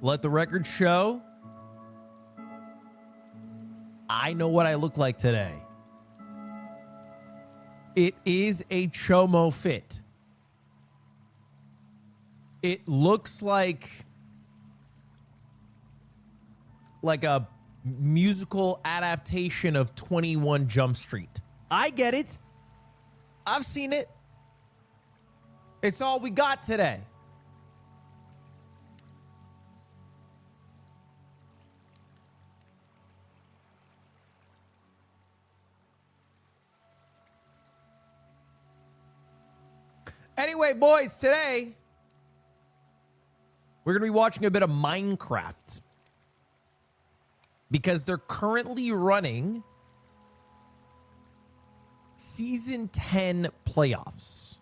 Let the record show I know what I look like today. It is a Chomo fit. It looks like a musical adaptation of 21 Jump Street. I get it. I've seen it. It's all we got today. Anyway, boys, today we're going to be watching a bit of Minecraft because they're currently running Season 10 playoffs.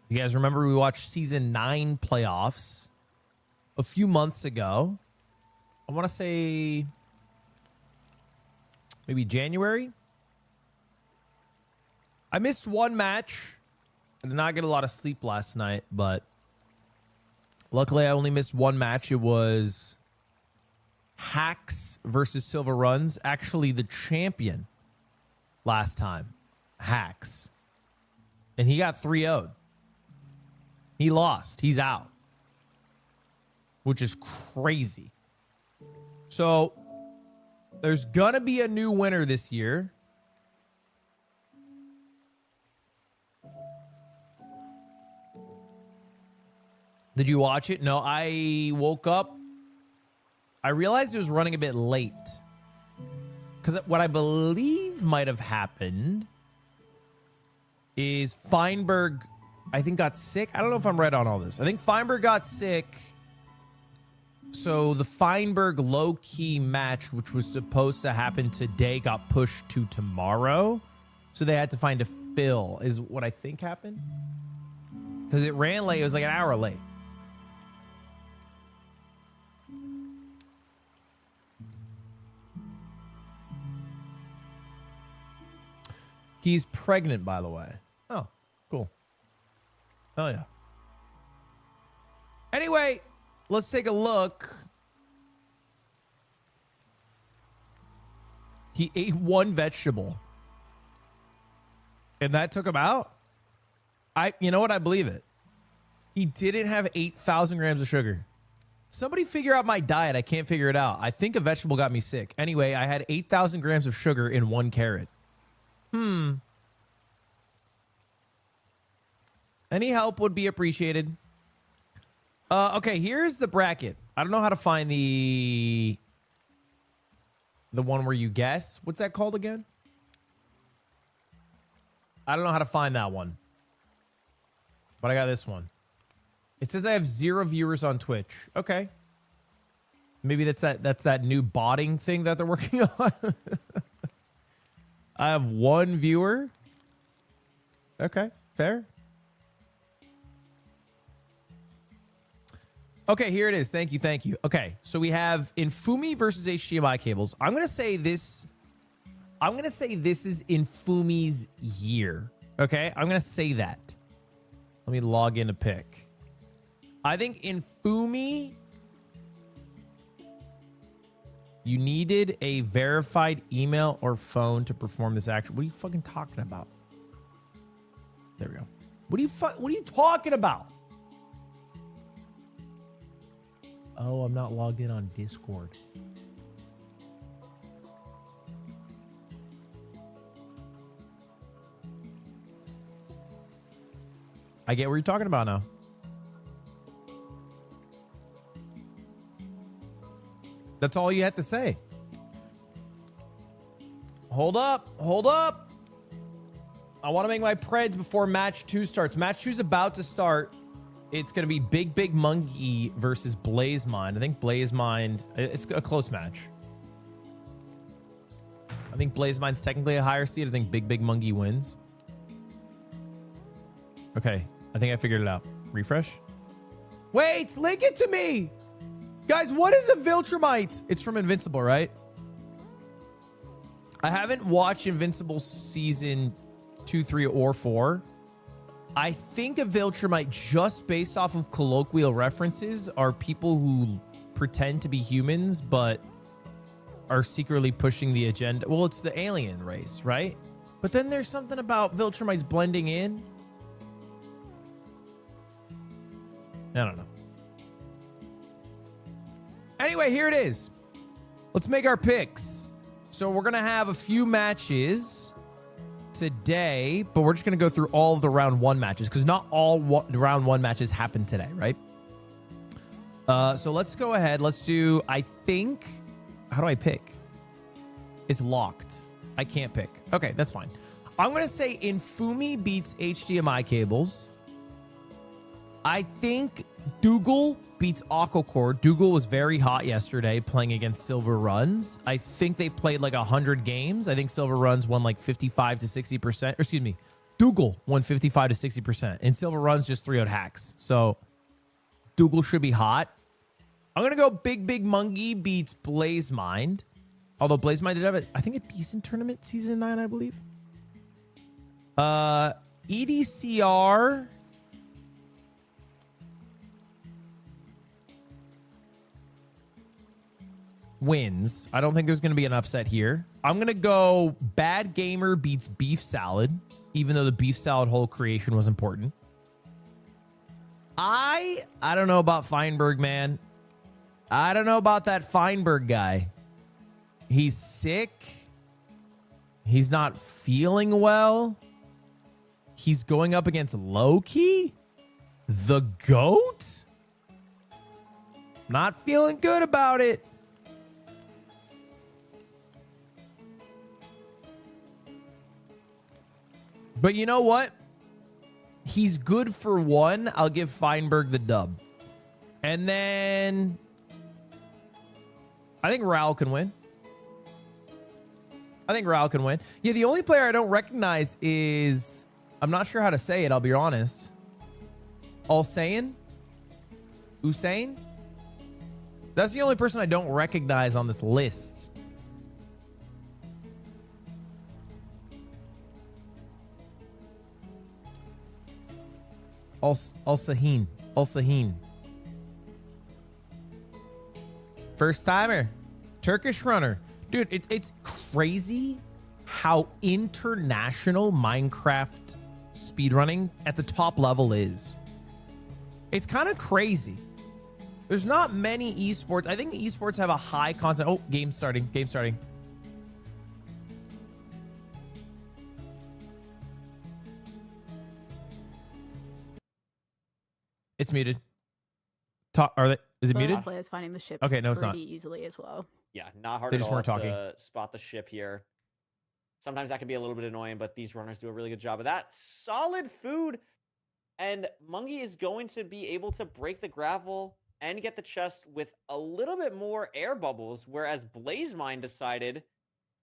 You guys remember we watched Season 9 playoffs a few months ago. I want to say maybe January. I missed one match. I did not get a lot of sleep last night, but luckily I only missed one match. It was Hacks versus Silver Runs. Actually, the champion last time, Hacks. And he got 3-0'd. He lost. He's out. Which is crazy. So, there's gonna be a new winner this year. Did you watch it? No, I woke up. I realized it was running a bit late. Because what I believe might have happened is Feinberg, I think, got sick. I don't know if I'm right on all this. I think Feinberg got sick. So the Feinberg low-key match, which was supposed to happen today, got pushed to tomorrow. So they had to find a fill, is what I think happened. Because it ran late. It was like an hour late. He's pregnant, by the way. Oh, cool. Oh, yeah. Anyway, let's take a look. He ate one vegetable. And that took him out? You know what? I believe it. He didn't have 8,000 grams of sugar. Somebody figure out my diet. I can't figure it out. I think a vegetable got me sick. Anyway, I had 8,000 grams of sugar in one carrot. Any help would be appreciated. Okay, here's the bracket. I don't know how to find the one where you guess. What's that called again? I don't know how to find that one. But I got this one. It says I have 0 viewers on Twitch. Okay. Maybe that's that new botting thing that they're working on. I have 1 viewer. Okay, fair. Okay, here it is. Thank you, thank you. Okay, so we have Infumi versus HDMI cables. I'm gonna say this is Infumi's year. Okay, I'm gonna say that. Let me log in to pick. I think Infumi, you needed a verified email or phone to perform this action. What are you fucking talking about? There we go. What are you talking about? Oh, I'm not logged in on Discord. I get what you're talking about now. That's all you had to say. Hold up. Hold up. I want to make my preds before match 2 starts. Match 2 is about to start. It's going to be Big Monkey versus Blazemind. I think Blazemind, it's a close match. I think Blazemind's technically a higher seed. I think Big Monkey wins. Okay, I think I figured it out. Refresh. Wait, link it to me. Guys, what is a Viltrumite? It's from Invincible, right? I haven't watched Invincible season 2, 3, or 4. I think a Viltrumite, just based off of colloquial references, are people who pretend to be humans, but are secretly pushing the agenda. Well, it's the alien race, right? But then there's something about Viltrumites blending in. I don't know. Anyway, here it is. Let's make our picks. So we're going to have a few matches today, but we're just going to go through all of the round 1 matches because not all round 1 matches happen today, right? So let's go ahead. Let's do, I think, how do I pick? It's locked. I can't pick. Okay, that's fine. I'm going to say Infumi beats HDMI cables. I think Dougal beats Aquacore. Dougal was very hot yesterday playing against Silver Runs. I think they played like 100 games. I think Silver Runs won like 55 to 60%. Or excuse me, Dougal won 55 to 60%. And Silver Runs just 3-0 hacks. So Dougal should be hot. I'm going to go Big Mungie beats Blaze Mind. Although Blaze Mind did have, I think, a decent tournament season 9, I believe. EDCR... wins. I don't think there's going to be an upset here. I'm going to go Bad Gamer beats Beef Salad, even though the Beef Salad whole creation was important. I don't know about Feinberg, man. I don't know about that Feinberg guy. He's sick. He's not feeling well. He's going up against Loki, the GOAT. Not feeling good about it. But you know what? He's good for 1. I'll give Feinberg the dub. And then I think Raul can win. Yeah, the only player I don't recognize is, I'm not sure how to say it, I'll be honest. Usain? That's the only person I don't recognize on this list. Al-Sahin. First timer. Turkish runner. Dude, it's crazy how international Minecraft speedrunning at the top level is. It's kind of crazy. There's not many esports. I think esports have a high content. Oh, game starting. It's muted. Is it muted? Players finding the ship. Okay, no, it's not. Pretty easily as well. Yeah, not hard They at just all weren't talking. to spot the ship here. Sometimes that can be a little bit annoying, but these runners do a really good job of that. Solid food. And Mungie is going to be able to break the gravel and get the chest with a little bit more air bubbles, whereas Blazemine decided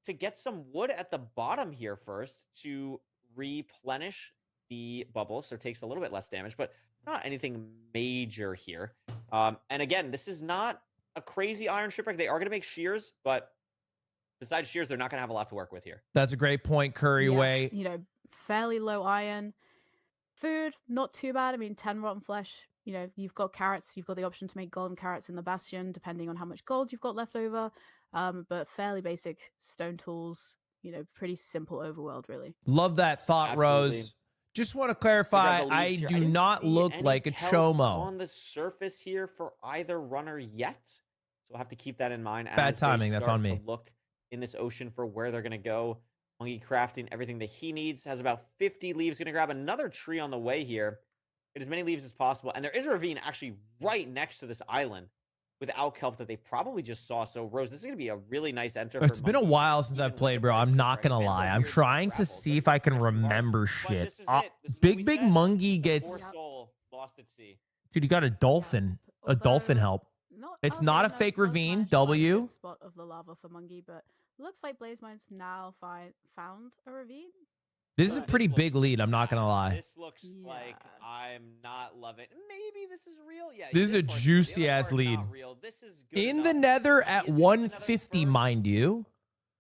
to get some wood at the bottom here first to replenish the bubbles, so it takes a little bit less damage, but not anything major here. And again, this is not a crazy iron shipwreck. They are going to make shears, but besides shears, they're not going to have a lot to work with here. That's a great point, Curryway. Yeah, you know, fairly low iron. Food, not too bad. I mean, 10 rotten flesh. You know, you've got carrots. You've got the option to make golden carrots in the bastion, depending on how much gold you've got left over. But fairly basic stone tools. You know, pretty simple overworld, really. Love that thought, Absolutely. Rose. Just want to clarify, I do not look like a chomo on the surface here for either runner yet. So we'll have to keep that in mind. Bad timing, that's on me. Look in this ocean for where they're going to go. Mungie crafting everything that he needs. Has about 50 leaves. Going to grab another tree on the way here. Get as many leaves as possible. And there is a ravine actually right next to this island with alk kelp that they probably just saw. So, Rose, this is going to be a really nice enter. It's been a while since I've played, bro. I'm not going to lie. I'm trying to see if I can remember shit. Big Mungie gets... Lost at sea. Dude, you got a dolphin. A dolphin help. It's not a fake ravine. W. Spot of the lava for Mungie, but looks like Blazemine's now found a ravine. This is a pretty big lead, I'm not going to lie. This looks like I'm not loving it. Maybe this is real. Yeah. This is a juicy ass lead. This is good in enough. the nether at 150, mind you.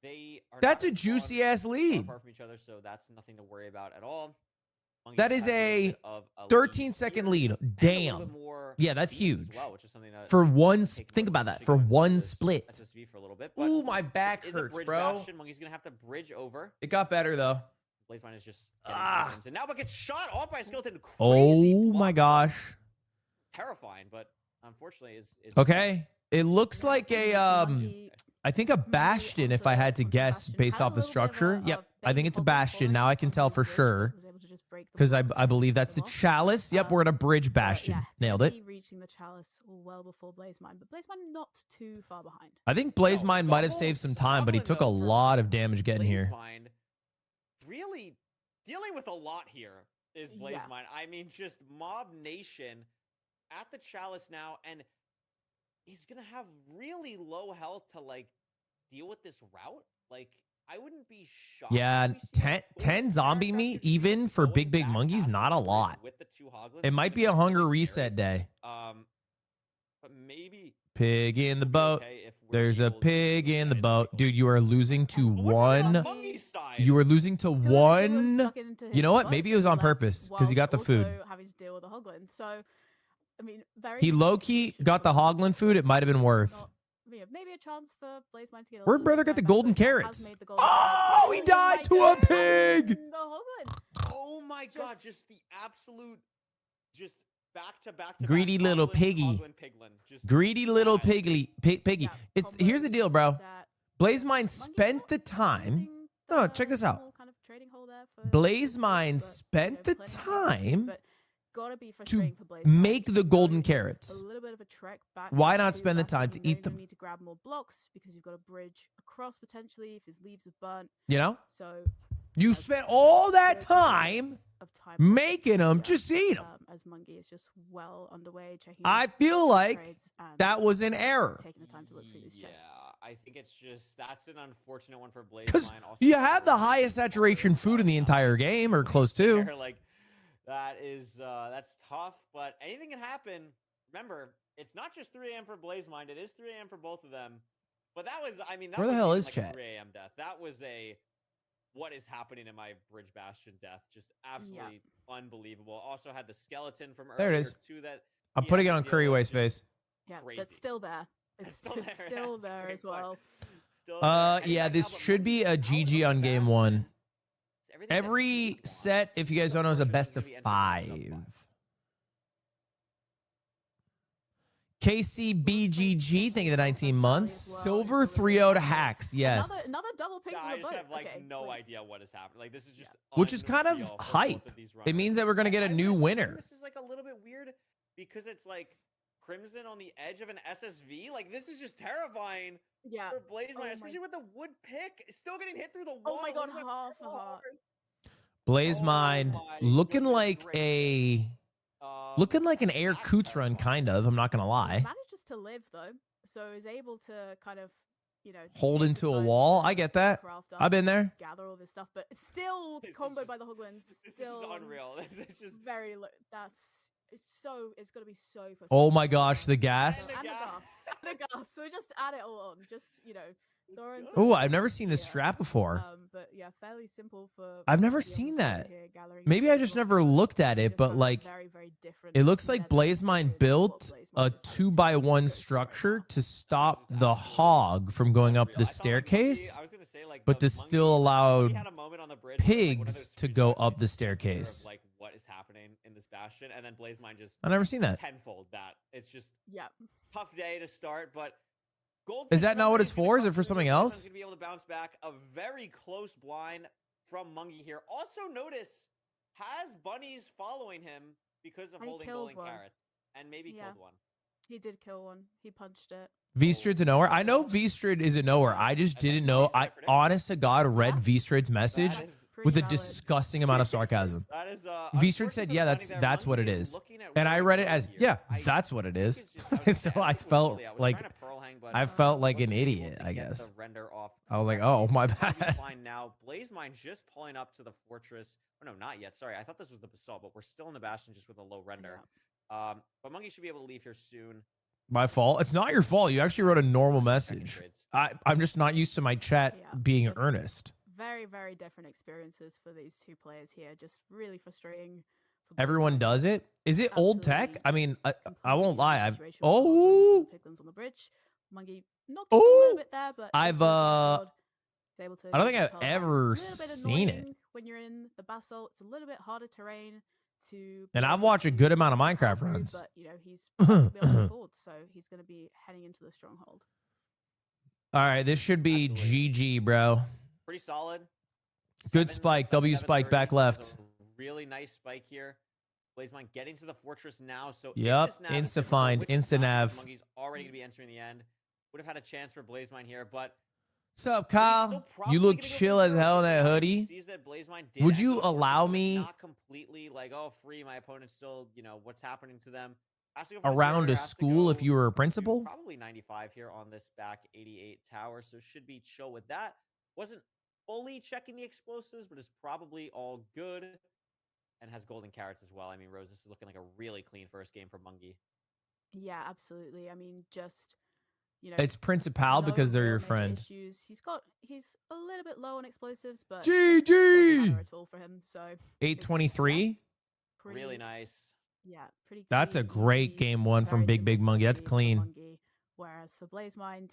They are That's not a too far juicy ass lead. apart from each other, so that's nothing to worry about at all. Monkey That just is has little a bit of a lead 13-second here, lead. and a little bit Damn. more Yeah, that's beast as huge. well, which is something that For one, take think note about of, that. actually For going into one this split. SSV for a little bit. But Ooh, my this back is a hurts, bridge bro. bastion. Monkey's gonna have to bridge over. It got better though. Blazeman is just getting Ah. items, and now but gets shot off by a skeleton. Crazy Oh my block. gosh. Terrifying, but unfortunately is Okay. It looks Now, like a Monkey- I think a bastion if I had to onto guess bastion. based Had a off the little bit of structure. a Yep. I baby think it's a hogging bastion. following Now I can onto tell the for bridge, sure. was able to just break the Because I block believe to that's the finish them off. chalice. Yep, we're at a bridge But bastion. yeah, Nailed it. Monkey reaching the chalice well before Blazemine, but Blazemine not too far behind. I think Blaze No, Mine might have double saved some time, but he goblin, took a though, for lot of damage getting here. Blazemine really dealing with a lot here is Yeah. Blazemine. I mean, just Mob Nation at the chalice now, and he's gonna have really low health to like deal with this route. Like, I wouldn't be shocked. Yeah, if we see 10 a golden zombie character meat, just even for going big back monkeys, past not the a bridge lot. with the two hoglins It is might gonna be a hunger really reset scary. day. But maybe Pig in the we'll be boat. okay if we're There's a able to pig in the finish boat. cycle. Dude, you are losing to What's it on one. Monkey's side? You were losing to Who was the one one. stuck into his You know what? boat Maybe it was on on the left, purpose because he got the whilst food. also having to deal with the hoglin. So, I mean, very He easy low key situation got for the Monkey. hoglin food. It might have been worth. Not- yeah, maybe a chance for Blazemine to get a Where'd little brother bit get the of time back, golden but that has carrots? made the golden Oh, carrots. he Oh died my to a God, pig. The hoglin. Oh my god, just the absolute, just back to back to Greedy back, little hoglin, piggy. hoglin, piglin, just Greedy little bad. piggy. Yeah, It's combo here's the deal, just bro. like that. Blaze Mine Monkey spent not the time. using No, the check this out. normal kind of trading hole there for Blaze the Mine fish, but, spent the plenty of opportunity, time but gotta be frustrating for Blaze make Mine. the golden It's carrots. A little bit of a trek back. Why not to spend the Bastion. time to You know eat you're gonna them? need to grab more blocks because you've got a bridge across potentially if his leaves are burnt. You know, So you know, spent all that good couple time minutes of time making them. yeah, Just eat them. as Monkey is just well underway checking. I his feel like trades and that was an error. taking the time to look through these Yeah, chests. I think it's just that's an unfortunate one for Blaze Because Mine. Also, you have the highest saturation food in the entire game, or close to. Like that is that's tough, but anything can happen. Remember, it's not just 3 a.m. for Blaze Mind. It is 3 a.m. for both of them. But that was, I mean, that Where the wasn't hell even is like a chat? 3 a.m. death. That was a what is happening in my Bridge Bastion death. Just absolutely unbelievable. Also had the skeleton from There it earlier is. too that I'm he putting it had to on deal Curry with. Way's Just face. Yeah, crazy. that's still there. It's still still, there. it's still That's there great as point. well. Still there. And he's Yeah, like, this "Now, but should be a Monkey's out GG of on the game bastion. one. Everything that Every he wants set, if you guys don't know, is a best of unfortunately ends up being 5. a sub-5. KCBGG, thank you the 19 months. Silver 3-0 to Hacks, yes. Another double pigs Yeah, in I the just boat. have like Okay, no wait. idea what has happened. Like this is just Which is kind of unreal for both hype. of these It runners. means that we're going to get a I new would assume winner. This is like a little bit weird because it's like Crimson on the edge of an SSV. Like this is just terrifying Yeah. for Blaze Oh Mine, my- especially with the wood pick still getting hit through the wall. Oh my god, Looks like half a so heart. hard. Blaze Oh Mind my looking goodness like gracious. looking like an that's air Coots run, kind of. I'm not going to He lie. manages to live though, so is able to kind of, you know, Hold take the into a time wall. to I get that. craft I've up been and there. Gather all this stuff, but it's still This is comboed just- by the Hoglins. This is Still unreal. This is just very low. It's gonna be so frustrating. Oh my for gosh, the Hoglins. gas. And And the gas. gas. And the gas. So we just add it all on. Just, you know, throw in good. some Oh, I've never seen this yeah. strap before. But yeah, fairly simple for. I've for never to be able seen to that. sit here gathering Maybe I these just blocks, never but looked at just it, but have a like very, very different it looks like nether Blaze Mine experience built to what a Blaze Mine is having 2x1 to go through right structure now. to stop just the absolutely hog from going up unreal. the I thought, like, Monkey- staircase, I was gonna say, like, but the to still Monkey allow had a moment on the bridge where, like, one of pigs those to screenshots go made up the me clear staircase. Of, like what is happening in this bastion, and then Blaze Mine just I've never seen that. tenfold that. It's just Yeah. tough day to start, but gold. Is pick that not what Monkey it's is gonna for? Is come it for through. something Blaze Mine's else? gonna be able to bounce back. A very close blind from Monkey here. Also notice has bunnies following him because of And he holding killed golden one. carrots, and maybe Yeah. killed one. He did kill one. He punched it. V-Strid's a nowhere. I know V-Strid is a nowhere. I just That's like didn't know. I prediction. honest to God read Yeah. V-Strid's message That is Pretty with a valid. disgusting amount of sarcasm. That is V-Strid said, "Yeah, that's what it is." And I read it as, "Yeah, that's what it is." So I felt like I felt like an idiot, I guess. I was like, "Oh, my bad." Fine now. Blaze Mine just pulling up to the fortress. Oh no, not yet. Sorry, I thought this was the basalt, but we're still in the bastion just with a low render. But Monkey should be able to leave here soon. My fault. It's not your fault. You actually wrote a normal Checking message. trades. I'm just not used to my chat Yeah, being just- earnest. Very, very different experiences for these two players here. Just really frustrating. For Everyone Blazeman. does it. Is it old tech? Absolutely. I mean, I Completely won't lie. different I've situation with Gold versus the Piglins on the bridge. Mungie knocked up a little bit there, but I've, into his sword, is able to I don't get think the I've pearl back. ever A little bit seen it. annoying when you're in the basalt. It's a little bit harder terrain to. be And I've able watched a to good amount of get Minecraft through, runs. But you know he's perfectly on the board, so he's going to be heading into the stronghold. All right, this should be Absolutely. GG, bro. Pretty solid. Good 7, spike. W spike 7:30 back is left. a really nice spike here. Blazemine getting to the fortress now. So if Yep, this nav is insta different, find, which it's insta not, nav. because Monkey's already going to be entering the end. Would have had a chance for Blazemine here, but What's up, Monkey's still Kyle? probably You look gonna go for chill the as zero hell in because that now he hoodie. sees that Blazemine did Would enter you the fortress, allow but me not completely like, oh, free, my opponent's still, you know, what's happening to them. Has to go for the around zero, a has to school if go you were a to principal? probably 95 here on this back 88 tower, so should be chill with that. Wasn't fully checking the explosives, but is probably all good. And has golden carrots as well. I mean, Rose, this is looking like a really clean first game for Mungie. Yeah, absolutely. I mean, just you know, It's Principal no because they're real your major friend. Issues. He's a little bit low on explosives, but GG! doesn't matter at all for him. So 823. pretty Really nice. Yeah, pretty. That's a clean, great easy, game one from very Big simple Monkey. That's first seed for clean. Monkey, whereas for Blazemind,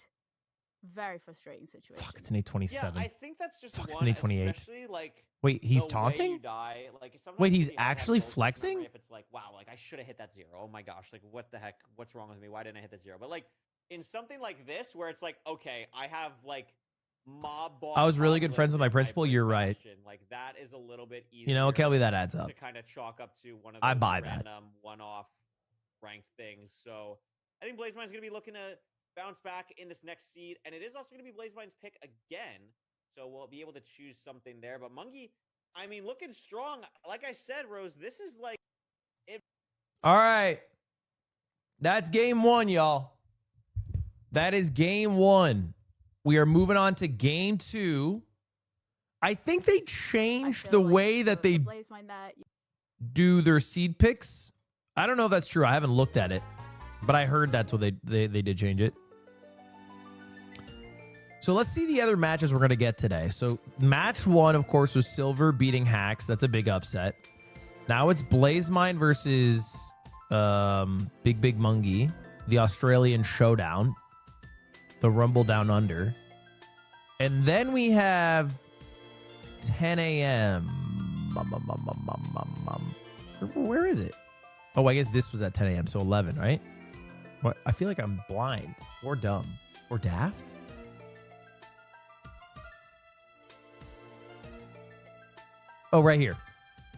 very frustrating situation. Fuck, it's an Yeah, 827. I think that's just Fuck, it's one, an 828. especially like Wait, he's the way taunting? you die. Like sometimes Wait, in he's the head-to-head actually goals, it's flexing? memory if it's like, wow, like I should have hit that zero. Oh my gosh, like what the heck? What's wrong with me? Why didn't I hit that zero? But like in something like this, where it's like, okay, I have like mob boss. I was really good friends with my principal. You're right. Like that is a little bit easier. You know, Kelby, that adds up. to kind of chalk up to one of I those buy that. random one-off ranked things. So I think Blazemine's going to be looking to bounce back in this next seed, and it is also going to be Blazemine's pick again. So we'll be able to choose something there. But Mungie, I mean, looking strong. Like I said, Rose, this is like All right. That's game one, y'all. That is game one. We are moving on to game two. I think they I changed feel the like way that for they Blazemind that do their seed picks. I don't know if that's true. I haven't looked at it, but I heard that's what they did change it. So let's see the other matches we're going to get today. So match one, of course, was Silver beating Hacks. That's a big upset. Now it's Blazemind versus Big Mungie, the Australian Showdown, the Rumble Down Under. And then we have 10 a.m. Where is it? Oh, I guess this was at 10 a.m., so 11, right? What? I feel like I'm blind or dumb or daft. Oh, right here.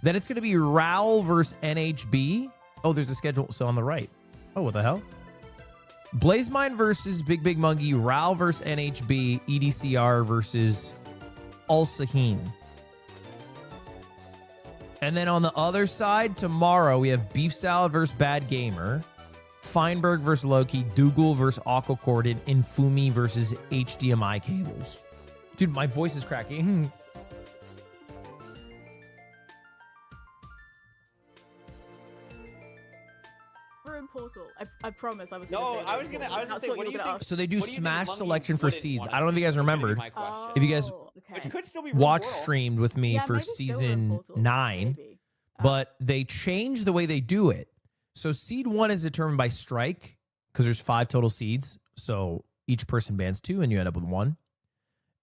Then it's going to be Raoul versus NHB. Oh, there's a schedule. So on the right. Oh, what the hell? Blazemind versus Big Mungie. Raoul versus NHB. EDCR versus Al Sahin. And then on the other side, tomorrow, we have Beef Salad versus Bad Gamer. Feinberg versus Loki. Dougal versus Aquacord. And Infumi versus HDMI cables. Dude, my voice is cracking. Room Portal. I promise I was No, going to say. I was gonna say, what do you think? So they do What do you think Smash Monkey selection for wouldn't seeds. want I don't know if you guys That's gonna be remembered. my question. If you guys okay. Which could still be Room Watch Portal. streamed with me Yeah, for maybe still Room season Portal, 9, maybe. but they changed the way they do it. So seed 1 is determined by strike because there's 5 total seeds. So each person bans 2 and you end up with 1.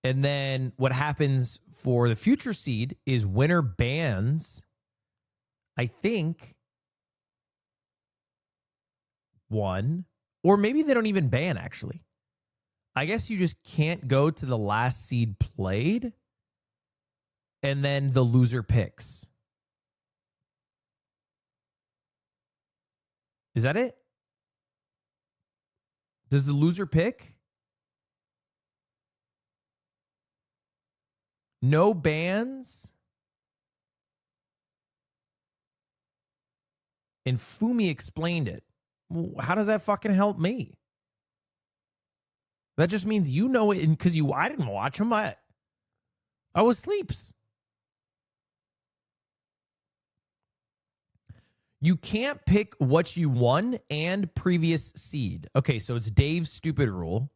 And then what happens for the future seed is winner bans, I think, 1, or maybe they don't even ban actually. I guess you just can't go to the last seed played and then the loser picks. Is that it? Does the loser pick? No bans? And Fumi explained it. Well, how does that fucking help me? That just means you know it because I didn't watch him. I was sleeps. You can't pick what you won and previous seed. Okay, so it's Dave's stupid rule.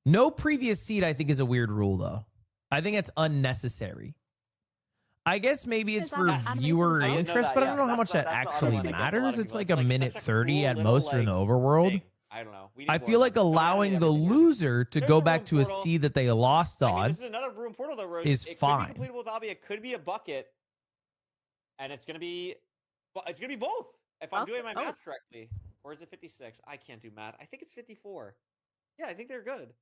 No previous seed, I think, is a weird rule, though. I think it's unnecessary. I guess maybe it's Is for that animated viewer as well? interest, that, but I yeah. don't know how much That's that the other actually one that gets a lot of matters. people. It's like It's a like minute such a 30 cool at little, most or in the like, overworld. thing. I don't know. We I need feel more like of them. Someone allowing animate the everything here. loser to There's go the back room to a portal. seed that they lost I mean, on this is another room portal though, Rose. is It fine. could be completable with obby. It could be a bucket, and it's gonna be both. If I'm doing my math correctly, or is it 56? I can't do math. I think it's 54. Yeah, I think they're good.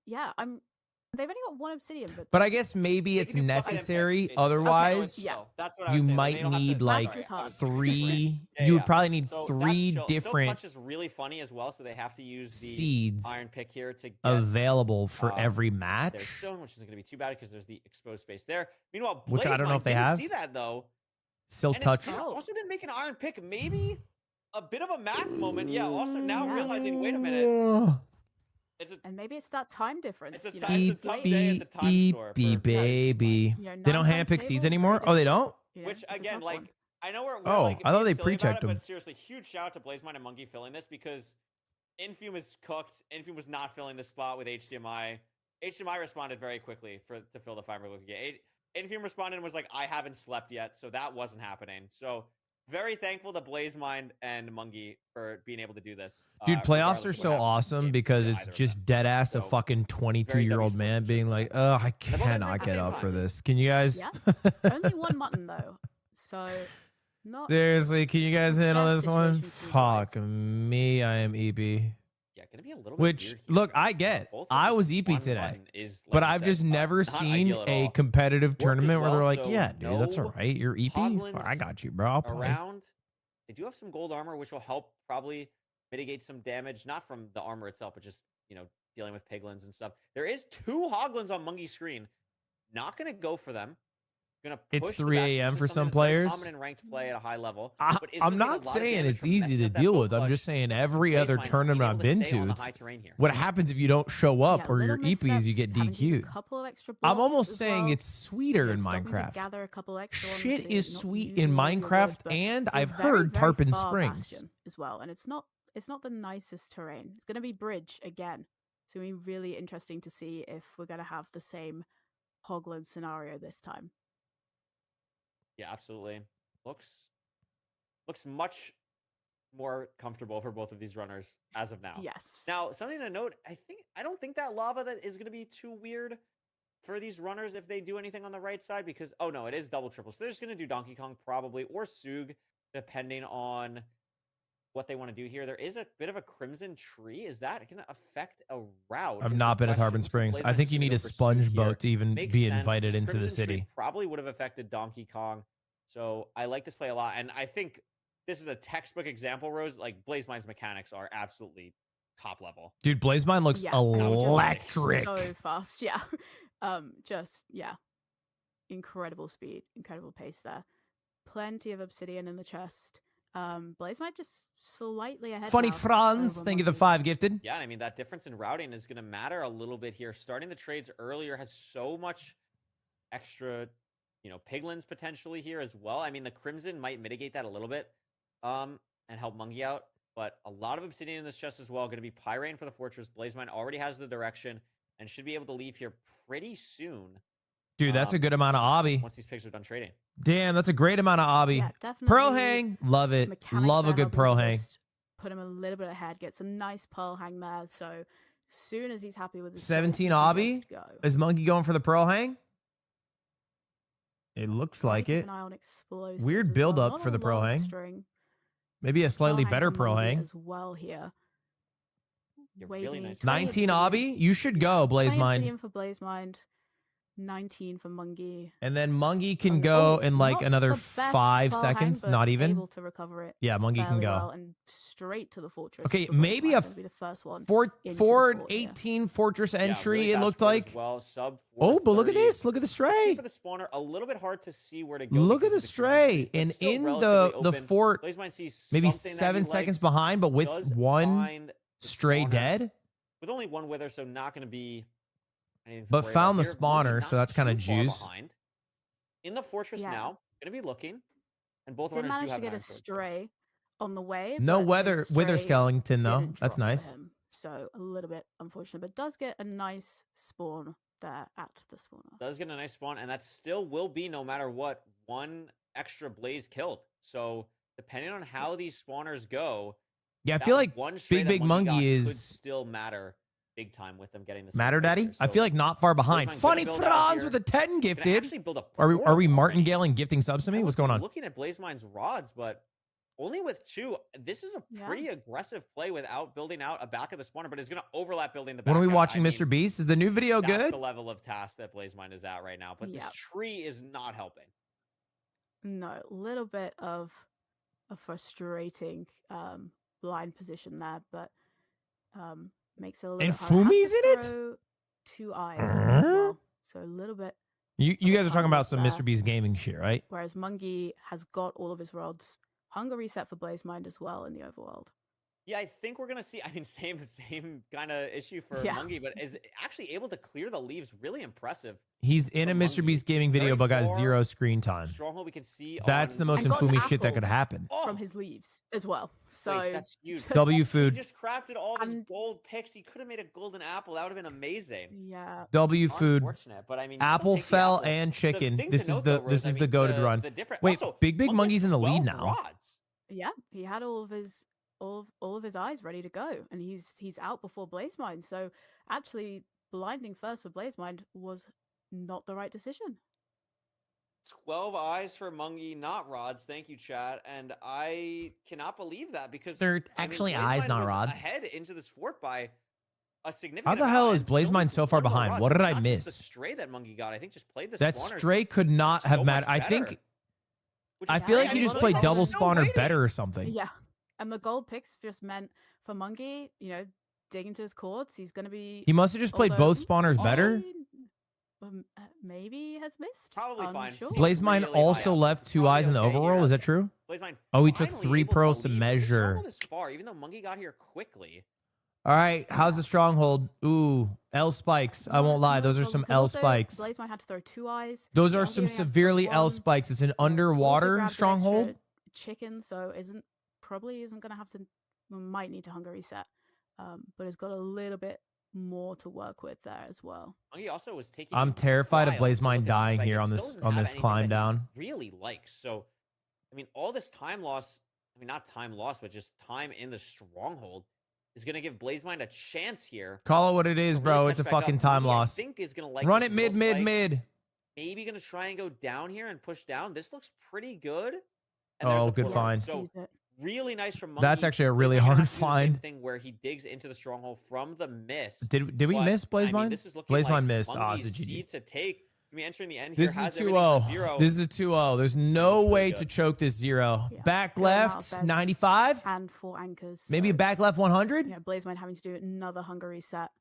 Yeah, they've only got 1 obsidian, But I guess maybe They it's can do bucket and pick, necessary. basically. Otherwise, So, Yeah. that's what I you was saying. might They don't have to- need like Maths is hard. 3. Yeah, You yeah. would probably need So 3 Silk different Touch is really funny as well, so they have to use the seeds iron pick here to get available for every their match. stone, which isn't going to be too bad because there's the exposed space there. Meanwhile, Which I don't know if they didn't have. see that though. Silk And Touch. it also didn't make an iron pick. Maybe a bit of a math moment. Yeah. Also now realizing, wait a minute. And maybe it's that time difference. It's a you know, time- it's late. day at the time store Eepy, for- baby. You know, They don't 9 times handpick seeds stable, anymore? very Oh, they different. don't? You know, Which it's a again, tough like one. I know we're Oh, like I thought being they silly about pre-checked it, them. but seriously, huge shout out to Blazemine and Monkey filling this because Infume is cooked. Infume was not filling the spot with HDMI. HDMI responded very quickly to fill the fiber look again. Infume responded and was like, I haven't slept yet, so that wasn't happening. So very thankful to Blazemind and Mungie for being able to do this. Dude, playoffs regardless are of what so happens in the awesome game because to it's either of just them. dead ass a So, fucking 22-year-old man being like, oh, I both at the cannot same get up time. for this. Can you guys? Yeah. Only 1 mutton though, so not. Seriously, can you guys handle best this one? situation for you guys. Fuck me, I am EP. Yeah, gonna be a little bit Which, weird here. look, I get. Both with I just was EP one today. button is, like But you I've said, just never not seen ideal at a all. competitive Worked as tournament where they're well, like, so yeah, dude, that's no all right. You're EP. hoglins I got you, bro. I'll play. Around, they do have some gold armor, which will help probably mitigate some damage, not from the armor itself, but just, you know, dealing with piglins and stuff. There is 2 hoglins on Mungie's screen. Not gonna go for them. Gonna It's push the 3 Bastion. a.m. This for is some something that's very players. common in ranked play at a high level. I'm but is gonna take a not lot of saying damage it's from easy messing to with that deal bow with. I'm clutch. just saying every other Blazemine tournament being I've able been stay on to, the it's high terrain here. what happens if you don't show up Yeah, or your little misstep, EPs, you get having to use a DQ'd. couple of extra I'm blocks almost as saying well. it's sweeter You in know, stopping to Minecraft. gather a couple extra ones Shit so is you're not sweet using in all of your Minecraft, wood, but and it's a I've very, heard very Tarpon far Springs. bastion as well, and it's not the nicest terrain. It's going to be bridge again, so it'll be really interesting to see if we're going to have the same Hoglin scenario this time. Yeah, absolutely. Looks much more comfortable for both of these runners as of now. Yes. Now, something to note, I don't think that lava that is going to be too weird for these runners if they do anything on the right side because oh no, it is double triple. So they're just going to do Donkey Kong probably or Sug depending on what they want to do here. There is a bit of a crimson tree. Is that going to affect a route? I've is not the been at question. Tarpon So Springs. I Blazemine think is you gonna need go a for Sug sponge here. boat to even Makes be sense. invited This into the crimson tree city. probably would have affected Donkey Kong. So I like this play a lot. And I think this is a textbook example, Rose. Like Blazemine's mechanics are absolutely top level. Dude, Blazemine looks Yeah, and it was just electric. so fast. Yeah. Yeah. Incredible speed, incredible pace there. Plenty of obsidian in the chest. Blazemine just slightly ahead. Funny now Franz, over thank you the Monkey. 5 gifted. Yeah, I mean, that difference in routing is going to matter a little bit here. Starting the trades earlier has so much extra, you know, piglins potentially here as well. I mean, the Crimson might mitigate that a little bit and help Mungie out. But a lot of obsidian in this chest as well. Going to be Pyrain for the Fortress. Blazemine already has the direction and should be able to leave here pretty soon. Dude, that's a good amount of obby. Once these pigs are done trading. Damn, that's a great amount of obby. Yeah, definitely. Pearl hang, love it. Mechanics Love a there good helping pearl to hang. just put him a little bit ahead. Gets a nice pearl hang there. So soon as he's happy with his 17 choice, he can obby? just go. Is Monkey going for the pearl hang? It looks Might like keep it. an eye on explosives Weird as build well. up Not for the a pearl long hang. string. Maybe a slightly better for pearl Mungie hang. as well here. Yeah, really nice. 19 obsidian. obby? You should go, 20 Blazemind. obsidian for Blazemind. 19 for Mungie. And then Mungie can Mungie- go oh, in like not another the best 5 pearl hang, seconds. but Not even. able to recover it Yeah, Mungie can fairly go. well and straight to the fortress. Okay, for maybe Blazemind. a Gonna be the first one. Fort into the Ford fort here. 18 fortress Yeah, entry, really it fast looked forward as like. well. Sub Oh, but look at 430. this. Look at the stray. For the spawner, a little bit hard to see where to go. Look at the because of stray. Crimson trees, but And still in relatively the open. fort, Blazemine sees maybe something that 7 he seconds likes, behind, but with does one find the stray spawner dead. with only one wither, so not going to be anything to But worry found about the here. Mungie spawner, not so that's kinda too far juice. behind. In the fortress Yeah. now. Gonna be looking, and both Did runners do manage have to get an a iron sword, so- stray on the way. No but his wither stray skeleton though. didn't That's drop for nice. him, so a little bit unfortunate, but does get a nice spawn there at the spawner. Does get a nice spawn, and that still will be, no matter what, one extra blaze killed. So depending on how these spawners go, Yeah, I that feel like one stray Big that Monkey got could is still matter big time with them getting the Matter same blaze Daddy. here. I So feel like not far behind. Blazeman gonna Funny build out Franz here. with a 10 gonna gifted. actually build a Are we portal martingaling gifting subs to me? I What's was going on? looking at Blazemine's rods, but only with 2. This is a Yeah. pretty aggressive play without building out a back of the spawner, but it's going to overlap building the back. When are we out. watching I Mr. mean, Beast? Is the new video that's good? the level of task that Blazemine is at right now, but this Yep. tree is not helping. No, a little bit of a frustrating blind position there, but makes it a little And bit harder. Has to Fumi's in it? throw 2 eyes as well, so a little bit. You guys are talking about some there. Mr. Beast gaming shit, right? Whereas Mungie has got all of his rods. Hunger reset for Blazemind as well in the overworld. Yeah, I think we're going to see, I mean, same kind of issue for Yeah. Mungie, but is actually able to clear the leaves. Really impressive. He's in a From Mr. Mungie. Beast gaming video, Very but got far. 0 screen time. Stronghold we can see That's on... the most And got an Infumi shit that apple could happen. Oh, From his leaves as well. So wait, that's huge. W He food. just crafted all of his And- gold picks. He could have made a golden apple. That would have been amazing. yeah. W food. Unfortunate, but I mean, you still Apple take the fell apple. and The chicken. thing This to is note, the though, this Rose, I is the mean, goated run. different... Wait, also, Big Monkey Monkey's has in the lead 12 now. rods. Yeah, he had all of his all of his eyes ready to go, and he's out before Blazemind. So actually, blinding first for Blazemind was not the right decision. 12 eyes for Mungie, not rods. Thank you, chat. And I cannot believe that because They're actually eyes, Blazemind not was rods. Ahead into this fort by a significant How the amount, hell is and still Blazemind with so far one more behind? rod. What So did it's I not just miss? The stray that Mungie got, I think, just played the That spawners stray could not so have much mattered. I better, think which I is feel like crazy. he just And played Ludwig double was still spawner waiting. better or something. Yeah, and the gold picks just meant for Mungie, dig into his cords. He's going to be. He must have just played Although- both spawners better. Maybe has missed. Probably fine. Unsure. Blazemind really high also up. left It's 2 probably eyes in the okay overworld. here. Is that true? Blazemind Oh, he took finally 3 able pearls to leave, but the measure. stronghold is far, even though Mungie got here quickly. All right, how's the stronghold? Ooh, L spikes. I won't lie, those are some L spikes. Blazemind had to throw 2 eyes. Those are Mungie some only had to throw severely L 1. spikes. It's an Also underwater grabbed an stronghold. extra chicken, so probably isn't going to have to. Might need to hunger reset, but it's got a little bit more to work with there as well. Mungie also was taking. I'm a terrified of while to look Blazemind at dying spike here and on still this doesn't on have this anything climb that he down. really likes. So, I mean, all this time loss. I mean, not time loss, but just time in the stronghold is going to give Blazemind a chance here. Call it what it is, to bro. really It's a catch back fucking up. time Mungie, loss. I think is going to like Run this it mid, middle mid, spike. mid. Maybe going to try and go down here and push down. This looks pretty good. And Oh, there's the good portal. find. So Sees it. really nice from Mungie. That's actually a really Blazemind hard has to do the same find. thing where he digs into the stronghold from the mist. Did we But, miss I mean, Blazemind? this is looking Blazemind like missed. Ah, Mungie's it's a GG. seed to take. I mean, entering the end This here is a has everything to 2-0. 0. This is a 2-0. There's no Looks pretty way good. to choke this 0. Yeah. Back Good amount of left, beds. 95. And 4 anchors. Maybe so, back left 100. Yeah, Blazemind having to do another hunger reset.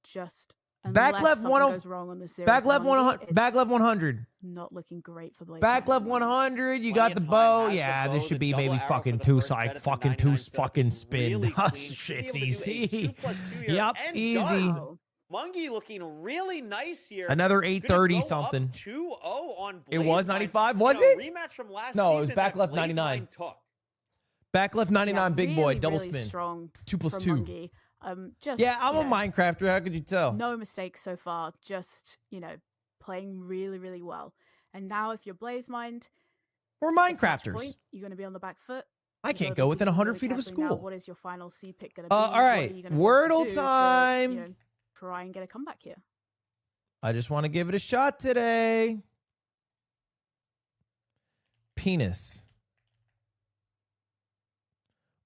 Just Back unless left something 10 goes wrong on the series. Back for left Mungie, 100. Back it's left 100. Not looking great for Blazemind. Back at the left moment. 100. You Plenty got of the time, bow. has the Yeah, bow, this the should be double maybe arrow fucking for the 2 first side. bet at the Fucking 99 2 setup fucking is spin. really Oh, clean. Should shit's be able to do a easy. 2+2 here Yup, and easy. done. Wow. Mungie looking really nice here. Another Gonna 830 go something. Up 2-0 on It was Blazemind. 95, You was know, it? Rematch from last No, it was season back that left Blazemind 99. Took. Back left 99, Yeah, big boy, really, double really spin. Strong 2 plus from 2. Mungie. Just Yeah, I'm you a know, Minecrafter. How could you tell? no mistakes so far. Just playing really, really well. And now, if you're Blazemind, We're at this Minecrafters. point, you're going to be on the back foot. I You can't gotta go be within thinking 100 really feet of a carefully now, school. what is your final C pick going to be? All What are right, you gonna be able to Wordle do to, time. try and get a comeback here. I just want to give it a shot today. Penis.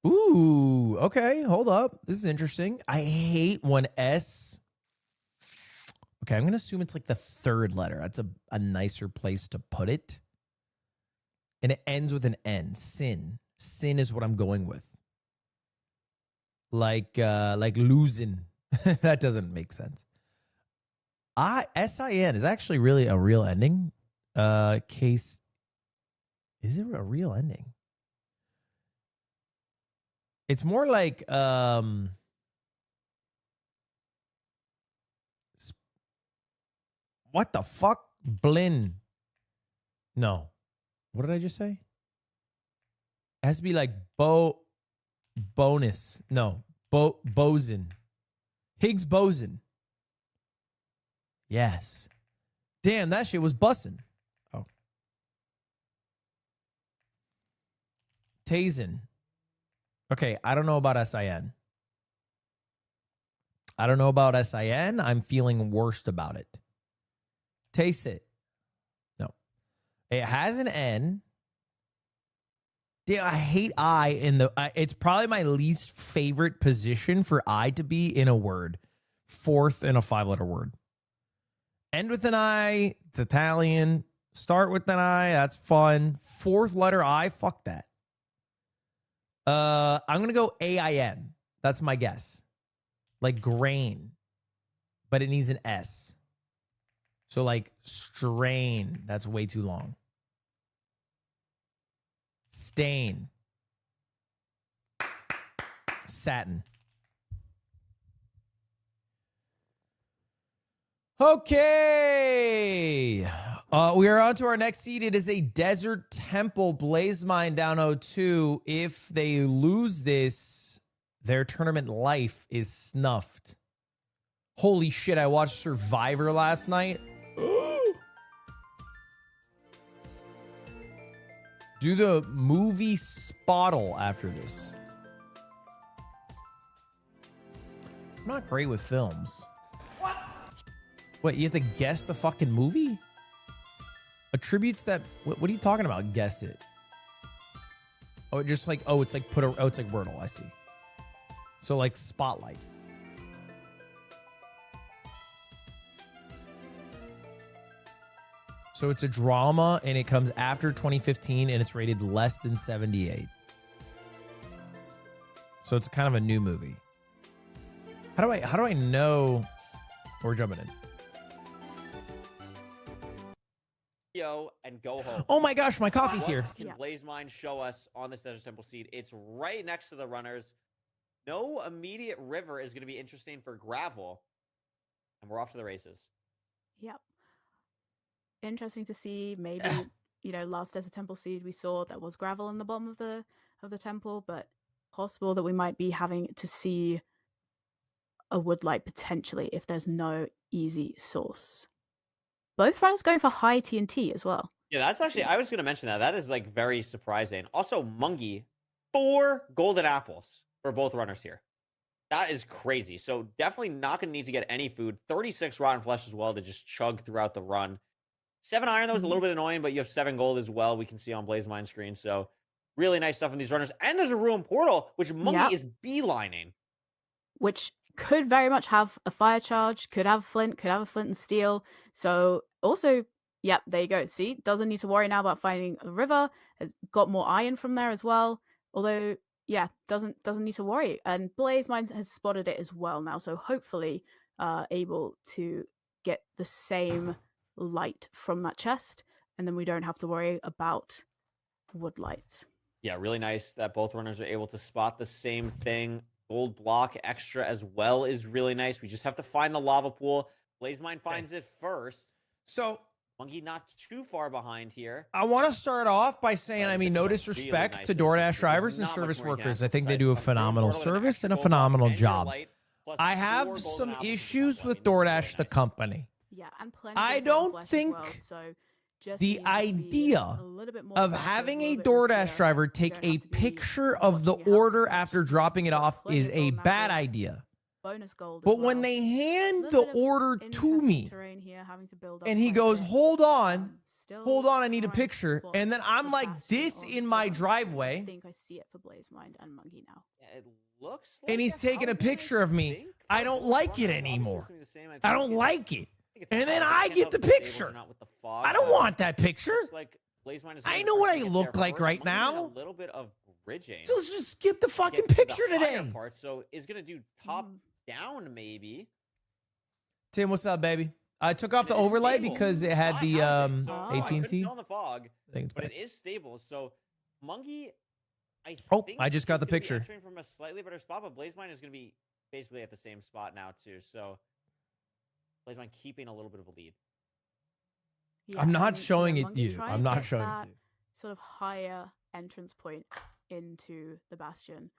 Ooh, okay, hold up. This is interesting. I hate when S. Okay, I'm going to assume it's like the 3rd letter. That's a nicer place to put it. And it ends with an N. Sin. Sin is what I'm going with. Like losing. That doesn't make sense. SIN is actually really a real ending. Case. Is it a real ending? It's more like what the fuck? Blin. No. What did I just say? It has to be like bonus. No, boson. Higgs boson. Yes. Damn, that shit was bussin'. Oh. Tazen. Okay, I don't know about SIN. I don't know about SIN. I'm feeling worst about it. Taste it. No. It has an N. Damn, I hate I in the... it's probably my least favorite position for I to be in a word. Fourth in a 5-letter word. End with an I. It's Italian. Start with an I. That's fun. Fourth letter I. Fuck that. I'm going to go AIN. That's my guess. Like grain. But it needs an S. So like strain. That's way too long. Stain. Satin. Okay. We are on to our next seed. It is a Desert Temple Blaze Mine down 0-2. If they lose this, their tournament life is snuffed. Holy shit, I watched Survivor last night. Do the movie Spottle after this. I'm not great with films. What? Wait, you have to guess the fucking movie? Attributes that... What are you talking about? Guess it. Oh, it just like... Oh, it's like put a... Oh, it's like Wordle. I see. So like Spotlight. So it's a drama and it comes after 2015 and it's rated less than 78. So it's kind of a new movie. How do I know we're jumping in? Yo, and go home. Oh my gosh, my coffee's What here. can Blaze Mine show us on this Desert Temple seed? It's right next to the runners. No immediate river is going to be interesting for gravel. And we're off to the races. Yep. Interesting to see. Maybe last Desert Temple seed we saw there was gravel in the bottom of the temple, but possible that we might be having to see a woodlight potentially if there's no easy source. Both runners going for high TNT as well. Yeah, that's actually, I was going to mention that. That is like very surprising. Also, Mungie, 4 golden apples for both runners here. That is crazy. So definitely not going to need to get any food. 36 rotten flesh as well to just chug throughout the run. 7 iron, that was a little bit annoying, but you have 7 gold as well. We can see on Blaze Mine screen. So really nice stuff in these runners. And there's a ruined portal, which Mungie is beelining. Which could very much have a fire charge, could have flint and steel. So also, yep, there you go. See, doesn't need to worry now about finding a river. Has got more iron from there as well. Although, yeah, doesn't need to worry. And Blaze Mine has spotted it as well now. So hopefully able to get the same light from that chest. And then we don't have to worry about wood lights. Yeah, really nice that both runners are able to spot the same thing. Gold block extra as well is really nice. We just have to find the lava pool. Blaze Mine finds it first. So Mungie not too far behind here. I want to start off by saying, I mean, no disrespect to DoorDash drivers and service workers. I think they do a phenomenal service and a phenomenal job. I have some issues with DoorDash, the company. Yeah, and plenty I don't think the idea of having a DoorDash driver take a picture of the order after dropping it off is a bad idea. But when they hand the order to me and he goes, hold on, I need a picture. And then I'm like this in my driveway. I think I see it for Blaze Mine and Mungie now. Yeah, it looks like And he's taking a picture of me. I don't like it anymore. I don't like it. And then I get the picture. I don't want that picture. I know what I look like right now. A little bit of bridging. So let's just skip the fucking picture today. So is gonna do top down maybe. Tim, what's up, baby? I took off the overlay because it had the AT&T. On the fog, but it is stable. So Mungie, I just got the picture. From a slightly better spot, but Blaze Mine is gonna be basically at the same spot now too. So Blaze Mine keeping a little bit of a lead. Yeah, I'm not showing it Mungie you. trying I'm to not get showing that it to you. sort of higher entrance point into the Bastion,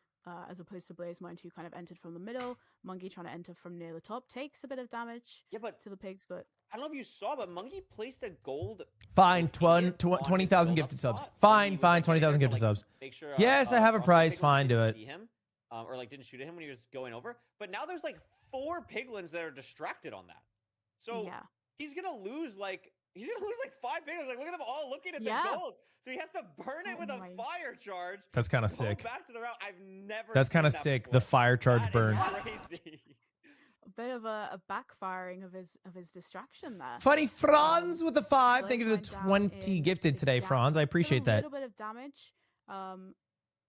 as opposed to Blazemind, who kind of entered from the middle. Monkey trying to enter from near the top takes a bit of damage to the pigs, but I don't know if you saw, but Monkey placed a gold. Fine, 20,000 gifted subs. Fine, 20,000 gifted subs. Yes, I have a price. Fine, do it. Or like didn't shoot at him when he was going over. But now there's like 4 piglins that are distracted on that. So he's gonna lose like 5 piglins. Like look at them all looking at the gold. So he has to burn it with a fire charge. That's kind of sick. Back to the route. I've never. That's kind of sick. The fire charge burn. Crazy. A bit of a backfiring of his distraction there. Funny Franz with the 5. Thank you for the 20 gifted today, Franz. I appreciate that. A little bit of damage.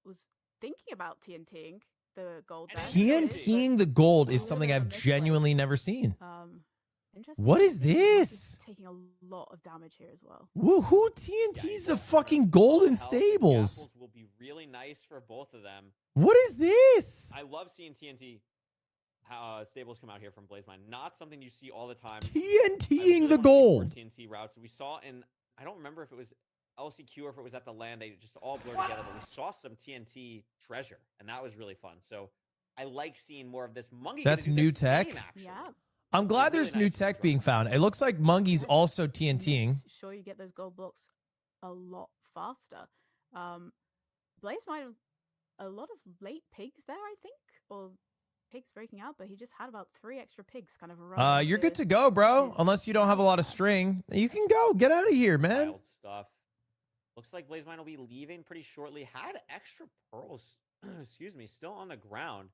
Was thinking about TNTing the gold. TNTing the gold is something I've genuinely never seen. Interesting. What is this? Taking a lot of damage here as well. Who TNT's the fucking golden stables? Will be really nice for both of them. What is this? I love seeing TNT stables come out here from Blazemind. Not something you see all the time. TNTing the gold. TNT routes we saw in, I don't remember if it was LCQ or if it was at the land. They just all blurred together, but we saw some TNT treasure, and that was really fun. So I like seeing more of this. Monkey. That's new tech. Yeah. I'm glad there's new tech being found. It looks like Mungy's also TNTing. Sure, you get those gold blocks a lot faster. Blazemind, a lot of late pigs there, I think, or pigs breaking out, but he just had about 3 extra pigs kind of around. You're good to go, bro. Unless you don't have a lot of string, you can go. Get out of here, man. Wild stuff. Looks like Blazemind will be leaving pretty shortly. Had extra pearls, excuse me, still on the ground.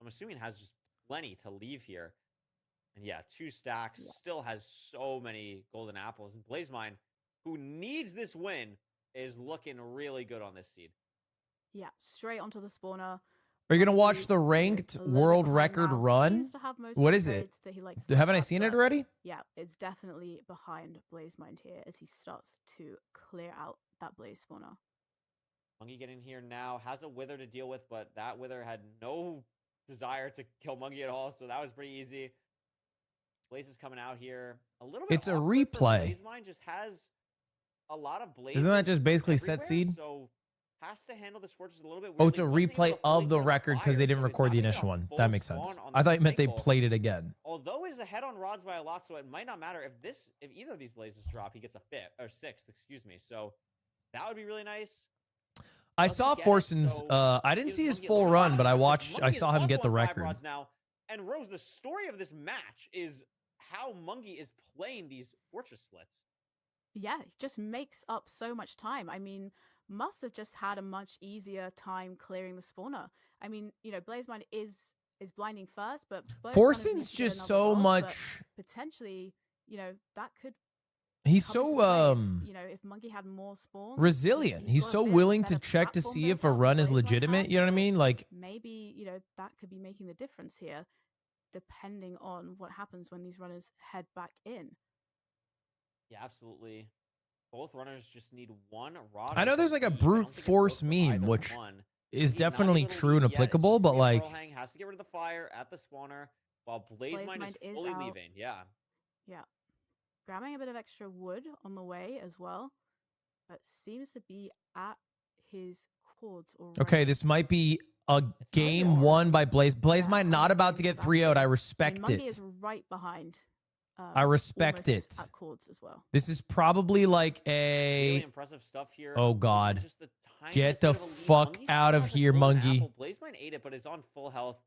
I'm assuming has just plenty to leave here. And yeah, 2 stacks, still has so many golden apples. And Blazemind, who needs this win, is looking really good on this seed. Yeah, straight onto the spawner. Are you going to watch the ranked world record run? What is it? Haven't I seen it already? Yeah, it's definitely behind Blazemind here as he starts to clear out that blaze spawner. Monkey getting here now, has a wither to deal with, but that wither had no desire to kill Monkey at all, so that was pretty easy. Blaze is coming out here a little bit. It's a replay. Blazemind just has a lot of blaze. Isn't that just basically set seed? So has to handle this fortress a little bit. Oh, it's a replay of the record because they didn't record the initial one. That makes sense. I thought you meant they played it again. Although he's ahead on rods by a lot, so it might not matter if either of these blazes drop. He gets a 5th or 6th, excuse me. So that would be really nice. I saw Forson's. I didn't see his full run, but I saw him get the record. Now, and Rose, the story of this match is how Monkey is playing these fortress splits. Yeah, it just makes up so much time. I mean, must have just had a much easier time clearing the spawner. I mean, you know, Blazemind is blinding first, but Forson's just so much potentially, you know, that could. He's so you know, if Monkey had more spawns, resilient. He's so willing to check to see if a run is legitimate. You know what I mean? Like maybe, you know, that could be making the difference here, depending on what happens when these runners head back in. Yeah, absolutely. Both runners just need 1 rod. I know there's like a brute force meme, which is definitely true and applicable, but like has to get rid of the fire at the spawner while Blazemind is fully leaving. Yeah. Yeah. Grabbing a bit of extra wood on the way as well, but seems to be at his cords already. Okay, this might be a game won by Blaze. Blazemind not about to get 3-0'd. I respect Monkey it. is right behind. I respect it. At cords as well. This is probably like a. Really impressive stuff here. Oh God! Get the fuck out of here, Monkey. Blazemind ate it, but is on full health.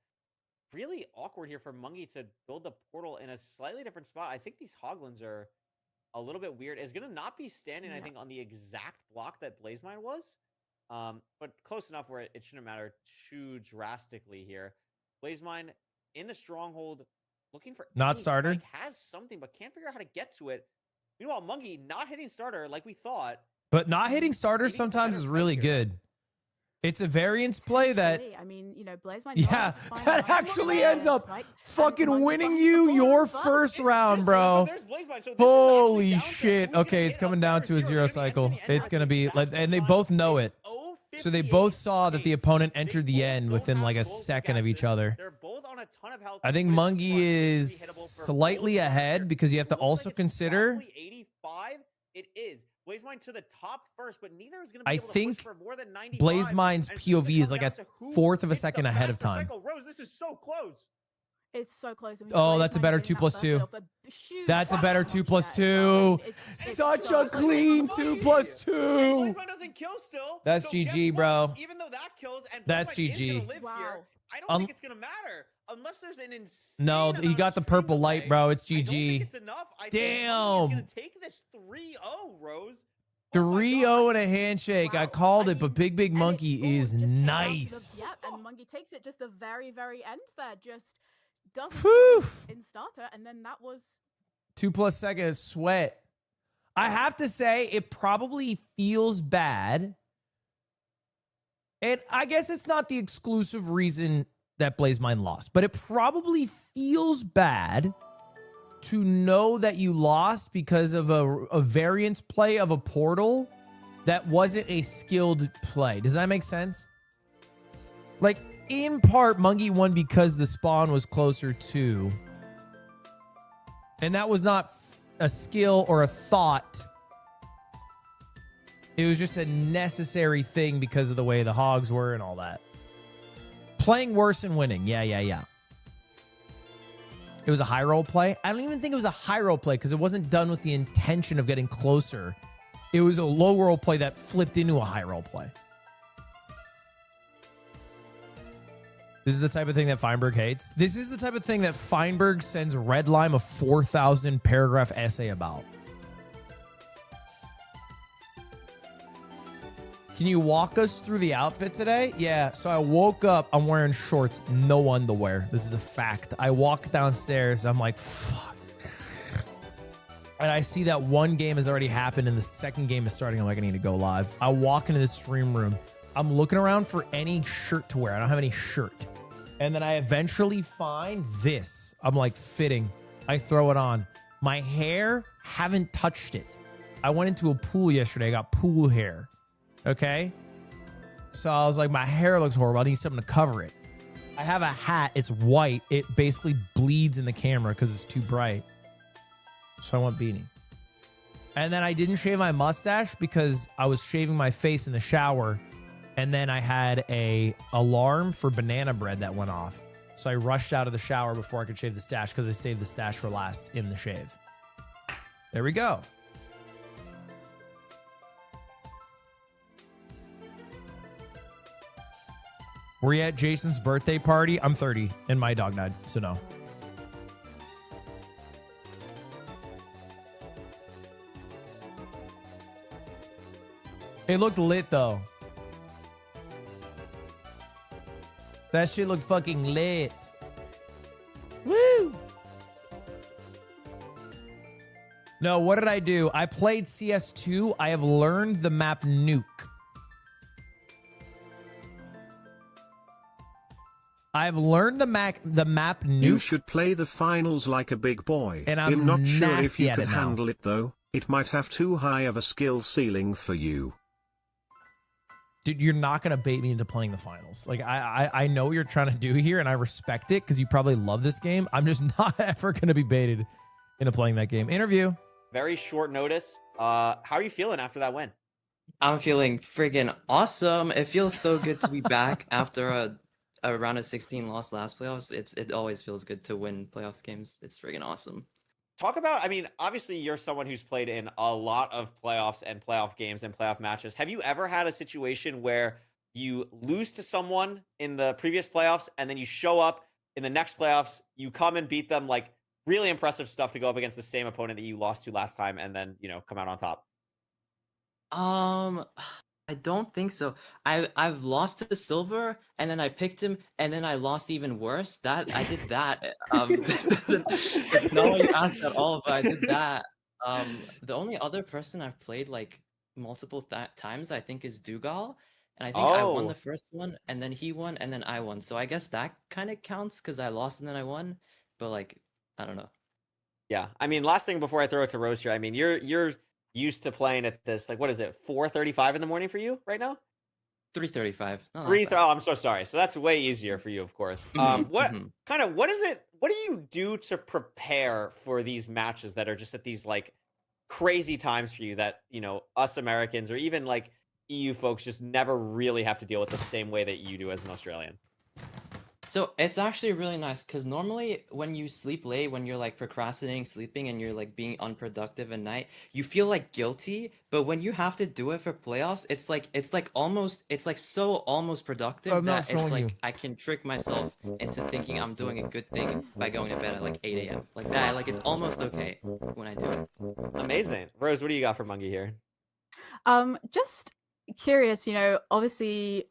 Really awkward here for Monkey to build the portal in a slightly different spot. I think these hoglins are a little bit weird. It's gonna not be standing, I think, on the exact block that Blazemind was, but close enough where it shouldn't matter too drastically here. Blazemind in the stronghold. Looking for not starter. Like, has something, but can't figure out how to get to it. Meanwhile, Monkey not hitting starter like we thought. But not hitting starter sometimes is really good. It's a variance play that. I mean, you know, Blazemind. Yeah, that actually ends up fucking winning you your first round, bro. Holy shit. Okay, it's coming down to a 0 cycle. It's going to be, and they both know it. So they both saw that the opponent entered the end within like a second of each other. They're both on a ton of health. I think Monkey is slightly ahead because you have to also consider It is. Blazemine to the top first, but neither is going to be I able to think push for more than 95. Blazemine's And it's going to POV is come like down a to who fourth of a hits the second ahead of faster time. cycle. Rose, this is so close. It's so close. I mean, Oh, that's a Blazemine better getting 2 that plus first 2. little bit huge That's a better advantage 2 plus there as well. I 2. mean, it's Such so a close. clean It's 2 funny. plus And 2. Blazemine doesn't kill still. That's so guess GG, what? bro. Even though that kills and That's Blazemine is GG. going to live here, Wow. I don't think it's going to matter unless there's an insane No, amount you of got the stream purple light, delay. bro. It's I don't think GG. it's enough. I think Monkey is Damn. going to take this 3-0, Rose. 3-0 and a handshake. I Wow. called I it, but mean, Big and it Monkey all is just came down to the- nice. Yep, and Monkey takes it just the very, very end there. Just doesn't Whew. in starter, and then that was 2 plus seconds sweat. I have to say, it probably feels bad. And I guess it's not the exclusive reason that Blazemine lost, but it probably feels bad to know that you lost because of a variance play of a portal that wasn't a skilled play. Does that make sense? Like, in part, Monkey won because the spawn was closer to. And that was not a skill or a thought. It was just a necessary thing because of the way the hogs were and all that. Playing worse and winning. Yeah. It was a high roll play. I don't even think it was a high roll play because it wasn't done with the intention of getting closer. It was a low roll play that flipped into a high roll play. This is the type of thing that Feinberg hates. This is the type of thing that Feinberg sends Redlime a 4,000 paragraph essay about. Can you walk us through the outfit today? Yeah, so I woke up, I'm wearing shorts, no underwear. This is a fact. I walk downstairs, I'm like, fuck. And I see that one game has already happened and the second game is starting. I'm like, I need to go live. I walk into the stream room. I'm looking around for any shirt to wear. I don't have any shirt. And then I eventually find this. I'm like, fitting. I throw it on. My hair, haven't touched it. I went into a pool yesterday. I got pool hair. Okay? So I was like, my hair looks horrible. I need something to cover it. I have a hat. It's white. It basically bleeds in the camera because it's too bright. So I went beanie. And then I didn't shave my mustache because I was shaving my face in the shower. And then I had a alarm for banana bread that went off. So I rushed out of the shower before I could shave the stash because I saved the stash for last in the shave. There we go. Were you at Jason's birthday party? I'm 30 and my dog died, so no. It looked lit though. That shit looked fucking lit. Woo! No, what did I do? I played CS2. I have learned the map Nuke. I've learned the map Nuke. You should play the finals like a big boy. And I'm not sure if nasty you at can it now. handle it though. It might have too high of a skill ceiling for you. Dude, you're not going to bait me into playing the finals. Like, I know what you're trying to do here, and I respect it because you probably love this game. I'm just not ever going to be baited into playing that game. Interview. Very short notice. How are you feeling after that win? I'm feeling friggin' awesome. It feels so good to be back after a round of 16 loss last playoffs. It always feels good to win playoffs games. It's friggin' awesome. Talk about, I mean, obviously you're someone who's played in a lot of playoffs and playoff games and playoff matches. Have you ever had a situation where you lose to someone in the previous playoffs and then you show up in the next playoffs, you come and beat them, like really impressive stuff to go up against the same opponent that you lost to last time and then, you know, come out on top? I don't think so. I've lost to Silver, and then I picked him, and then I lost even worse. That I did that. It's not what you asked at all, but I did that. The only other person I've played like multiple times, I think, is Dougal, and I think I won the first one, and then he won, and then I won. So I guess that kind of counts because I lost and then I won. But like, I don't know. Yeah, I mean, last thing before I throw it to Rose here, I mean, you're used to playing at this, like, what is it, 4:35 in the morning for you right now? 3:35. Oh, 3:30. Oh, I'm so sorry. So that's way easier for you, of course. What do you do to prepare for these matches that are just at these like crazy times for you that, you know, us Americans or even like EU folks just never really have to deal with the same way that you do as an Australian? So it's actually really nice because normally when you sleep late, when you're like procrastinating sleeping and you're like being unproductive at night, you feel like guilty. But when you have to do it for playoffs, it's like so almost productive I'm not that it's showing you. like I can trick myself into thinking I'm doing a good thing by going to bed at like 8 a.m. Like that, like it's almost okay when I do it. Amazing. Rose, what do you got for Mungie here? Just curious, you know, obviously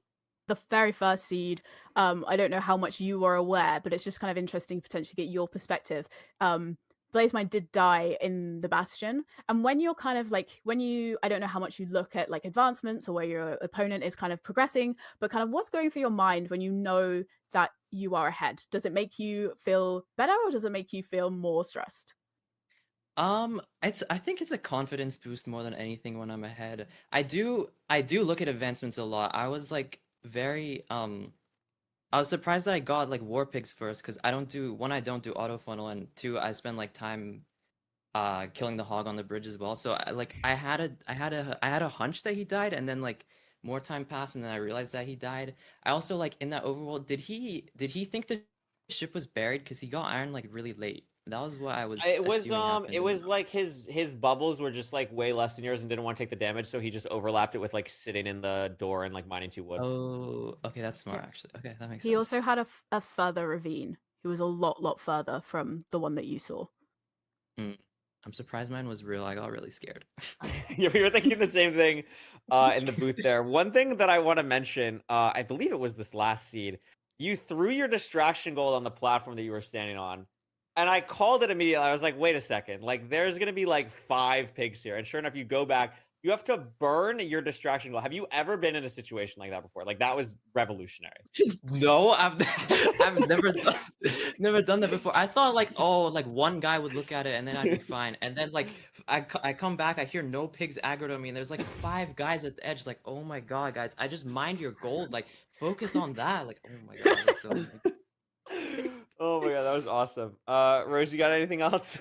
the very first seed, I don't know how much you were aware, but it's just kind of interesting to potentially get your perspective. Blazemine did die in the Bastion, and when you're kind of like I don't know how much you look at like advancements or where your opponent is kind of progressing, but kind of what's going through your mind when you know that you are ahead? Does it make you feel better or does it make you feel more stressed? I think it's a confidence boost more than anything when I'm ahead. I do look at advancements a lot. I was like very I was surprised that I got like war pigs first because I don't do auto funnel, and two, I spend like time killing the hog on the bridge as well. So I had a hunch that he died, and then like more time passed, and then I realized that he died. I also like in that overworld, did he think the ship was buried because he got iron like really late? That was what I was assuming happened. It was like his bubbles were just like way less than yours and didn't want to take the damage, so he just overlapped it with like sitting in the door and like mining 2 wood. Oh, okay, that's smart Yeah. actually. Okay, that makes He sense. also had a further ravine. He was a lot further from the one that you saw. I'm surprised mine was real. I got really scared. Yeah, we were thinking the same thing in the booth there. One thing that I want to mention, I believe it was this last seed. You threw your distraction gold on the platform that you were standing on. And I called it immediately. I was like, wait a second. Like, there's going to be like 5 pigs here. And sure enough, you go back. You have to burn your distraction gold. Have you ever been in a situation like that before? Like, that was revolutionary. No, I've never done that before. I thought like, oh, like one guy would look at it and then I'd be fine. And then like I come back, I hear no pigs aggroed on me, and there's like 5 guys at the edge. Like, oh my god, guys, I just mined your gold. Like, focus on that. Like, oh my god, that's so Oh my god, that was awesome. Rose, you got anything else?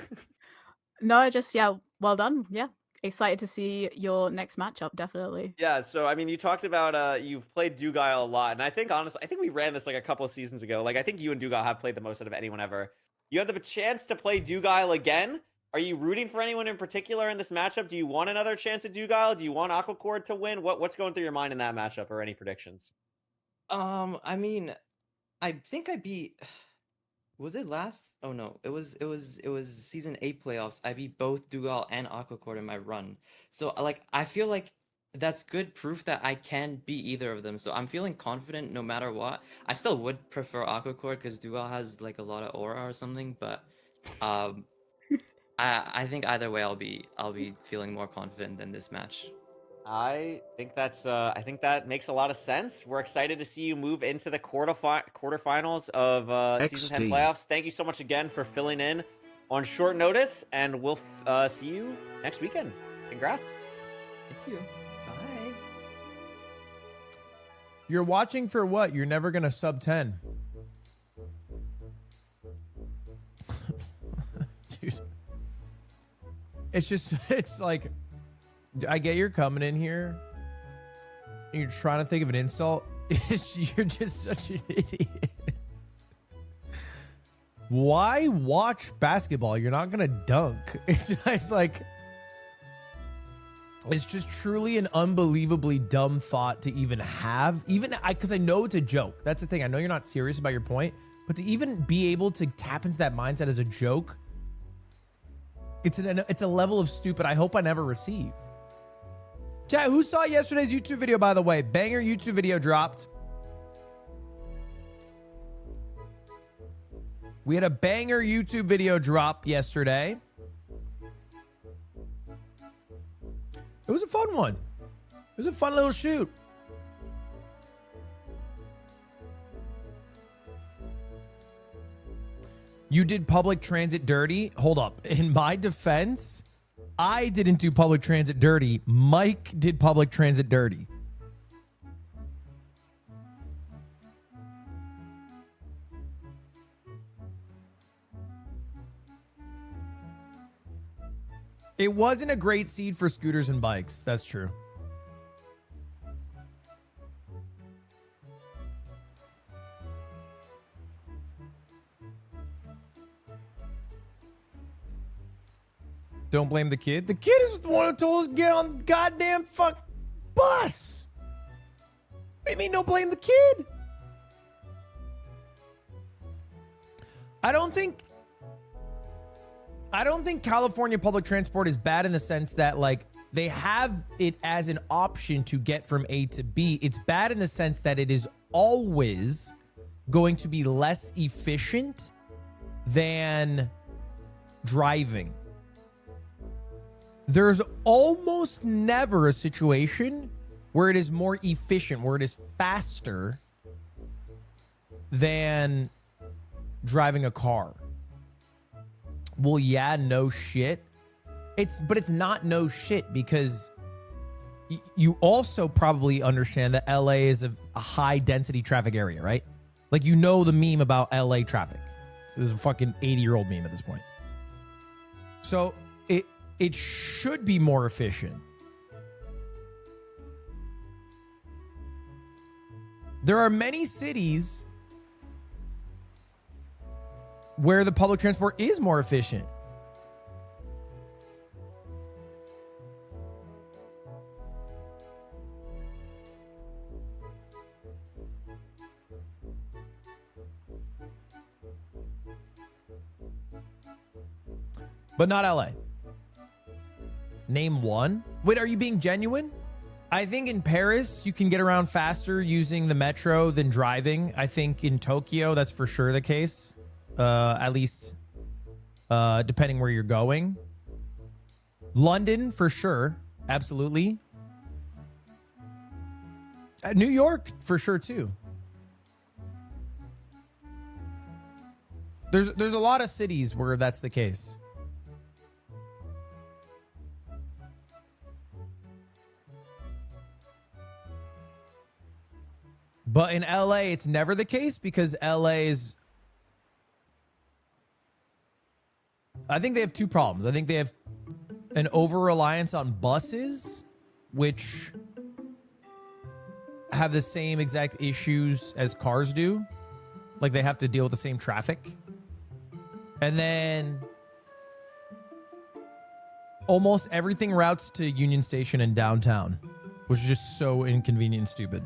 No, yeah, well done. Yeah. Excited to see your next matchup, definitely. Yeah, so I mean, you talked about you've played Dugile a lot, and I think honestly, I think we ran this like a couple of seasons ago. Like I think you and Dugile have played the most out of anyone ever. You have the chance to play Dugile again. Are you rooting for anyone in particular in this matchup? Do you want another chance at Dugile? Do you want Aquacord to win? What's going through your mind in that matchup, or any predictions? I mean, I think I beat. Was it last? Oh no, it was season 8 playoffs. I beat both Dougal and Aquacord in my run. So like I feel like that's good proof that I can beat either of them. So I'm feeling confident no matter what. I still would prefer Aquacord because Dougal has like a lot of aura or something, but um I think either way I'll be feeling more confident than this match. I think that makes a lot of sense. We're excited to see you move into the quarterfinals of season 10 XD. playoffs. Thank you so much again for filling in on short notice, and we'll see you next weekend. Congrats. Thank you. Bye. You're watching for what? You're never gonna sub 10. Dude. It's like, I get you're coming in here and you're trying to think of an insult. You're just such an idiot. Why watch basketball? You're not gonna dunk. It's like, it's just truly an unbelievably dumb thought to even have. Even because I know it's a joke. That's the thing. I know you're not serious about your point, but to even be able to tap into that mindset as a joke, it's a level of stupid I hope I never receive. Chat, who saw yesterday's YouTube video, by the way? Banger YouTube video dropped. We had a banger YouTube video drop yesterday. It was a fun one. It was a fun little shoot. You did public transit dirty? Hold up. In my defense, I didn't do public transit dirty. Mike did public transit dirty. It wasn't a great seed for scooters and bikes. That's true. Don't blame the kid. The kid is the one who told us to get on the goddamn fuck bus. What do you mean don't blame the kid? I don't think California public transport is bad in the sense that like they have it as an option to get from A to B. It's bad in the sense that it is always going to be less efficient than driving. There's almost never a situation where it is more efficient, where it is faster than driving a car. Well, yeah, no shit. But it's not no shit because you also probably understand that LA is a high density traffic area, right? Like, you know the meme about LA traffic. This is a fucking 80-year-old meme at this point. So it should be more efficient. There are many cities where the public transport is more efficient. But not LA. Name one. Wait, are you being genuine? I think in Paris, you can get around faster using the metro than driving. I think in Tokyo, that's for sure the case. At least depending where you're going. London, for sure. Absolutely. New York, for sure, too. There's a lot of cities where that's the case. But in LA, it's never the case because LA is... I think they have two problems. I think they have an over-reliance on buses, which have the same exact issues as cars do. Like, they have to deal with the same traffic. And then almost everything routes to Union Station and downtown, which is just so inconvenient and stupid.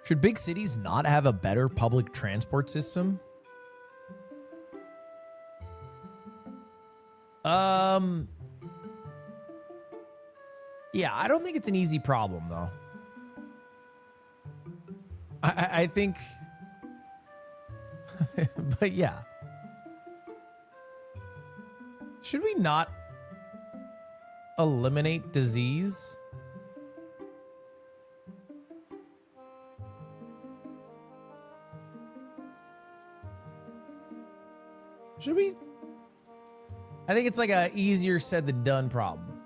Should big cities not have a better public transport system? Yeah, I don't think it's an easy problem, though. I think... but yeah. Should we not eliminate disease? Should we? I think it's like a easier said than done problem.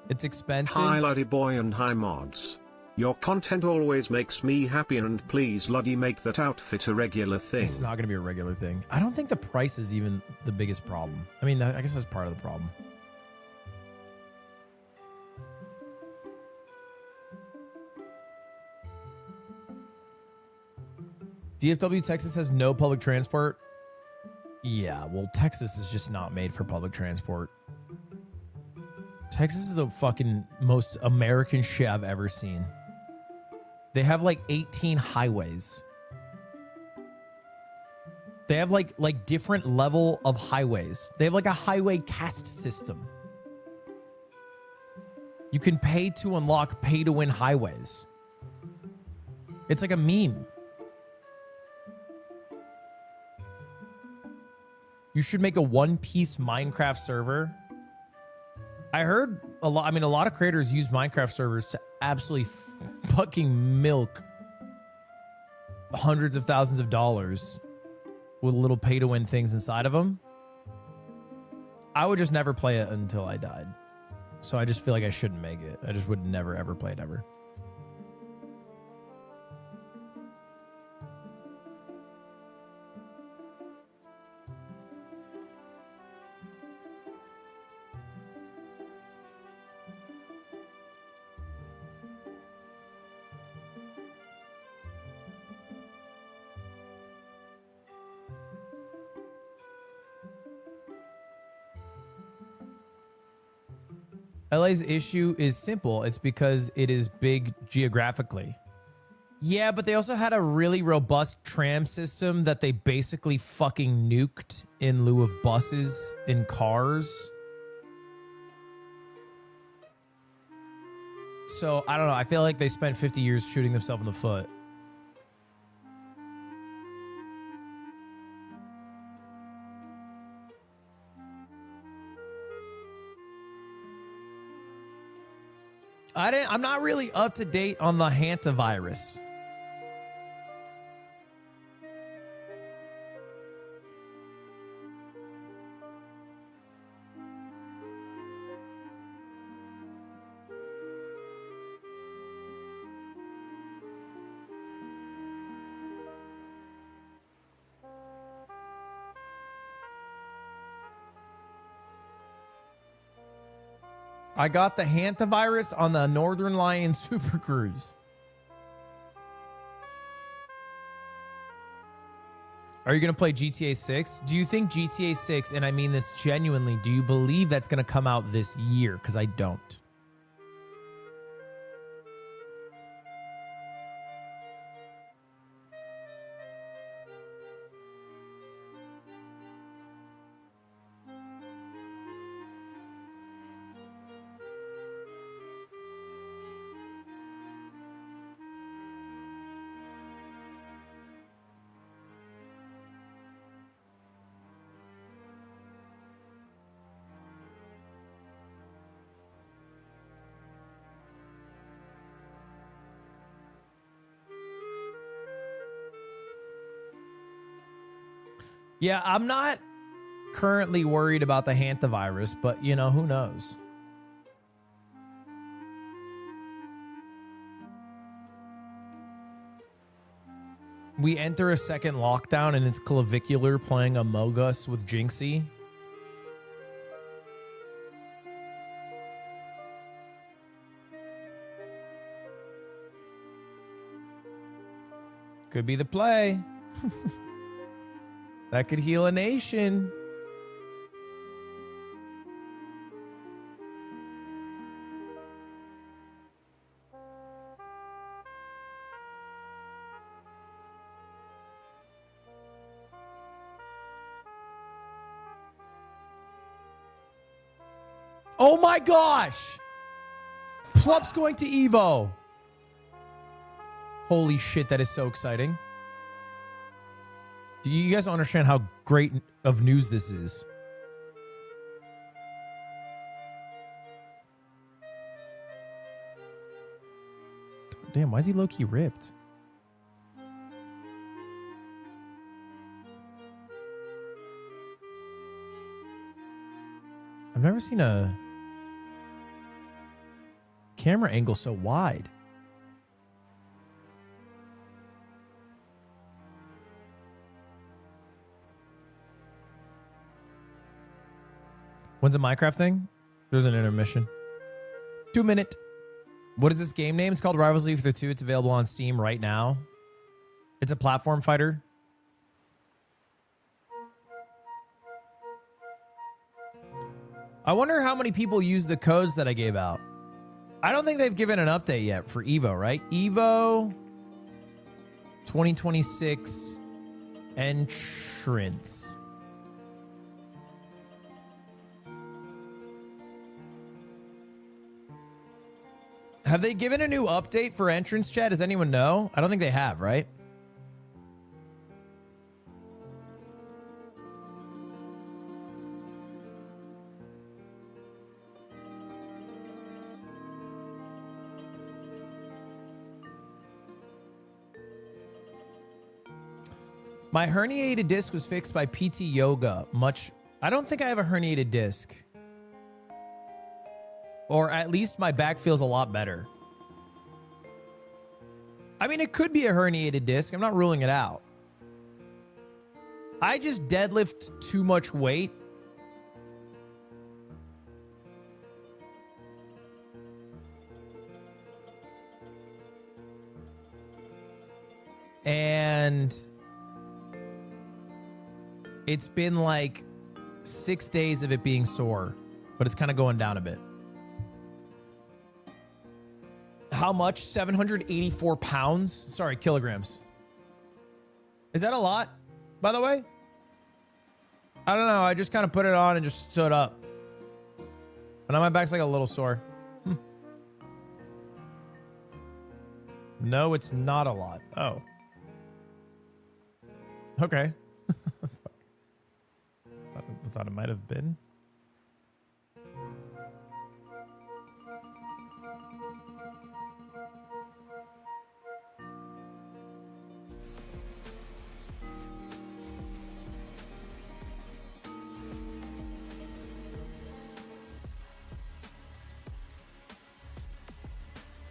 It's expensive. Hi Luddy boy and hi mods. Your content always makes me happy and please Luddy make that outfit a regular thing. It's not going to be a regular thing. I don't think the price is even the biggest problem. I mean, I guess that's part of the problem. DFW, Texas has no public transport. Yeah, well, Texas is just not made for public transport. Texas is the fucking most American shit I've ever seen. They have like 18 highways. They have like different level of highways. They have like a highway caste system. You can pay to unlock pay to win highways. It's like a meme. You should make a one-piece Minecraft server. I heard a lot. I mean, a lot of creators use Minecraft servers to absolutely fucking milk hundreds of thousands of dollars with little pay-to-win things inside of them. I would just never play it until I died. So I just feel like I shouldn't make it. I just would never, ever play it ever. LA's issue is simple. It's because it is big geographically. Yeah, but they also had a really robust tram system that they basically fucking nuked in lieu of buses in cars. So, I don't know. I feel like they spent 50 years shooting themselves in the foot. I'm not really up to date on the hantavirus. I got the hantavirus on the Northern Lion Super Cruise. Are you going to play GTA 6? Do you think GTA 6, and I mean this genuinely, do you believe that's going to come out this year? Because I don't. Yeah, I'm not currently worried about the hantavirus, but, you know, who knows? We enter a second lockdown and it's Clavicular playing Among Us with Jinxie. Could be the play. That could heal a nation. Oh my gosh! Plup's going to Evo. Holy shit, that is so exciting. Do you guys understand how great of news this is? Damn, why is he low-key ripped? I've never seen a camera angle so wide. When's a Minecraft thing? There's an intermission. 2 minute. What is this game name? It's called Rivals League for 2. It's available on Steam right now. It's a platform fighter. I wonder how many people use the codes that I gave out. I don't think they've given an update yet for Evo, right? Evo 2026 entrance. Have they given a new update for entrance, chat? Does anyone know? I don't think they have, right? My herniated disc was fixed by PT Yoga. I don't think I have a herniated disc. Or at least my back feels a lot better. I mean, it could be a herniated disc. I'm not ruling it out. I just deadlift too much weight. And it's been like 6 days of it being sore, but it's kind of going down a bit. How much? 784 pounds? Sorry, kilograms. Is that a lot, by the way? I don't know. I just kind of put it on and just stood up. And now my back's like a little sore. No, it's not a lot. Oh. Okay. I thought it might have been.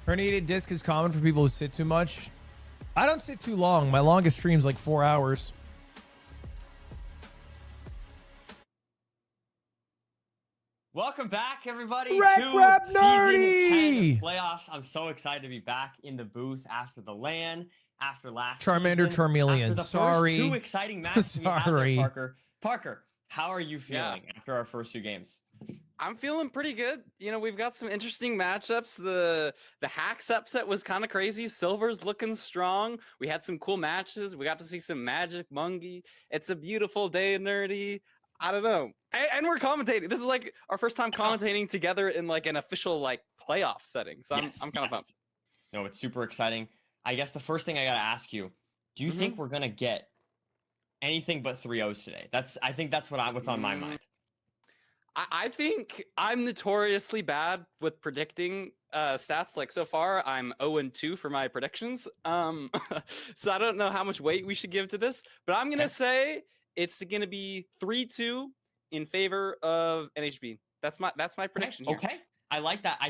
Herniated disc is common for people who sit too much. I don't sit too long. My longest stream's like 4 hours. Welcome back, everybody. Red to Crab season Nerdy! 10 playoffs. I'm so excited to be back in the booth after the LAN, after last Charmander season, Charmeleon. after the Sorry. first 2 exciting matches we had there, Sorry. Parker. Parker, how are you feeling after our first 2 games? I'm feeling pretty good. You know, we've got some interesting matchups. The Hacks upset was kind of crazy. Silver's looking strong. We had some cool matches. We got to see some Magic Mungie. It's a beautiful day, Nerdy. I don't know. And we're commentating. This is like our first time commentating together in like an official like playoff setting. So I'm kind of pumped. No, it's super exciting. I guess the first thing I got to ask you, do you think we're going to get anything but 3-0s today? I think that's what's on my mind. I think I'm notoriously bad with predicting stats. Like so far, I'm 0-2 for my predictions. So I don't know how much weight we should give to this, but I'm gonna say it's gonna be 3-2 in favor of NHB. That's my prediction. Here. Okay, I like that.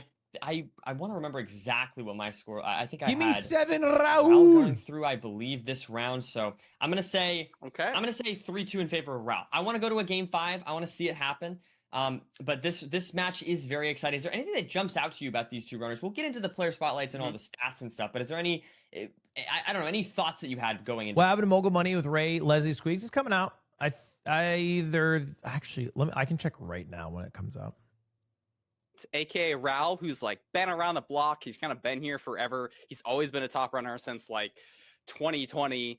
I want to remember exactly what my score. I think Give I had me 7, Raul Raul. going through, I believe, this round. So I'm gonna say 3-2 in favor of Raul. I want to go to a game 5. I want to see it happen. But this match is very exciting. Is there anything that jumps out to you about these 2 runners? We'll get into the player spotlights and all the stats and stuff, but is there any, I don't know, any thoughts that you had going into What happened to Mogul Money with Ray Leslie Squeaks is coming out. I can check right now when it comes out. It's AKA Raul, who's like been around the block. He's kind of been here forever. He's always been a top runner since like 2020.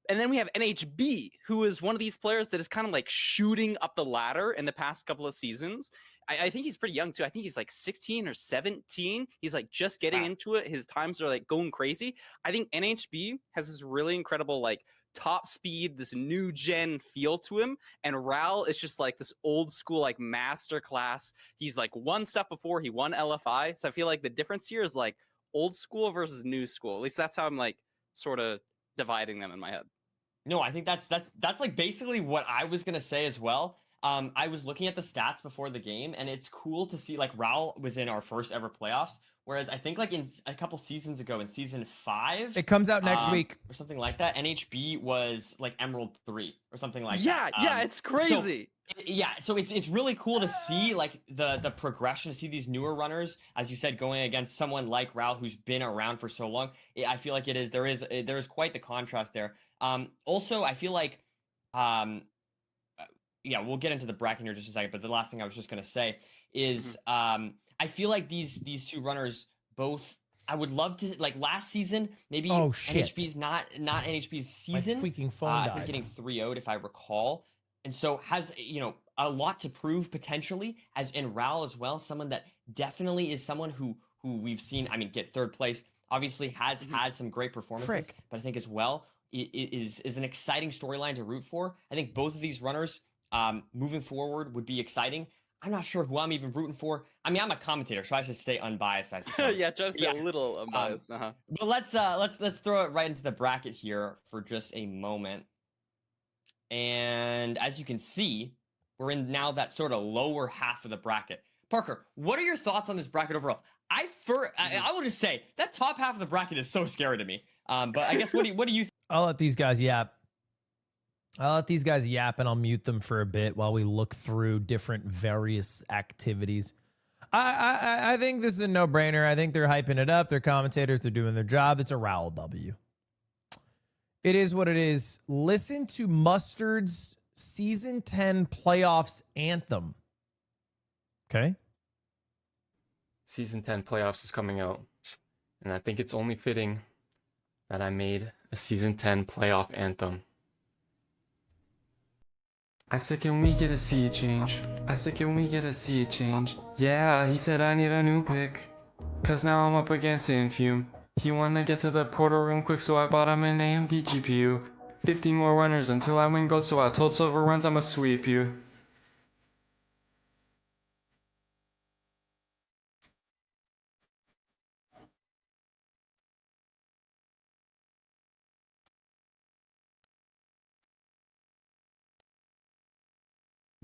And then we have NHB, who is one of these players that is kind of like shooting up the ladder in the past couple of seasons. I think he's pretty young too. I think he's like 16 or 17. He's like just getting into it. His times are like going crazy. I think NHB has this really incredible like top speed, this new gen feel to him. And Raul is just like this old school like master class. He's like won stuff before. He won LFI. So I feel like the difference here is like old school versus new school. At least that's how I'm like sort of dividing them in my head. No, I think that's like basically what I was gonna say as well. I was looking at the stats before the game, and it's cool to see like Raul was in our first ever playoffs, whereas I think like in a couple seasons ago, in season 5, It comes out next week or something like that. NHB was like Emerald 3 or something like that. Yeah, it's crazy. So it's really cool to see like the progression, to see these newer runners, as you said, going against someone like Raul who's been around for so long. I feel like there is quite the contrast there. Also, I feel like we'll get into the bracket here in just a second, but the last thing I was just going to say is I feel like these 2 runners both, I would love to, like last season, maybe NHB's not NHB's season. My freaking phone I died. think getting 3-0'd if I recall. And so has, a lot to prove potentially, as in Raul as well, someone that definitely is someone who we've seen, get 3rd place, obviously has had some great performances, but I think as well it is an exciting storyline to root for. I think both of these runners moving forward would be exciting. I'm not sure who I'm even rooting for. I'm a commentator, so I should stay unbiased, I suppose. just a little unbiased. But let's throw it right into the bracket here for just a moment. And as you can see, we're in now that sort of lower half of the bracket. Parker, what are your thoughts on this bracket overall? I will just say that top half of the bracket is so scary to me. But I guess what do you think? I'll let these guys yap. And I'll mute them for a bit while we look through different various activities. I think this is a no-brainer. I think they're hyping it up. They're commentators. They're doing their job. It's a Raul W. It is what it is. Listen to Mustard's Season 10 Playoffs Anthem. Okay? Season 10 Playoffs is coming out. and I think it's only fitting that I made a Season 10 playoff anthem. I said, can we get a sea change? I said, can we get a sea change? Yeah, he said I need a new pick, cause now I'm up against Infume. He wanted to get to the portal room quick, so I bought him an AMD GPU. 50 more runners until I win gold, so I told Silver Runs I'ma sweep you.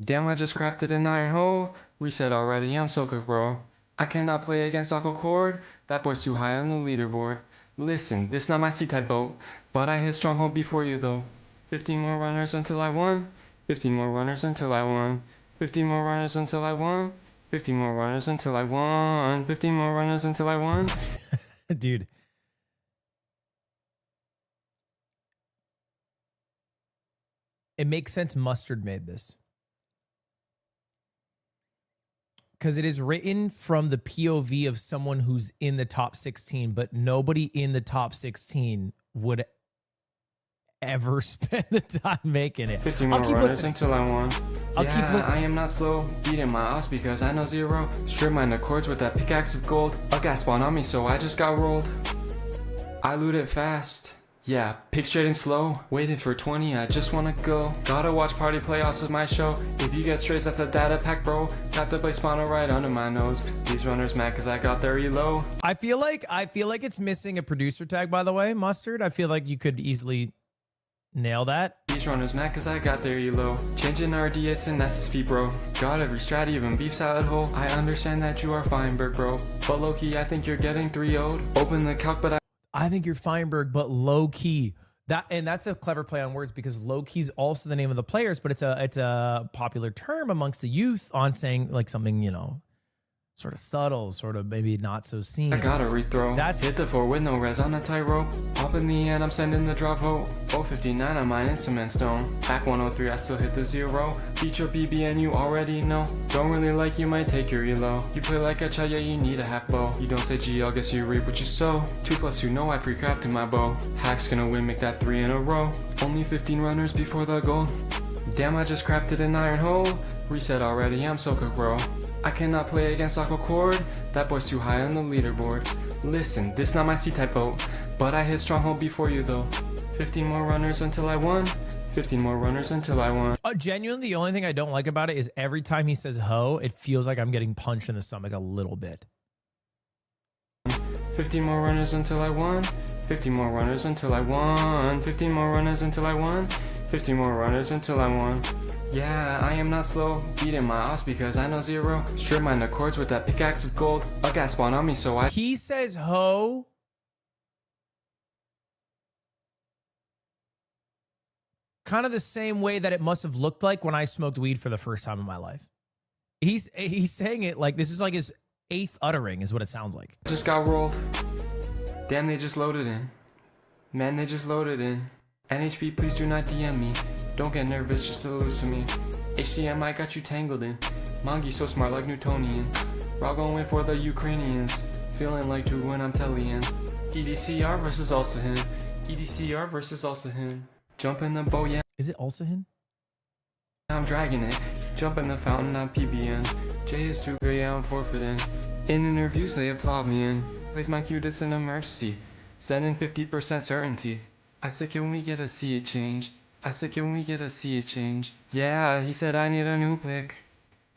Damn, I just crafted an iron hole. Reset already, I'm so good, bro. I cannot play against Aqua Cord. That boy's too high on the leaderboard. Listen, this not my C-type boat, but I hit stronghold before you though. 15 more runners until I won. 15 more runners until I won. 15 more runners until I won. 15 more runners until I won. 15 more runners until I won. Dude. It makes sense Mustard made this. Because it is written from the POV of someone who's in the top 16, but nobody in the top 16 would ever spend the time making it. 15 more runners until I won. I'll keep listening. I am not slow, beating my ass because I know zero. Strip mine the chords with that pickaxe of gold. A gas spawned on me, so I just got rolled. I loot it fast. Yeah, pick straight and slow. Waiting for 20, I just wanna go. Gotta watch party playoffs with my show. If you get straights, that's a data pack, bro. Got the blaze spawner right under my nose. These runners mad cause I got their elo. I feel like it's missing a producer tag, by the way, Mustard. I feel like you could easily nail that. These runners mad cause I got their elo. Changing RD, it's an SSV, bro. Got every strat, even beef salad hole. I understand that you are Feinberg, bro. But low-key, I think you're getting 3-0'd. Open the calc, but I think you're Feinberg, but low key. That's a clever play on words because low key is also the name of the players, but it's a popular term amongst the youth on saying like something, you know, sort of subtle, sort of maybe not so seen. I got a rethrow. That's hit the 4 with no res on the tightrope. Up in the end, I'm sending the drop vote. 059 on mine instrument stone. Back 103, I still hit the 0. Beat your BB and you already know. Don't really like you, might take your elo. You play like a child, yeah, you need a half bow. You don't say G, I'll guess you reap what you sow. 2 + 2, no, I pre-crafted my bow. Hack's gonna win, make that 3 in a row. Only 15 runners before the goal. Damn, I just crafted an iron hole. Reset already, I'm so good, bro. I cannot play against Aqua Cord. That boy's too high on the leaderboard. Listen, this not my C-type boat, but I hit stronghold before you though. 15 more runners until I won. 15 more runners until I won. Genuinely, the only thing I don't like about it is every time he says ho, it feels like I'm getting punched in the stomach a little bit. 15 more runners until I won. 15 more runners until I won. 15 more runners until I won. 15 more runners until I won. Yeah, I am not slow, beating my ass because I know zero. Strip mine the chords with that pickaxe of gold. A gas spawn on me, so I. He says ho. Kind of the same way that it must have looked like when I smoked weed for the first time in my life. He's saying it like this is like his 8th uttering is what it sounds like. Just got rolled. Damn, they just loaded in. Man, they just loaded in. NHP, please do not DM me. Don't get nervous just to lose to me. HCM, I got you tangled in. Mangi so smart like Newtonian. Raw going for the Ukrainians. Feeling like to win, I'm Tellian. EDCR versus also him. EDCR versus also him. Jump in the boat, yeah. Is it also him? I'm dragging it. Jump in the fountain, I'm PBN. J is too great, I'm forfeiting. In interviews, they applaud me in. Place my cutest in emergency. Sending 50% certainty. I said, can we get a sea change? I said, can we get a sea change? Yeah, he said I need a new pick.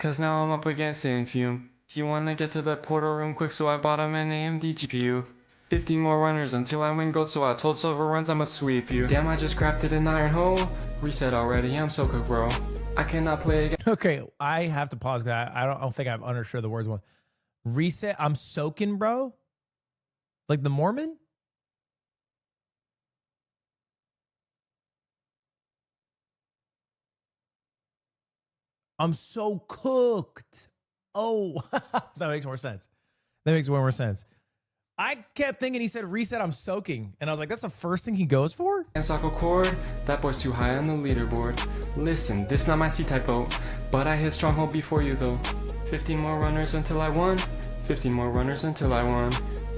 Cause now I'm up against Infume. He wanted to get to the portal room quick, so I bought him an AMD GPU. 50 more runners until I win gold, so I told Silver Runs I'ma sweep you. Damn, I just crafted an iron hole. Reset already, I'm so good, bro. I cannot play again. Okay, I have to pause because I don't think I've understood the words once. Reset, I'm soaking, bro? Like the Mormon? I'm so cooked. Oh, that makes more sense. That makes way more sense. I kept thinking he said reset, I'm soaking. And I was like, that's the first thing he goes for? And Aqua Cord, that boy's too high on the leaderboard. Listen, this not my C-type boat, but I hit stronghold before you though. 15 more runners until I won. 15 more runners until I won.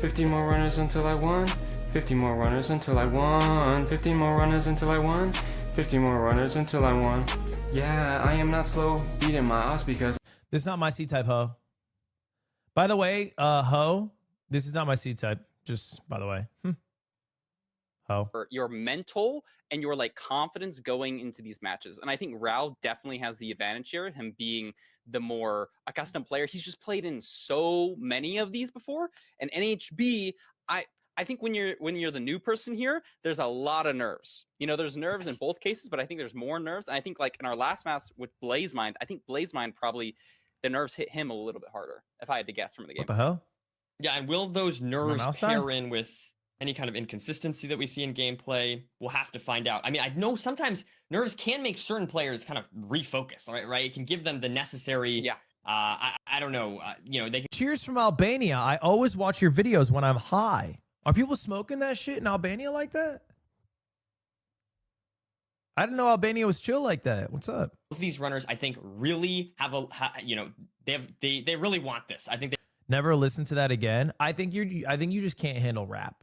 50 more runners until I won. 50 more runners until I won. 50 more runners until I won. 50 more runners until I won. Yeah, I am not slow beating my odds because This is not my C-type, Ho. By the way, Ho, this is not my C-type. Just by the way. Ho. your mental and your like confidence going into these matches. And I think Rao definitely has the advantage here, him being the more accustomed player. He's just played in so many of these before. And NHB, I think when you're the new person here, there's a lot of nerves. You know, there's nerves in both cases, but I think there's more nerves. And I think like in our last match with Blazemind, I think Blazemind probably the nerves hit him a little bit harder, if I had to guess from the game. What the hell? Yeah, and will those nerves mouse pair die? in with any kind of inconsistency that we see in gameplay? We'll have to find out. I mean, I know sometimes nerves can make certain players kind of refocus, right? It can give them the necessary, Yeah. I don't know, you know, they can Cheers from Albania. I always watch your videos when I'm high. Are people smoking that shit in Albania like that? I didn't know Albania was chill like that. What's up? both these runners, I think, really have you know, they really want this. I think they Never listen to that again. I think you just can't handle rap.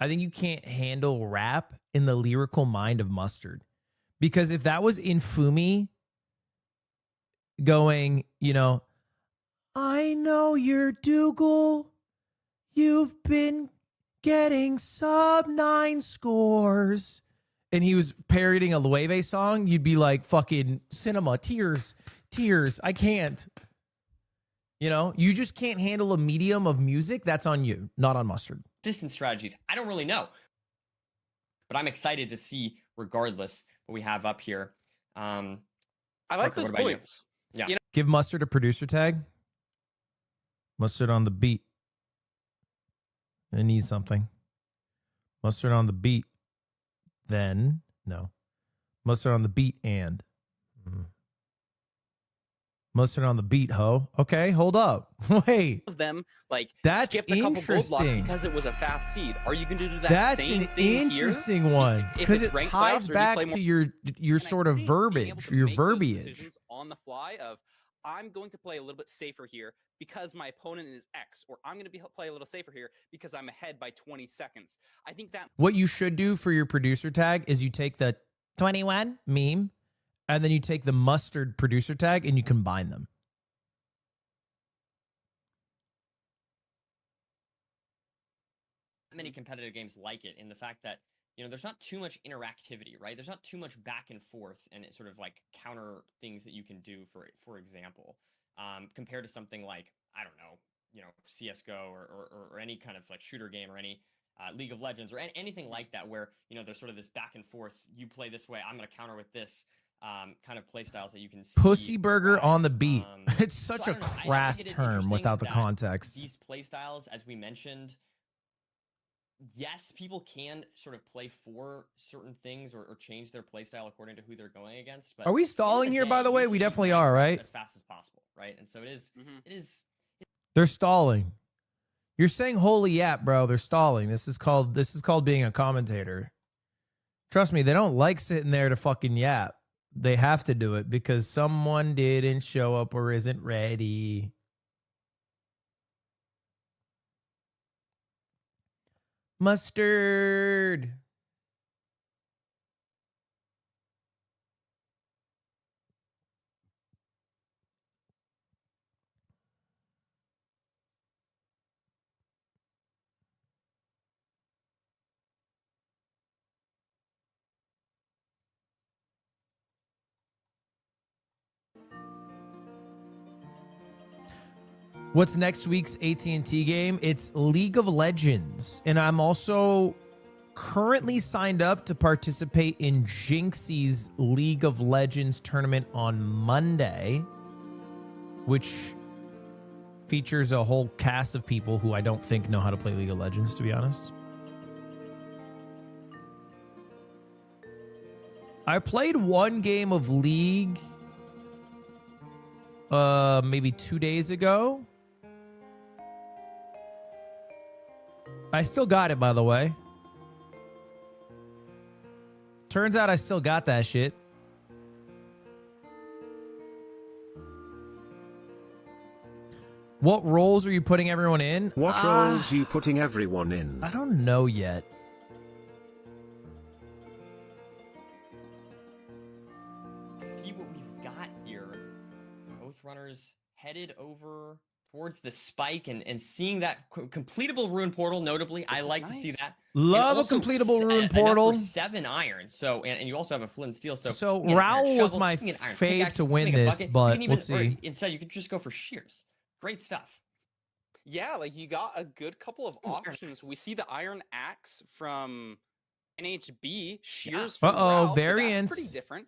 I think you can't handle rap in the lyrical mind of Mustard. Because if that was Infumi going, you know, I know you're Dougal. You've been getting sub-9 scores. And he was parodying a Lueve song, you'd be like, fucking cinema, tears. I can't. You know, you just can't handle a medium of music. That's on you, not on Mustard. consistent strategies. I don't really know, but I'm excited to see regardless what we have up here. I like Parker, those what about you? points. Yeah. You know, Give Mustard a producer tag. Mustard on the beat. I need something. Mustard on the beat. Then, no. Mustard on the beat and. Mustard on the beat, ho. Okay, hold up. Wait. of them like That's skipped a couple gold blocks interesting. because it was a fast seed. Are you going to do that That's same an thing interesting here? one If because it's it ranked ties playoffs or you back play to more- your And I sort of think being able verbiage, to your make those verbiage. decisions on the fly of I'm going to play a little bit safer here because my opponent is X, or I'm going to play a little safer here because I'm ahead by 20 seconds. I think that What you should do for your producer tag is you take the 21 meme and then you take the Mustard producer tag and you combine them. Many competitive games like it in the fact that, you know, there's not too much interactivity, right? There's not too much back and forth and it sort of like counter things that you can do, for example, compared to something like, I don't know, you know, CSGO or any kind of like shooter game or any League of Legends or anything like that, where, you know, there's sort of this back and forth. You play this way, I'm going to counter with this kind of play styles that you can see. Pussy burger on the arise. beat. It's So such I a don't know. I think crass it is term interesting without the that context. These play styles, as we mentioned, yes, people can sort of play for certain things or change their play style according to who they're going against. But Are we at the end of stalling the here, day, by the you way? should We be definitely playing are, right? as fast as possible, right? And so it is They're stalling. You're saying holy yap, bro. They're stalling. This is called being a commentator. Trust me, they don't like sitting there to fucking yap. They have to do it because someone didn't show up or isn't ready. Mustard. What's next week's AT&T game? It's League of Legends. And I'm also currently signed up to participate in Jinxie's League of Legends tournament on Monday, which features a whole cast of people who I don't think know how to play League of Legends, to be honest. I played one game of League maybe 2 days ago. I still got it, by the way. Turns out I still got that shit. What roles are you putting everyone in? What roles you putting everyone in? I don't know yet. See what we've got here. Both runners headed over towards the spike and seeing that completable rune portal. Notably, I like to see that. Love a also completable rune enough portal. for 7 iron. So and you also have a flint and steel. So you can get an iron Raoul was shovel, my you can get an iron fave pickaxe, to you can win make a this, bucket, you but can even, we'll or see. instead, you could just go for shears. Great stuff. Yeah, like you got a good couple of Ooh, iron options. axe. We see the iron axe from NHB, shears Yeah. from Uh-oh, Raoul, so that's variants. pretty different.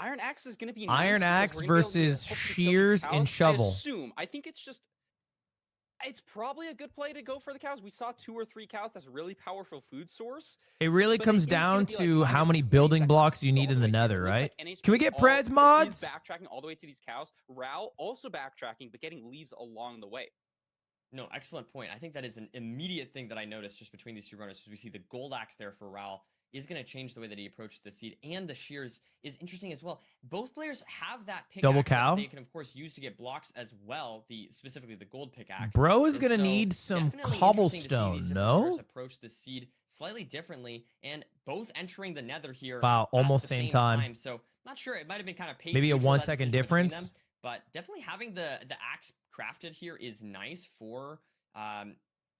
Iron axe is going to be Iron nice axe because we're gonna be able to versus hopefully kill these shears and cows. shovel. I think it's probably a good play to go for the cows. We saw 2 or 3 cows. That's a really powerful food source. It really But comes is gonna down be, to like, how many -20 building seconds blocks you to go need all in the the way here. nether, It looks right? like Can we NHB get Preds mods? is backtracking all the way to these cows. Raoul also backtracking, but getting leaves along the way. No, excellent point. I think that is an immediate thing that I noticed just between these two runners. As we see the gold axe there for Raoul is going to change the way that he approaches the seed, and the shears is interesting as well. Both players have that pickaxe Double that cow? they can of course use to get blocks as well. Specifically the gold pickaxe. Bro is And gonna so need some definitely interesting to see cobblestone, these different no? runners approach the seed slightly differently, and both entering the nether here. Wow, at almost the same time. So not sure. It might have been kind of pace Maybe a neutral, 1 that second decision between difference. them, but definitely having the axe crafted here is nice for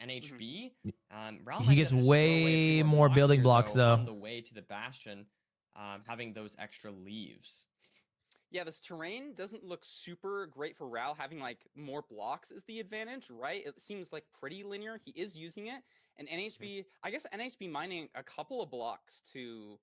NHB. Raoul He might gets be able to throw away a way few more building here, blocks, though. on the way to the bastion, having those extra leaves. Yeah, this terrain doesn't look super great for Raoul. Having like more blocks is the advantage, right? It seems like pretty linear. He is using it, and NHB, I guess NHB mining a couple of blocks to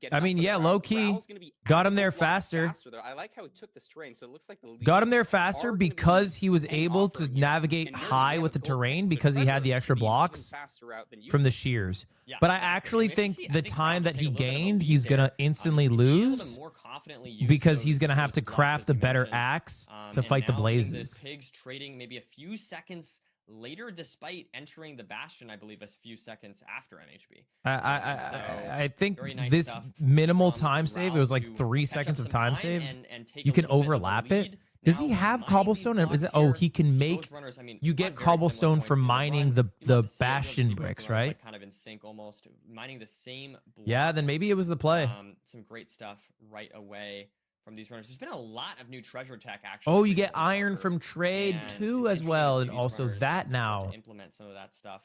get. I enough mean, for yeah, Raoul. low key, Raoul's gonna be got out him a there lot faster. though. I like how he took this terrain, so it looks like the Got him leaves there faster are gonna be because he was an able offer to here. navigate And notice high we with the have a gold terrain pick, so because he had the Treasure extra should be an even blocks faster route than from the usual. shears. Yeah, But I exactly. actually And we think see- I the think time Raoul that can he take a little bit of a gained, lead he's going to there. instantly He's gonna be able to lose more confidently use because he's those- going to have those to blocks, craft as a you better mentioned. axe to And fight the now getting blazes. pigs trading maybe a few seconds later, despite entering the bastion, I believe a few seconds after NHB. I think very nice this stuff minimal from time save, it Raoul was like to 3 catch up seconds of some time save. and take You a can little bit of a overlap it. lead. Does Now, he have mining these cobblestone? Is blocks it? Oh, here, he can see make. both runners, I mean, You run get very similar cobblestone points from here. mining Run, the you'd love to see it. You'd love to bastion see both bricks, runners, right? like, kind of in sync almost, mining the same blocks. Yeah, then maybe it was the play. Some great stuff right away from these runners. There's been a lot of new treasure tech actually. Oh, you get recently, iron Parker, from trade and too it's as interesting to well, see and these also runners that start to now. implement some of that stuff,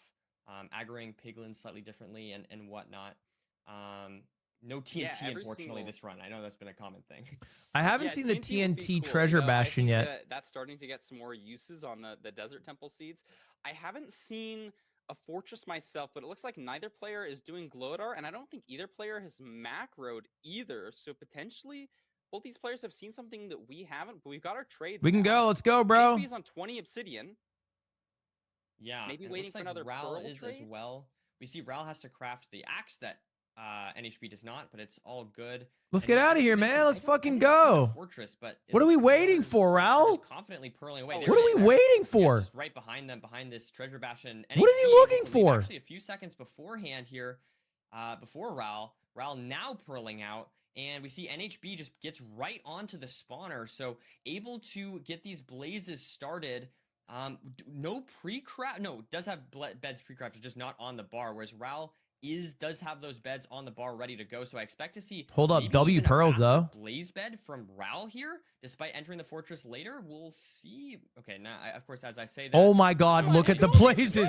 aggroing piglins slightly differently and whatnot. No TNT, Yeah, every unfortunately, single- this run. I know that's been a common thing. I haven't Yeah, seen the would be TNT cool, treasure you know, I bastion think yet. that's starting to get some more uses on the desert temple seeds. I haven't seen a fortress myself, but it looks like neither player is doing Glodar, and I don't think either player has macroed either. So potentially, both these players have seen something that we haven't. But we've got our trades. We can now. go. Let's go, bro. HB is on 20 obsidian. Yeah, Maybe and it waiting looks for like another Raoul pearl is as trade? well. We see Raoul has to craft the axe that NHB does not, but it's all good. Let's And get yeah, out as of you here, mentioned, man. Let's I fucking didn't see the go. Fortress, but it What are looks we like the waiting runners for, are Raoul? just confidently purling away. Oh, There What it are is. we Yeah, waiting for? just right behind them, behind this treasure bastion. What is he NHB looking able to leave for? Actually, a few seconds beforehand here, before Raoul. Raoul now purling out. And we see NHB just gets right onto the spawner. So able to get these blazes started. No pre-craft. No, does have beds pre-crafted, just not on the bar. Whereas Raoul does have those beds on the bar ready to go. So I expect to see. Hold up, maybe W even a pearls, faster though. Blaze bed from Raoul here, despite entering the fortress later. We'll see. Okay, now of course as I say that. Oh my God! Look at the blazes.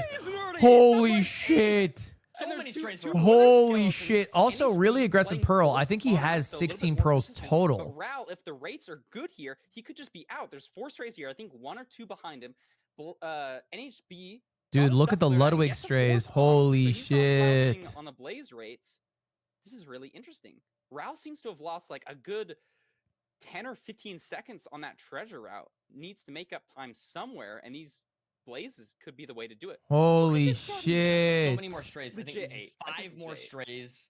Holy shit! So many strays. Holy shit. Also, really aggressive pearl. I think he has 16 pearls But total. Raoul, if the rates are good here, he could just be out. There's 4 strays here. I think 1 or 2 behind him. NHB. Dude, got look at the stuff cleared out. He Ludwig gets a strays. fourth bomb, so Holy he's not slouching shit. on the blaze rates. This is really interesting. Raoul seems to have lost like a good 10 or 15 seconds on that treasure route. Needs to make up time somewhere, and these blazes could be the way to do it. Holy this starting shit. So many more strays. I think Legit it's eight. I think 5 more legit eight. strays.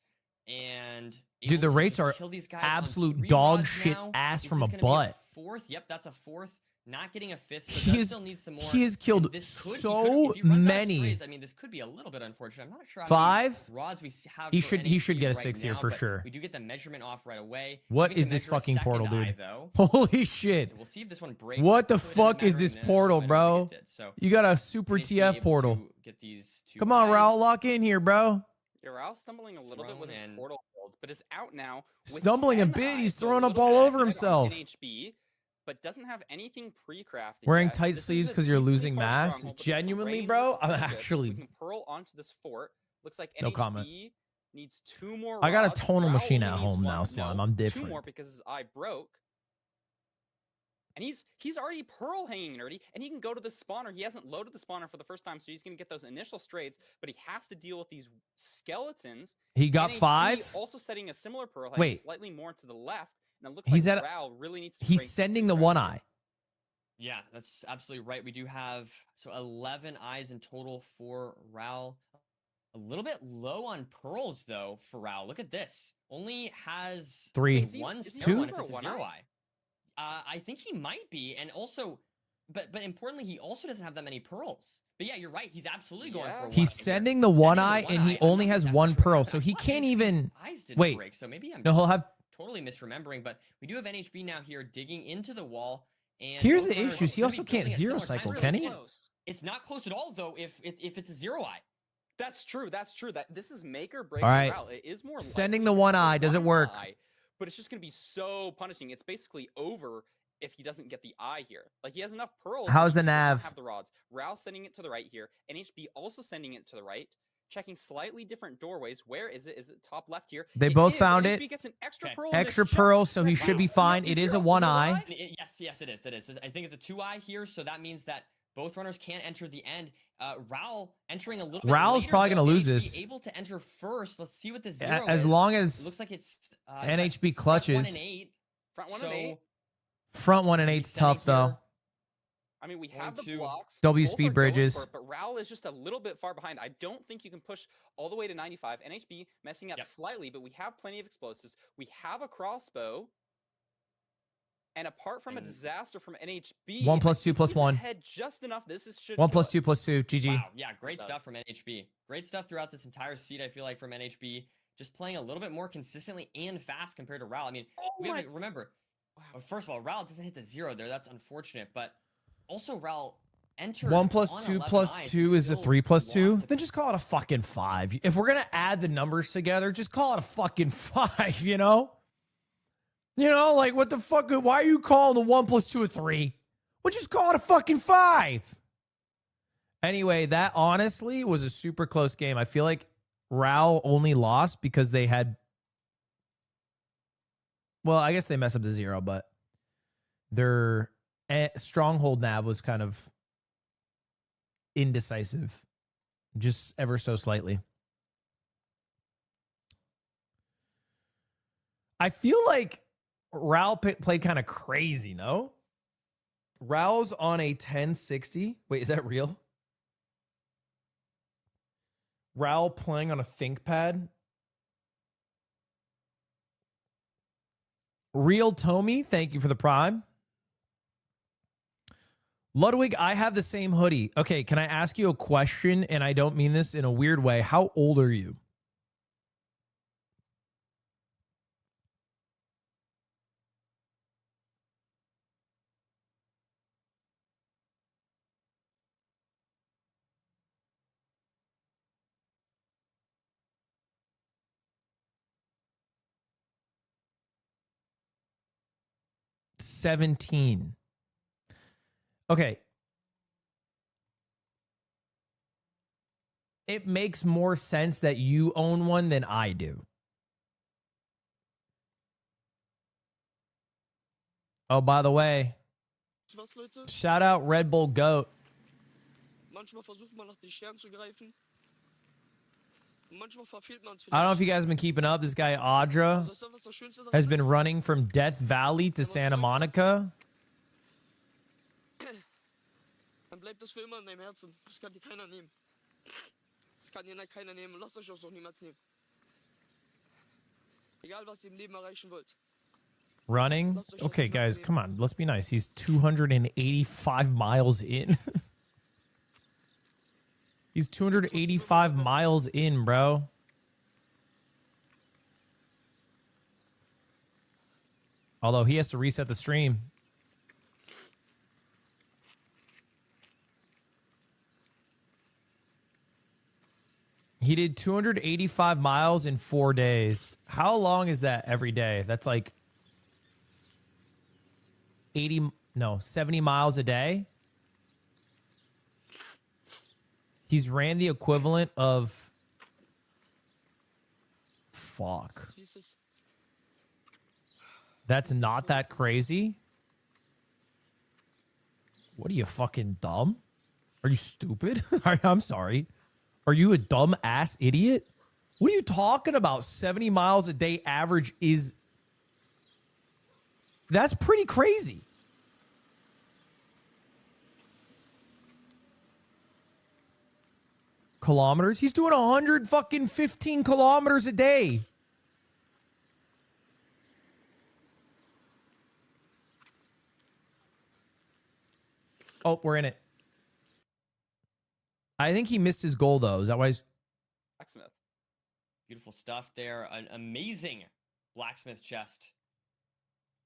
And Dude, able the to rates just are kill these guys on absolute 3 dog rods shit now. ass Is from this a gonna be butt. Fourth? Yep, that's a 4th not getting a fifth. So He does is- still need some more. he has and killed this could- he so could've- if he runs out of many. strays, I mean, this could be a little bit unfortunate. I'm not sure how 5? many rods we have. He for should NHB get a right 6 here now, for but sure. We do get the measurement off right away. What Having is to this measure a fucking portal, second eye, dude? though. Holy shit. So we'll see if this one breaks. What the Could end up fuck is this measuring portal, but I don't bro? think it did. So You got a super NHB TF able portal. to get these two Come on, eyes. Raul, lock in here, bro. Yeah, Raul's stumbling a little bit with his Thrown and- portal build, but is out now. with Stumbling a 10 bit, he's eyes, so a throwing up little all bit over ahead on himself. NHB, but doesn't have anything pre-crafted. Wearing yet. tight This is sleeves a 'cause you're decently losing far mass? stronghold, but the Genuinely, terrain bro? looks I'm pretty good. actually- We can pearl onto this fort. Looks like No NHB comment. needs 2 more. I got a rods. tonal Raul machine only at needs home 1. now, Slime. No, I'm 2 different. more because his eye broke. And he's already pearl hanging nerdy, and he can go to the spawner. He hasn't loaded the spawner for the first time, so he's gonna get those initial strays, but he has to deal with these skeletons. He got NHB 5? Also setting a similar pearl hang Wait. slightly more to the left, and it looks He's like at- Raul really needs to He's break sending the through one that. eye. Yeah, that's absolutely right. We do have 11 eyes in total for Raul. A little bit low on pearls though for Raul. Look at this. Only has 3. Is he- one is he spare going one if for a it's a one 0 eye? eye. I think he might be, and also, but importantly, he also doesn't have that many pearls. But yeah, you're right. He's absolutely going Yeah. for a one He's eye here. sending the one Sending eye, the and he one eye, I'm only not has exactly 1 sure what pearl, happened. so I he thought can't NHB's even. eyes didn't Wait. break, so maybe I'm No, he'll have. totally misremembering. But we do have NHB now here digging into the wall. And Here's both the runners issues. He gonna also be can't building at zero similar cycle, times. can he? Close. It's not close at all though. If it's a 0 eye. That's true. That's true. That this is make or break. All right. Raul. It is more Sending likely the to one be eye. Does it work? eye, but it's just going to be so punishing. It's basically over if he doesn't get the eye here. Like he has enough pearls. How's but the he doesn't nav? Have the rods. Raul sending it to the right here. NHB also sending it to the right. Checking slightly different doorways. Where is it? Is it top left here? They It both is. found NHB it. Gets an extra Okay. pearl. in this Extra chest. pearl, so he should Wow. be fine. Yeah, It is a zero. 1 Is it eye. Yes, it is. I think it's a 2 eye here, so that means that both runners can't enter the end. Raul entering a little bit Raul's later, probably though. gonna lose NHB this. Able to enter first. Let's see what the 0 As is. long It as looks like it's NHB front 1 clutches. and 8. Front 1 So and 8. Front 1 and he's 8's sending tough though. here. I mean, we Going have the to blocks. W both speed are going bridges. for it, but Raul is just a little bit far behind. I don't think you can push all the way to 95. NHB messing up Yep. slightly, but we have plenty of explosives. We have a crossbow. And apart from a And- disaster from NHB, 1 I plus 2 think plus he's 1. ahead just enough. This is should 1 kill plus it. 2 plus 2. GG. Wow, yeah, great Well stuff from NHB. Great stuff throughout this entire seed, I feel like, from NHB. Just playing a little bit more consistently and fast compared to Raul. I mean, we have to remember, first of all, Raul doesn't hit the 0 there. That's unfortunate. But also, Raul entered 1 plus on 2 11 plus eyes 2 and is a still 3 plus 2. lost to Then just call it a fucking 5. If we're gonna add the numbers together, just call it a fucking 5. You know? You know, like what the fuck? Why are you calling the 1 plus 2 a 3? Well, just call it a fucking 5. Anyway, that honestly was a super close game. I feel like Raul only lost because they had. Well, I guess they messed up the 0, but their stronghold nav was kind of indecisive, just ever so slightly. I feel like Raul played kind of crazy, no? Raul's on a 1060. Wait, is that real? Raul playing on a ThinkPad. Real Tommy, thank you for the prime. Ludwig, I have the same hoodie. Okay, can I ask you a question? And I don't mean this in a weird way. How old are you? $17. Okay. It makes more sense that you own one than I do. Oh, by the way, shout out Red Bull Goat. I don't know if you guys have been keeping up. This guy Audra has been running from Death Valley to Santa Monica. Dann bleibt das für immer in deinem Herzen. Das kann dir keiner nehmen. Das kann dir keiner nehmen und lasst euch das auch niemals nehmen. Egal was ihr im Leben erreichen wollt. Running? Okay, guys, come on. Let's be nice. He's 285 miles in. He's 285 miles in, bro. Although he has to reset the stream. He did 285 miles in 4 days. How long is that every day? That's like 70 miles a day. He's ran the equivalent of fuck. Jesus. That's not that crazy. What are you, fucking dumb? Are you stupid? I'm sorry. Are you a dumb ass idiot? What are you talking about? 70 miles a day average is... That's pretty crazy. Kilometers? He's doing 115 kilometers a day. Oh, we're in it. I think he missed his goal, though. Is that why he's... Blacksmith. Beautiful stuff there. An amazing blacksmith chest.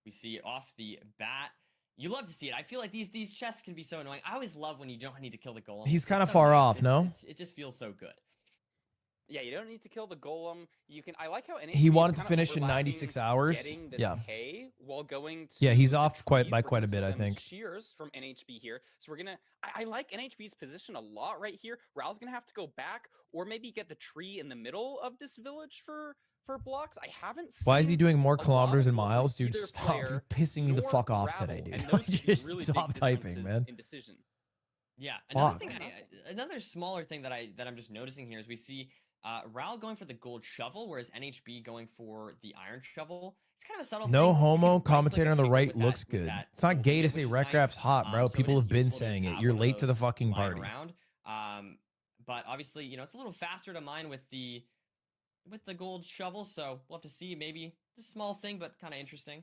We see off the bat. You love to see it. I feel like these chests can be so annoying. I always love when you don't need to kill the golem. He's It's kind of so far nice. off, no? It just feels so good. Yeah, you don't need to kill the golem. You can. I like how He NHB wanted is to kind of finish in overlapping 96 hours. getting this Yeah. hay while going to Yeah, he's the off tree by for quite a bit, I some think. Shears from NHB here. So we're gonna. I like NHB's position a lot right here. Raul's gonna have to go back or maybe get the tree in the middle of this village for blocks. I haven't seen. Why is he doing more a lot kilometers of and goals from miles? Dude, either stop. player You're pissing me the nor fuck off Ravel, today, dude. and Like, those could be just really stop big typing, differences man. in decision. Yeah, another Fuck. thing, another smaller thing that I'm just noticing here is we see Raul going for the gold shovel, whereas NHB going for the iron shovel. It's kind of a subtle No thing. You homo. can right-click Commentator on the and right with that- looks with good. that It's not gold gay to key, say which is Red nice. Grap's hot, bro. So it People is have been useful to saying just it. have You're one of late to the those fucking lying party. around. But obviously, you know, it's a little faster to mine with the gold shovel, so we'll have to see. Maybe a small thing, but kind of interesting.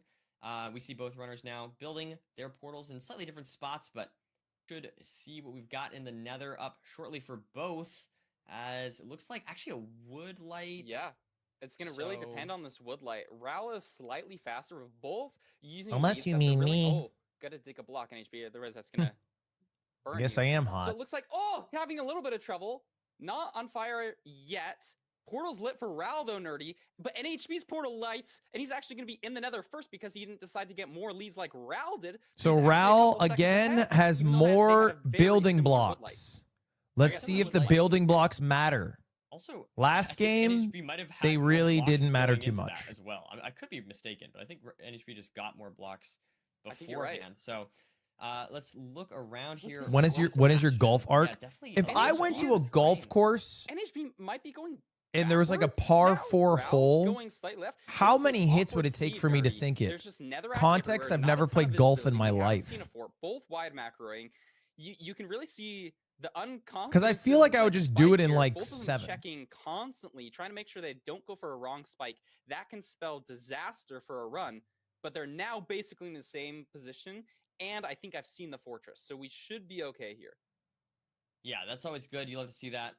We see both runners now building their portals in slightly different spots, but should see what we've got in the nether up shortly for both, as it looks like actually a wood light. Yeah. It's going to really So- depend on this wood light. Raul is slightly faster with both using Unless these you that mean they're really, me. Oh, gotta dig a block in HP, otherwise that's going to burn Guess you. I am So hot. it looks like, oh, having a little bit of trouble. Not on fire yet. Portal's lit for Raul though, Nerdy. But NHB's portal lights, and he's actually going to be in the nether first because he didn't decide to get more leads like Raul did. So He's actually a Raul, couple seconds again, ahead, has even though they had more a very building similar wood light. blocks. I Let's guess see it if was the like- building blocks matter. Also, Last I think game, NHB might have had they more really blocks didn't matter going too into that much. as well. I could be mistaken, but I think NHB just got more blocks I think you're right. beforehand. So let's look around here. this When is your across when is your action. golf Yeah, arc? definitely If I NHB went to a is golf playing. course NHB might be going and there was like a backwards par now. 4 Raul hole, going slightly left. how This is many hits would awkward it take speed for me to nerdy. sink it? There's just netherrack Context, everywhere, I've not never a ton of played golf in visibility. my You haven't seen life. a fort, both wide macroing. You can really see the unconfident. Because I feel like I would just do it in like both of them 7. checking constantly, trying to make sure they don't go for a wrong spike. That can spell disaster for a run. But they're now basically in the same position, and I think I've seen the fortress, so we should be okay here. Yeah, that's always good. You love to see that.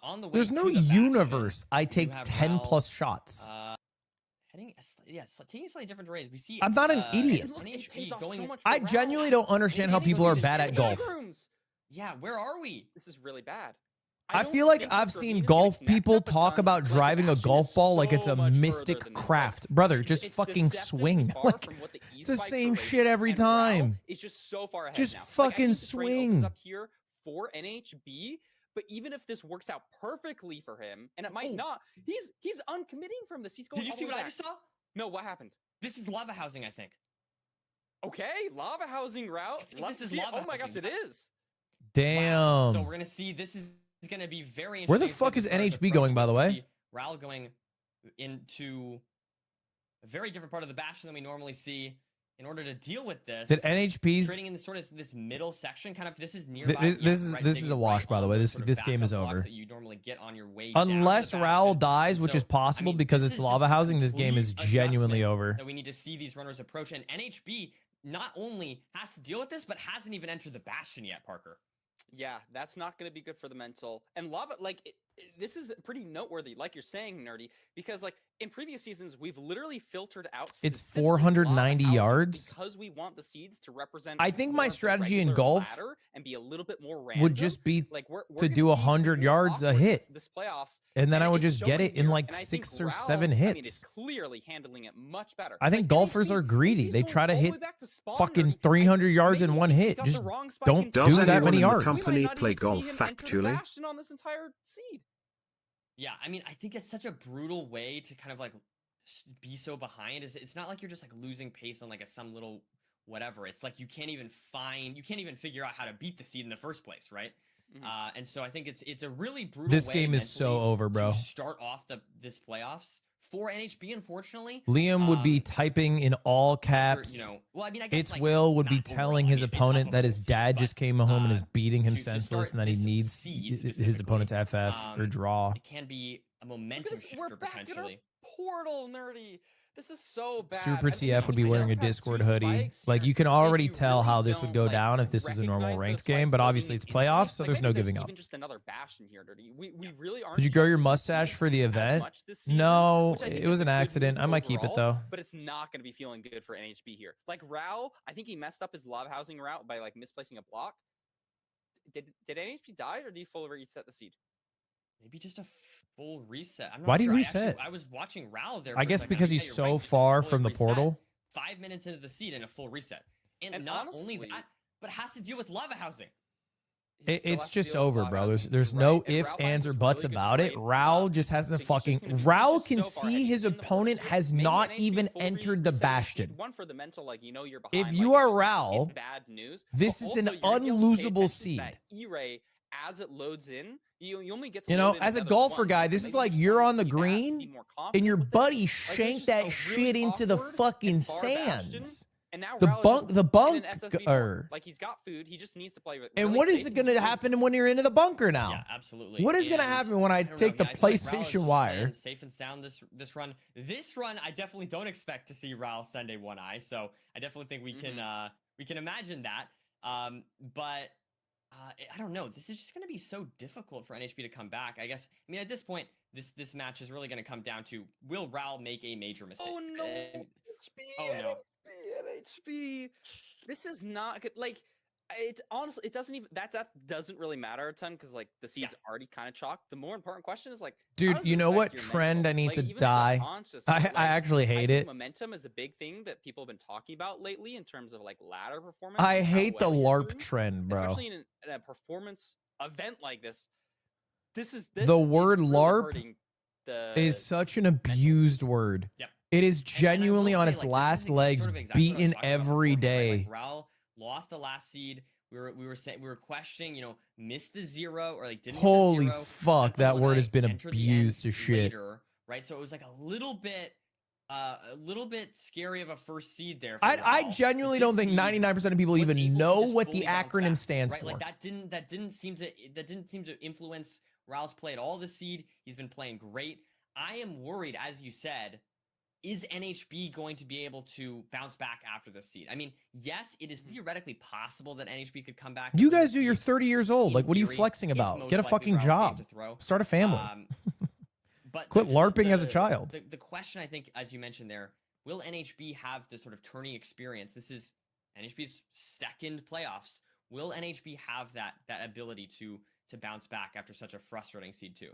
On the way There's no to the bastion, universe I you take have 10 Raul, plus shots. Heading, taking slightly different ways. We see. I'm not an idiot. And look, it NHB pays off so going. much for I Raul. genuinely don't understand how Maybe people we are just bad get at the golf. Rooms. Yeah, where are we? This is really bad. I don't feel like think I've this seen ravine is gonna golf connect people up a talk ton. about Like, the driving a bastion golf is ball like so it's a much further mystic than this. craft. Brother, just It's fucking deceptively swing. far Like, from what the it's the east same spikes are shit every rated, and Raul time. is just so far ahead Just now. Like, I fucking think the terrain opens swing. up here for NHB, but even if this works out perfectly for him, and it might Oh. not, he's uncommitting from this. He's going. Did you all see the way what I back. just saw? No, what happened? This is lava housing, I think. Okay, lava housing route. think Love this to is see it. lava Oh my gosh, housing. it is. Damn. So we're gonna see. This is gonna be very interesting. Where the to see fuck the is stars NHB approach going, by this. the We way? see Raul going into a very different part of the bastion than we normally see. in order to deal with this. Did NHP's trading in this sort of this middle section, kind of this is nearby. this is a wash, by the way. This game is over. That you normally get on your way Unless down to the Raoul bastion. dies, which So, is possible I mean, because this it's is lava just a housing. This game is complete genuinely adjustment over. that we need to see these runners approach, and NHB not only has to deal with this, but hasn't even entered the bastion yet, Parker. Yeah, that's not going to be good for the mental. And lava, like, this is pretty noteworthy, like you're saying, Nerdy, because, like, in previous seasons, we've literally filtered out. It's specifically 490 lava yards. because we want the seeds to represent. I think more my of the strategy in regular golf ladder and be a little bit more random. would just be like we're to gonna do see 100 some more yards a awkwardness hit. this playoffs, And then I would it's just get showing it in here, like and I think 6 or Raoul, 7 I mean, hits. is clearly handling it much better. I think Like, golfers NHB, are greedy. They going try to all the hit way back to spawn, fucking Nerdy. 300 yards in Maybe one he's hit. got Just the wrong spike don't in Does do that anyone many in the yards. company We might not play even see golf him enter the factually? bastion on this entire seed. Yeah, I mean, I think it's such a brutal way to kind of like be so behind. It's not like you're just like losing pace on like some little whatever. It's like you can't even figure out how to beat the seed in the first place, right? And so I think it's a really brutal. This way game is so mentally over, bro. To start off this playoffs for NHB, unfortunately. Liam would be typing in all after, caps. well, I mean, I guess It's like, Will would be not telling overall, his I mean, it's opponent off that a his full dad seed, just but, came home and is beating him to senseless, start and that he this needs seed his specifically, opponent to FF or draw. It can be a momentum Look at this, we're shifter back in our potentially. portal, Nerdy. This is so bad. Super I mean, TF would be we wearing a have two Discord hoodie. spikes Like, here. you can If already you tell really how this would don't, go like, down if this was a normal recognize ranked those game, spikes but as obviously being it's infinite, playoffs, so like, there's maybe no giving up. Even just another bastion here, Nerdy. We really aren't. Did you grow your showing mustache seed for the as event? much this season, No, which I think it was is a an good accident. move I might keep it overall, though. but it's not going to be feeling good for NHB here. Like Rao, I think he messed up his lava housing route by like misplacing a block. Did NHB die or did he fully reset the seed? Maybe just a full reset. I'm not Why do sure. you I actually- reset? I was watching Raul there. I for a guess second. because mean, he's yeah, so you're right, just far fully from the reset. portal. 5 minutes into the seed and a full reset. And, And only honestly, that, but has to deal with lava housing. He still It's has to just deal with over, lava bro. housing. There's You're no right, and ifs, Rao ands, finds or a buts really good about it. trade. Raul just has So a he's just fucking. gonna be- he's Raul just can so far see ahead. his In the first opponent seed, has maybe not NHB even full entered the reset, bastion. One for the mental, like you know you're behind. If like, you it's are just- Raul, it's bad news. this But is an also, you're gonna be able to pay unlosable attention to seed. that E-ray as it loads in. You only get to You load know, in as a another golfer one, guy, so this maybe is you like just you're wanna on the see that, be green more and confident your with it. buddy Like, shanked there's that just a shit really into the awkward fucking and far bastion, sands. And now The Raul is bunk, just the in bunk, an SSV norm. Like he's got food, he just needs to play with. And really what is safe it and going to wins happen this. when you're into the bunker now? Yeah, absolutely. What is going to And happen when I don't take know, the yeah, I feel like Raul is PlayStation just wire? playing safe and sound this run. This run, I definitely don't expect to see Raul Sunday one eye. So I definitely think we can imagine that. But I don't know. This is just going to be so difficult for NHB to come back. I guess. I mean, at this point, this match is really going to come down to will Raul make a major mistake? Oh no! And- NHB, oh no! NHB. This is not good. Like, it honestly, it doesn't even that doesn't really matter a ton because like the seed's already kind of chalked. The more important question is like, how Dude, does you this know affect what your trend mental? I need Like, to even die? subconsciously, I like, actually hate think it. Momentum is a big thing that people have been talking about lately in terms of like ladder performance. I and how hate the well you're LARP doing, trend, bro. especially in a performance event like this. This is The word really LARP hurting the is such an abused word. Yep. It is And I will genuinely on say, its like, this last is legs, sort of exactly what I was beaten talking about every beforehand, right? day. Like Raul lost the last seed. We were questioning, missed the zero or like didn't. Holy hit the zero. fuck, Second that one, word I has been entered the abused end to shit. later, right? So it was like a little bit scary of a first seed there. For I Raul. genuinely But don't this think seed 99% of people was even able to know just what fully the bounce acronym back, stands right? for. Like that didn't seem to influence Raul's play at all this seed. He's been playing great. I am worried, as you said, is NHB going to be able to bounce back after this seed? I mean, yes, it is theoretically possible that NHB could come back. You after guys this do. You're seed. 30 years old. In Like, what are you theory, flexing it's about? most Get a likely fucking Raul's game job. to throw. Start a family. But Quit LARPing as a child. The question, I think, as you mentioned there, will NHB have this sort of tourney experience? This is NHB's second playoffs. Will NHB have that ability to bounce back after such a frustrating seed 2?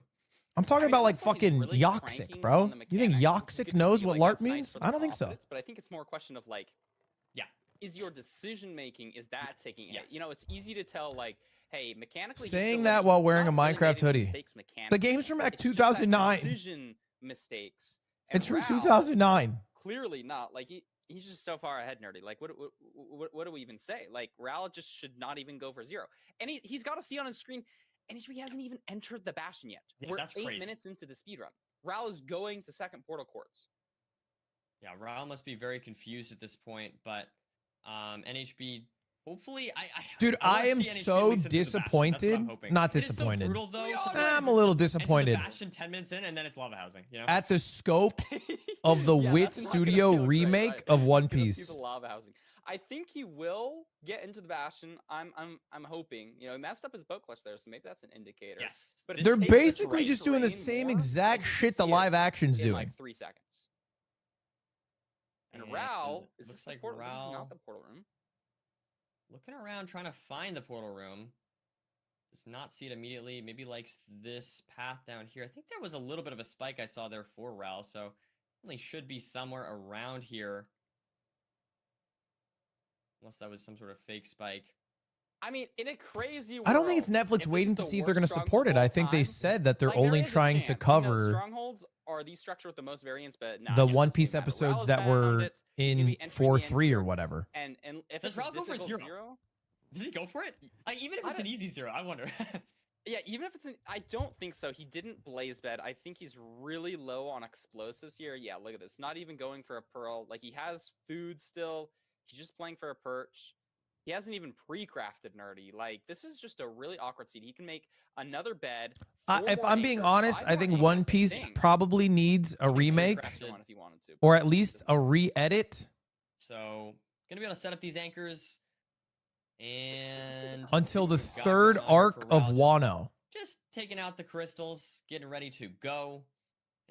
I'm talking I mean, about it like looks like he's fucking really Yoxic, cranking bro. on the You think mechanics. Yoxic Good to knows see, what like, LARP that's nice means? for the I don't think so. confidence, but I think it's more a question of like, Yeah. is your decision making, is that taking Yes. it? You know, it's easy to tell like, hey, mechanically. he's Saying still that winning. while He's wearing not a really Minecraft made any hoodie. mistakes The mechanically. game's from It's just that 2009. decision mistakes. And It's from Raul, 2009. Clearly not. Like he's just so far ahead, Nerdy. Like what do we even say? Like Raul just should not even go for zero. And he's got to see on his screen. And he hasn't even entered the bastion yet. Yeah, We're that's 8 crazy. minutes into the speed run. Raul is going to second portal courts. Yeah, Raul must be very confused at this point, but NHB. Hopefully, Dude, I wanna I am see NHB at so least into the Bastion. That's what I'm disappointed. hoping. Not It is so disappointed. brutal, though, to I'm a little enter the disappointed Bastion 10 minutes in, and then it's lava housing. You know. at the scope of the Yeah, Wit that's not gonna Studio feel great, remake right? of One Gonna see Piece. the lava housing. I think he will get into the Bastion. I'm hoping. You know, he messed up his boat clutch there, so maybe that's an indicator. Yes. But if They're he takes the basically terrain just doing the same more, exact like, you can shit the see it live action's in doing. like 3 seconds. And Raul, is this looks the like portal? This is Raul not the portal room. looking around trying to find the portal room. Does not see it immediately. Maybe likes this path down here. I think there was a little bit of a spike I saw there for Raul, so only should be somewhere around here. Unless that was some sort of fake spike. I mean, in a crazy world, I don't think it's Netflix if this waiting is to the see if they're going to worst support it. stronghold I of think all they time, said that they're like, there only is a trying to chance. We know cover strongholds are the structure with the most variance, but nah, the just One doesn't Piece matter. Raul episodes is that found were it. He's gonna in be entering the 4-3 or end whatever. And if Does it's a Raul go for difficult zero? zero, Does he go for it? Like, even if I it's an don't- easy zero, I wonder. yeah, even if it's an, I don't think so. He didn't blaze bed. I think he's really low on explosives here. Yeah, look at this. Not even going for a pearl. Like, he has food still. He's just playing for a perch. He hasn't even pre-crafted nerdy. Like, this is just a really awkward seed. He can make another bed. If more I'm being anchors, honest, 5 I more think anchors, One I Piece think. probably needs a He can remake recraft Extra one if he wanted to, or but at least a re-edit So, gonna be able to set up these anchors. And until the see what we've got third going on here arc for of Raul. Wano. Just taking out the crystals, getting ready to go.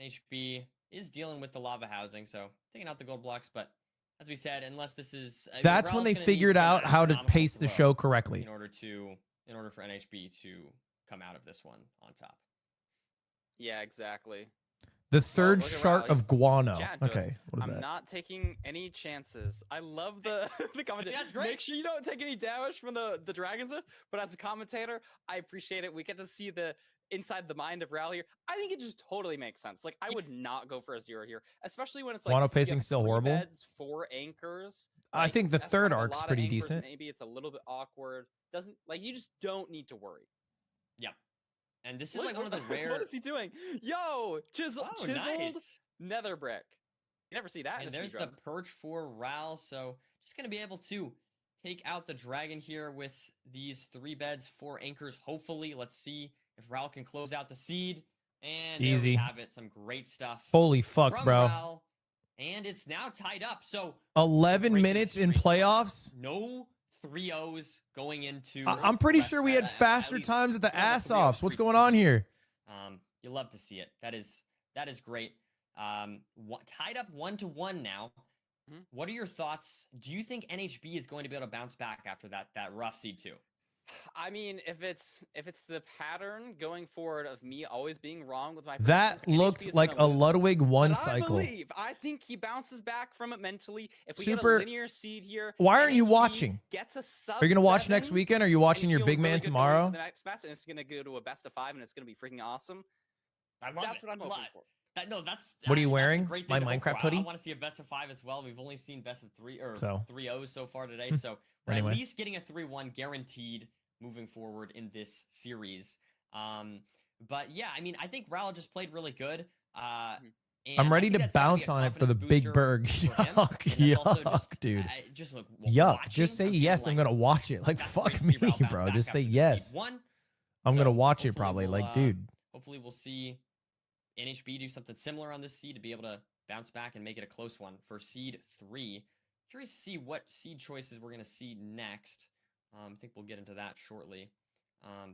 NHB is dealing with the lava housing, so taking out the gold blocks. But as we said, unless this is, I mean, That's when Raul's they gonna need figured some out how to astronomical pace the throw show correctly. in order for NHB to come out of this one on top. Yeah, exactly. The third look at shard Raul. of He's- guano. Chat goes, Okay, what is I'm that? not taking any chances. I love the the commentator. That's great. Make sure you don't take any damage from the dragons. But as a commentator, I appreciate it. We get to see the inside the mind of Raul here. I think it just totally makes sense. Like, I would not go for a zero here, especially when it's like Guano you have pacing's still 3 horrible. beds, 4 anchors. I think the that's third kind of a arc's lot of pretty anchors, decent. Maybe it's a little bit awkward. Doesn't, like, you just don't need to worry. Yeah. And this is Look, like one of the rare. What is he doing? Yo, chiseled Nice. nether brick. You never see that. in And a there's the speedrun. perch for Raul. So just going to be able to take out the dragon here with these 3 beds, 4 anchors. Hopefully, let's see if Raul can close out the seed. And there Easy. we have it. Some great stuff. Holy fuck, from bro. Raul. And it's now tied up. So 11 breaking minutes in streak. playoffs. No 3-0s going into. I'm pretty rest- sure we had at faster least times at the one of the ass 3-0 offs. What's streaks going we on did. here? You love to see it. That is great. Tied up 1-1 now. Mhm. What are your thoughts? Do you think NHB is going to be able to bounce back after that rough seed 2? I mean, if it's the pattern going forward of me always being wrong with my That predictions, NHB looked is like gonna a lose. Ludwig 1 But cycle. I think he bounces back from it mentally. If we Super- get a linear seed here, Why aren't you NHB watching? Gets a sub Are you going to watch next 7, weekend? Or are you watching your NHB will big look man really good going tomorrow? into the next match, and it's going to go to a best of 5, and it's going to be freaking awesome. I love That's it. what I'm hoping for. That's What are you that's a wearing? great My thing to hope Minecraft for. I hoodie? want to see a best of 5 as well. We've only seen best of 3 or So. 3-0s so far today. So we're Anyway. at least getting a 3-1 guaranteed moving forward in this series. But yeah, I mean, I think Raul just played really good. And I'm I ready think to that's gotta be bounce a on it for the confidence big booster berg. for him, Yuck, and that's also yuck, dude. just look, Yuck. watching, Just say I'm feeling yes. I'm like going to watch it. Like, that's fuck great to me, see Raul bounce bro. back Just say after the yes. seed 1. I'm going to So watch it hopefully probably. we'll, Like, dude. Hopefully we'll see NHB do something similar on this seed to be able to bounce back and make it a close one for seed 3. Curious to see what seed choices we're going to see next. I think we'll get into that shortly.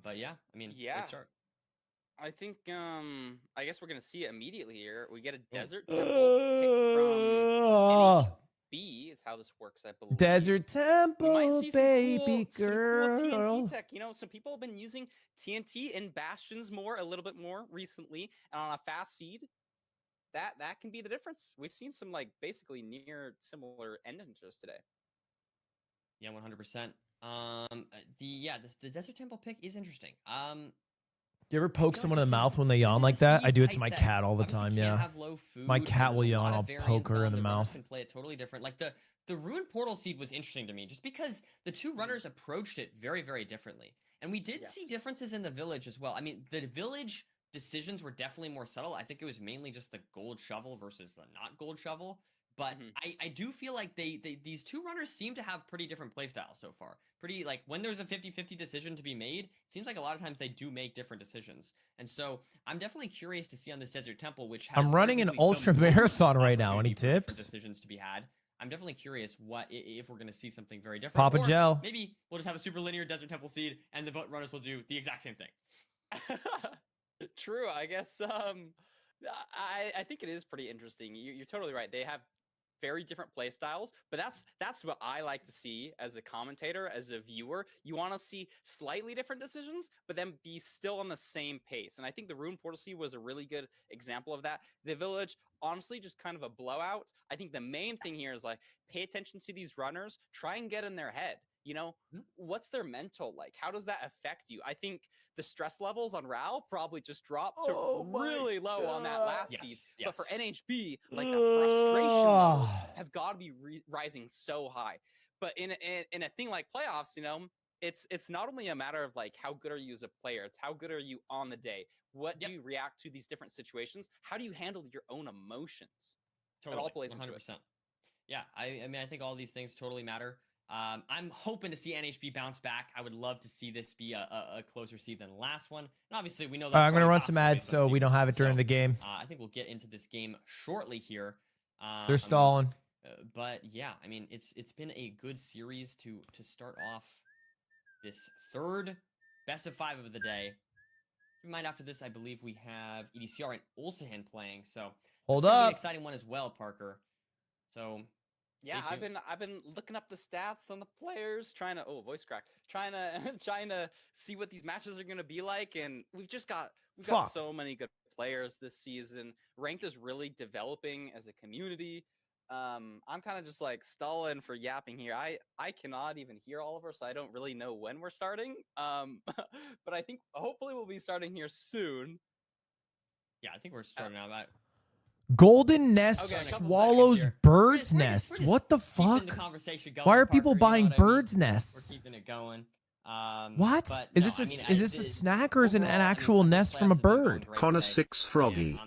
But yeah, I mean, Yeah. great start. I think I guess we're gonna see it immediately here. We get a desert temple pick from NHB is how this works, I believe. Desert We might Temple, see baby some cool girl. TNT tech. You know, some people have been using TNT in bastions a little bit more recently, and on a fast seed, that can be the difference. We've seen some like basically near similar end enters today. Yeah, 100%. The Desert Temple pick is interesting. Do you ever poke feel someone like in the this mouth is- when they this yawn is like a that? I seed do it to type my that cat all the obviously time. can't Yeah. have low food, My and cat there's will a yawn. lot of I'll variance poke her on in the it. Runners mouth. Can play it totally different. Like the Ruined Portal seed was interesting to me, just because the 2 runners approached it very, very differently, and we did see Yes. differences in the village as well. I mean, the village decisions were definitely more subtle. I think it was mainly just the gold shovel versus the not gold shovel But I do feel like these two runners seem to have pretty different play styles so far. Pretty, like, when there's a 50-50 decision to be made, it seems like a lot of times they do make different decisions. And so I'm definitely curious to see on this Desert Temple, which has I'm running an arguably the ultra most marathon right now. Any opportunity for different tips? decisions to be had. I'm definitely curious if we're going to see something very different. Papa or Gel. maybe we'll just have a super linear Desert Temple seed, and the runners will do the exact same thing. True, I guess. I think it is pretty interesting. You're totally right. They have very different play styles, but that's what I like to see as a commentator, as a viewer. You want to see slightly different decisions, but then be still on the same pace. And I think the Rune Portal Seed was a really good example of that. The Village, honestly, just kind of a blowout. I think the main thing here is, like, pay attention to these runners, try and get in their head. You know, what's their mental like? How does that affect you? I think the stress levels on Ral probably just dropped to really low on that last seed. But for NHB, like, the frustration levels have got to be rising so high. But in a thing like playoffs, you know, it's not only a matter of, like, how good are you as a player, it's how good are you on the day. What do you react to these different situations? How do you handle your own emotions? Totally, it all plays 100%. into it. Yeah, I mean, I think all these things totally matter. I'm hoping to see NHB bounce back. I would love to see this be a closer seed than the last one. And obviously, we know that. I'm going to run some ads so we don't have it during the game. I think we'll get into this game shortly here. They're stalling. But yeah, I mean, it's been a good series to start off this third best of 5 of the day. Keep in mind, after this, I believe we have EDCR and Ulsahan playing. So hold that's gonna be up, an exciting one as well, Parker. So. Yeah, I've been looking up the stats on the players, trying to see what these matches are gonna be like, and we've got so many good players this season. Ranked is really developing as a community. I'm kind of just, like, stalling for yapping here. I cannot even hear Oliver, so I don't really know when we're starting. But I think hopefully we'll be starting here soon. Yeah, I think we're starting out that. Golden Nest swallows bird's nests. What the fuck? Why are people buying bird's nests? We're keeping it going. What? Is this a snack or is it an actual nest from a bird? Connor 6 Froggy.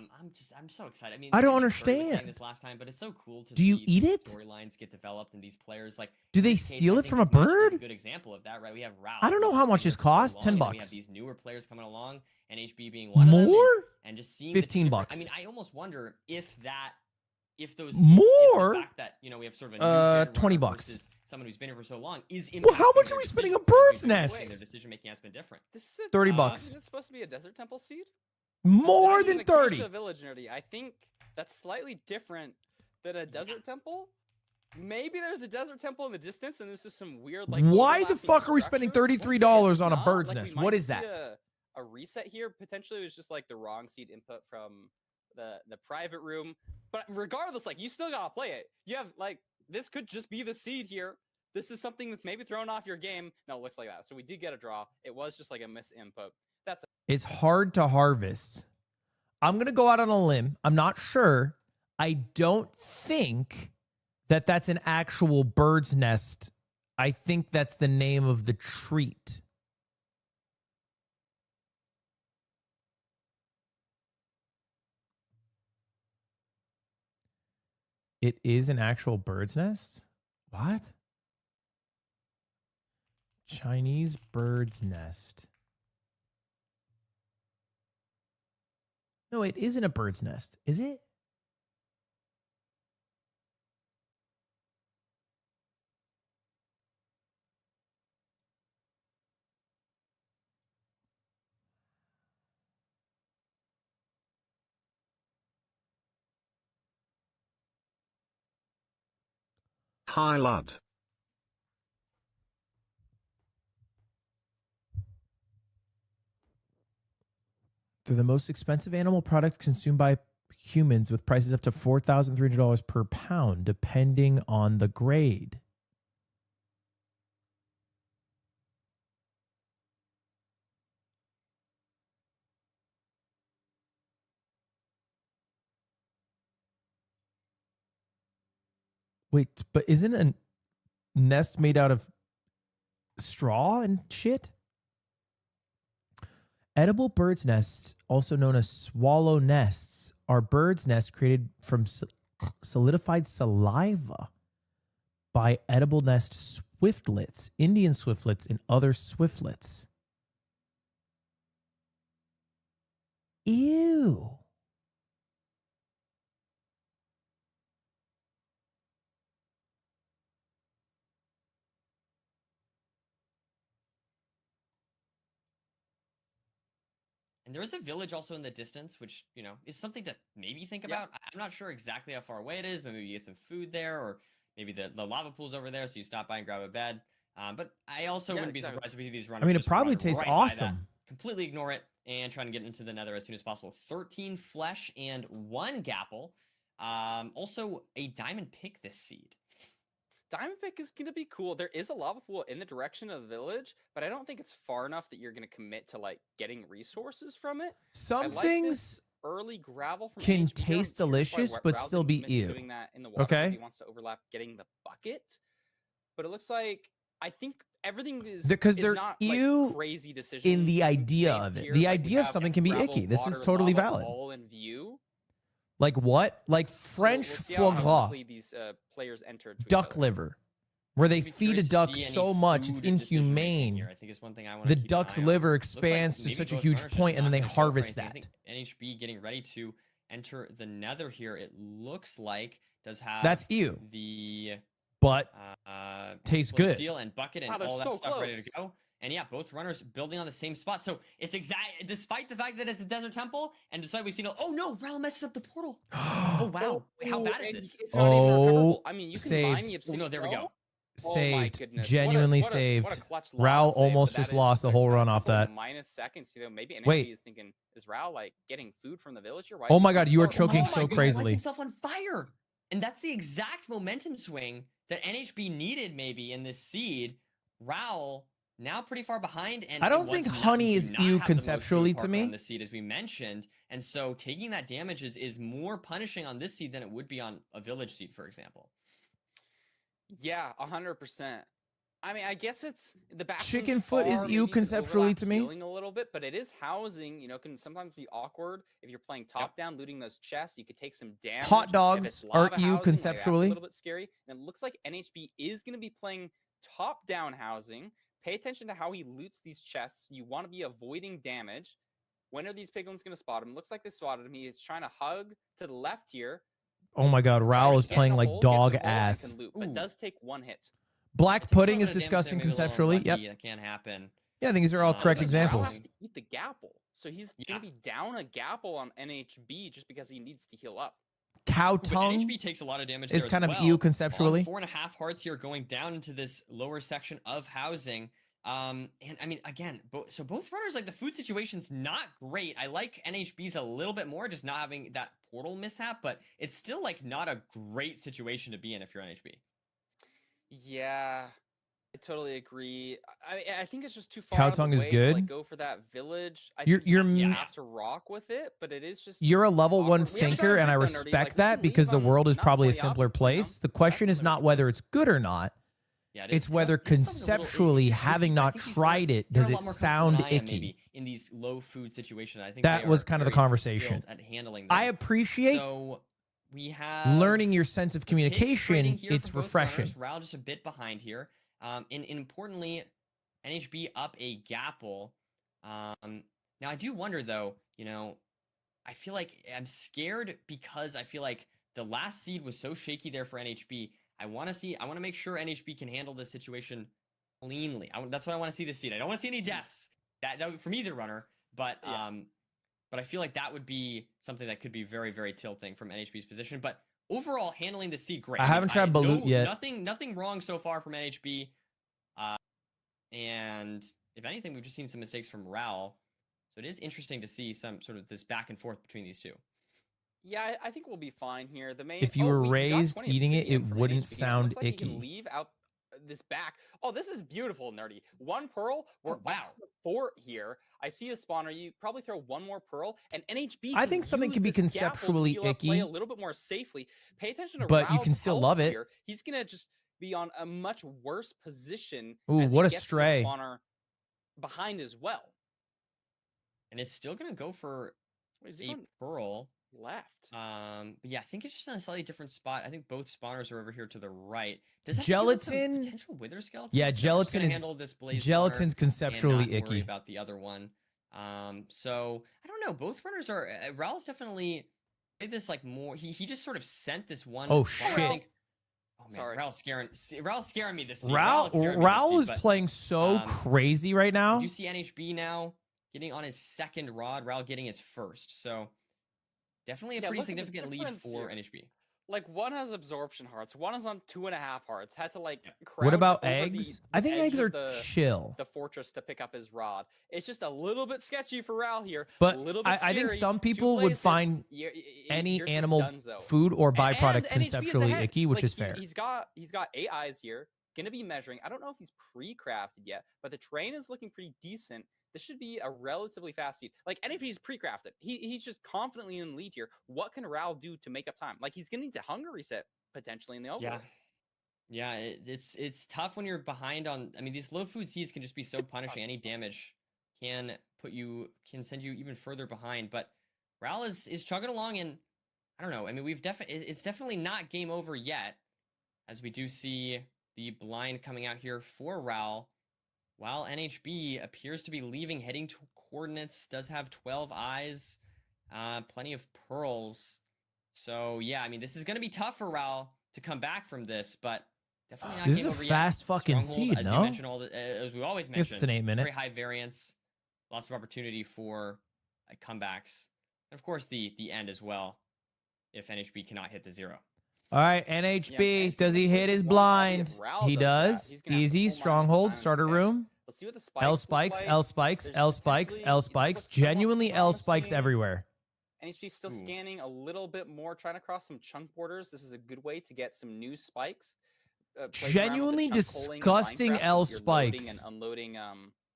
I'm so excited. I mean, I don't was saying understand. this last time, but it's so cool to Do you see eat these it? storylines get developed and these players, like, Do in they this case, steal I it think from a this match is bird? a good example of that, right? We have Ralph. I don't know how much this costs. $10 We have bucks. these newer players coming along, NHB being one of them. More? And just seeing $15 I bucks. mean, I almost wonder if those more. If the fact that, you know, we have sort of a new gen $20 runner bucks. versus someone who's been here for so long is Well, how impacting much their are we spending on decisions as bird's we've been away. nests? Their decision making has been different. This is $30. Is this supposed to be a Desert Temple seed? More This is than an 30. Acacia Village nerdy. I think that's slightly different than a Desert Temple. Maybe there's a Desert Temple in the distance, and this is some weird, like. Why the overlapping fuck are we spending structure. $33 on a Not, bird's like, we nest? might What is see that? A reset here. Potentially, it was just, like, the wrong seed input from the private room. But regardless, like, you still gotta play it. You have, like, this could just be the seed here. This is something that's maybe thrown off your game. No, it looks like that. So we did get a draw. It was just like a miss input. It's hard to harvest. I'm going to go out on a limb. I'm not sure. I don't think that that's an actual bird's nest. I think that's the name of the treat. It is an actual bird's nest? What? Chinese bird's nest. No, it isn't a bird's nest, is it? Hi Lud. They're the most expensive animal products consumed by humans, with prices up to $4,300 per pound, depending on the grade. Wait, but isn't a nest made out of straw and shit? Edible bird's nests, also known as swallow nests, are bird's nests created from solidified saliva by edible nest swiftlets, Indian swiftlets, and other swiftlets. Ew. And there is a village also in the distance, which, you know, is something to maybe think Yeah. about. I'm not sure exactly how far away it is, but maybe you get some food there, or maybe the lava pool's over there, so you stop by and grab a bed. But I also Yeah, wouldn't be exactly. surprised if we see these runners. I mean, it just probably run tastes right by that, awesome. completely ignore it, and try and get into the nether as soon as possible. 13 flesh and 1 gapple. Also, a diamond pick this seed. Diamond pick is going to be cool. There is a lava pool in the direction of the village, but I don't think it's far enough that you're going to commit to like getting resources from it. Some I like things this early gravel from can NHB. I'm taste curious why delicious, but Raul's still gonna be commit to ew. doing that in the water Okay. because he wants to overlap getting the bucket. But it looks like I think everything is Because is they're not ew like crazy decision in the idea based of it. here. The Like, we idea of have something can be gravel, icky. This is water, totally lava valid. all in view. Like what? Like So French we'll see foie how gras, closely these players enter to each duck other. liver, where they I'd be feed a curious to duck see any so much it's food decision-making inhumane. here. I think it's one thing I want The to keep an duck's eye on. liver Looks like expands to maybe such a both huge runners just point, and then not they gonna go for harvest anything. I that. think NHB getting ready to enter the nether here. It looks like does have That's ew, the but flint tastes good. steel and bucket and Wow, they're all that so stuff ready to close. go. And yeah, both runners building on the same spot. So it's exact, despite the fact that it's a desert temple, and despite we've seen, oh no, Raul messes up the portal. Oh wow, how bad is and this? It's not even Oh, recoverable. I mean, you can mine saved. the Oh obsidian. no, there we go. Oh my Saved. goodness. Genuinely what a saved. clutch Raul loss save, almost but that just is lost the a whole run off couple that. minus seconds. You know, maybe NHB Wait. is thinking, is Raul like getting food from the villager? Why Oh is he my so God, you are far away? choking Oh so my God, he lights crazily. himself on fire. And that's the exact momentum swing that NHB needed maybe in this seed. Raul now pretty far behind, and I it don't was think not- honey he is did not ew have the most conceptually food to Parker me. on the seed, as we mentioned, and so taking that damage is more punishing on this seed than it would be on a village seed, for example. Yeah, 100%. I mean, I guess it's the back. Chicken foot is ew conceptually to me. A little bit, but it is housing. You know, can sometimes be awkward if you're playing top down, looting those chests. You could take some damage. Hot If dogs it's are lava ew housing, conceptually. Like, that's a little bit scary. And it looks like NHB is going to be playing top down housing. Pay attention to how he loots these chests. You want to be avoiding damage. When are these piglins going to spot him? Looks like they spotted him. He is trying to hug to the left here. Oh my God, Raul is Get in playing the like hole, get in the dog hole, and ass. can loot, but Ooh. does take one hit. Black Takes a pudding little is bit of damage disgusting there, maybe a little conceptually. Yep. unlucky. That can't happen. Yeah, I think these are all correct But Raul examples. has to eat the gapple, so he's Yeah. going to be down a gapple on NHB just because he needs to heal up. Cow But tongue NHB takes a lot of damage is there as kind of well. ew On conceptually. 4.5 hearts here, going down into this lower section of housing. And I mean, again, so both runners, like, the food situation's not great. I like NHB's a little bit more, just not having that portal mishap, but it's still like not a great situation to be in if you're NHB. Yeah, I totally agree. I think it's just too far Cow out of the tongue is way to, like, good. go for that village. I You're- think you you're- have to rock with it, but it is just You're a level awkward. one We haven't thinker, gotten and I Nerdy, like, we respect can that because the leave world is not probably a play simpler options, you know? place. The question is not whether it's good or not. Yeah, It's it whether does- it becomes a little- conceptually, it's just having tricky, but I not think these tried runners, it, they're does a it lot more sound confident than I am, icky? maybe, in these low food situations. I think That they was are kind of the very conversation. skilled at handling I them. appreciate So we have learning your sense of the picks communication. trading here It's for both refreshing. runners. Raul just a bit behind here. And importantly, NHB up a gapple. Now I do wonder though, you know, I feel like I'm scared because I feel like the last seed was so shaky there for NHB. I want to make sure NHB can handle this situation cleanly. That's what I want to see this seed. I don't want to see any deaths. That was from either runner, but but I feel like that would be something that could be very, very tilting from NHB's position. But overall, handling the seed great. I haven't tried Balut yet. Nothing wrong so far from NHB. And if anything, we've just seen some mistakes from Raul. So it is interesting to see some sort of this back and forth between these two. Yeah, I think we'll be fine here. The main If you were we got raised 20 eating it, obsidian it from wouldn't NHB, and it sound looks like he can icky. leave out this back. Oh, this is beautiful, Nerdy. One pearl. We're wow. up to 4 here. I see a spawner. You probably throw one more pearl, and NHB. I can think something use can be this gapple to conceptually heal up, play icky, a little bit more safely. Pay attention to but you Raul's can still health love it. here. He's gonna just be on a much worse position. Ooh, as he what a gets the stray. spawner behind as well. And it's still going to go for Wait, is he a going? pearl. left. But yeah, I think it's just in a slightly different spot. I think both spawners are over here to the right. Does that have to do with some Gelatin. potential wither skeletons? Yeah, No, we're just gelatin gonna is handle this blaze gelatin's spawner conceptually and not worry icky. about the other one. So I don't know. Both runners are. Raul's definitely played this like more. He just sort of sent this one. Oh, spawner, shit. I think. Oh man, Sorry. Raul's scaring me this season. Raul is playing so crazy right now. You see NHB now getting on his second rod. Raul getting his first. So definitely a Yeah, pretty look at the significant lead difference for here. NHB. Like one has absorption hearts, one is on 2.5 hearts. Had to like. What crouch about over eggs? the I think edge eggs of are chill. the fortress to pick up his rod. It's just a little bit sketchy for Raul here. But a little bit I think scary. some 2 people would blazes, find any you're just animal donezo. food or And byproduct NHB is conceptually ahead. icky, which Like, is fair. He's got 8 eyes here. Gonna be measuring. I don't know if he's pre-crafted yet, but the terrain is looking pretty decent. This should be a relatively fast seed. Like NHB's pre-crafted. He's just confidently in the lead here. What can Raul do to make up time? Like he's gonna need to hunger reset potentially in the overlord. Yeah, it's tough when you're behind on. I mean, these low food seeds can just be so punishing. Any damage can send you even further behind. But Raul is chugging along, and I don't know. I mean, it's definitely not game over yet, as we do see the blind coming out here for Raul, while NHB appears to be leaving, heading to coordinates. Does have 12 eyes, plenty of pearls. So yeah, I mean, this is going to be tough for Raul to come back from this, but definitely not This game is a over fast yet. fucking Stronghold, seed, as no? you mentioned, as we always Guess mention, it's an 8-minute. very high variance, lots of opportunity for comebacks, and of course the end as well, if NHB cannot hit the 0. All right, NHB, Yeah, does he hit his blind? He does. Easy, stronghold, starter room. Let's see what the spikes L look spikes, like. L spikes, There's L spikes, potentially- L this spikes. looks somewhat Genuinely L spikes promising. everywhere. NHB's still Ooh. scanning a little bit more, trying to cross some chunk borders. This is a good way to get some new spikes. Plays around with the Genuinely chunk holing in disgusting Minecraft, L since you're loading spikes. and unloading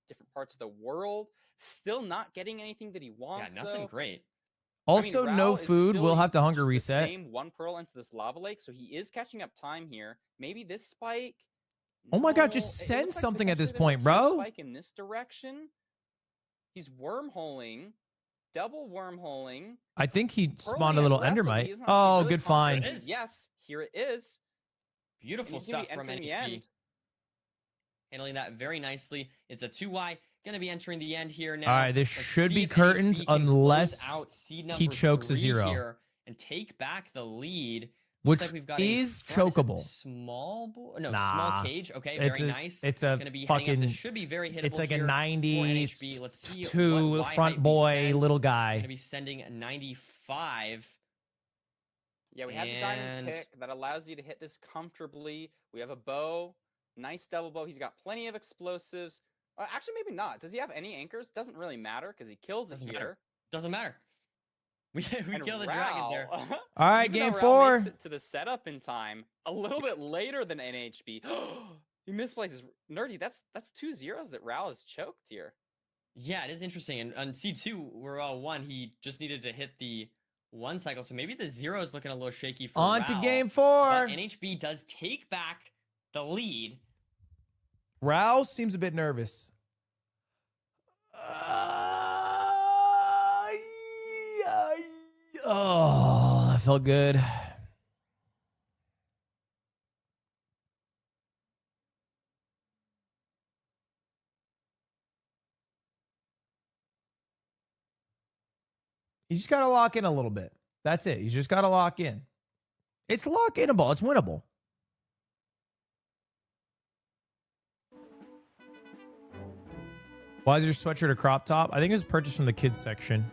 different parts of the world. Still not getting anything that he Yeah, wants. nothing though. great. Also, no Raul is food. still We'll have to hunger just the reset. Same 1 pearl into this lava lake, so he is catching up time here. Maybe this spike. Oh my God, No, just it send looks like something at this potentially point, there's a huge bro. Spike in this direction. He's wormholing, double wormholing. I think he Pearling spawned a little aggressively. endermite. He's not Oh, really good find. confident. Yes, here it is. Beautiful He's gonna stuff be from entering the NHB. end. Handling that very nicely. It's a 2Y. Gonna be entering the end here now. All right, this Let's should see be if curtains NHB can close unless out seed he number chokes a 3 0. here and take back the lead. Which Looks like we've got is a front- chokeable. Small no, Nah. small cage. Okay, It's very a- nice. it's a Gonna be heading up. fucking- This should be very hittable. It's like a here for NHB. 92 Let's see what Y front height we boy send. little Gonna guy. be sending 95. Yeah, we have the diamond And- pick that allows you to hit this comfortably. We have a bow, nice double bow. He's got plenty of explosives. Actually, maybe not. Does he have any anchors? Doesn't really matter because he kills it Doesn't here. matter. Doesn't matter. We And kill the dragon there. Raul- All right, even though game Raul 4. makes it to the setup in time a little bit later than NHB. He misplaces Nerdy. That's 2 zeros that Raul has choked here. Yeah, it is interesting. And on C2, we're all 1. He just needed to hit the 1 cycle. So maybe the 0 is looking a little shaky for On to Raul, game 4. But NHB does take back the lead. Raul seems a bit nervous. Oh, that felt good. You just got to lock in a little bit. That's it. You just got to lock in. It's lock-inable. It's winnable. Why is your sweatshirt a crop top? I think it was purchased from the kids section.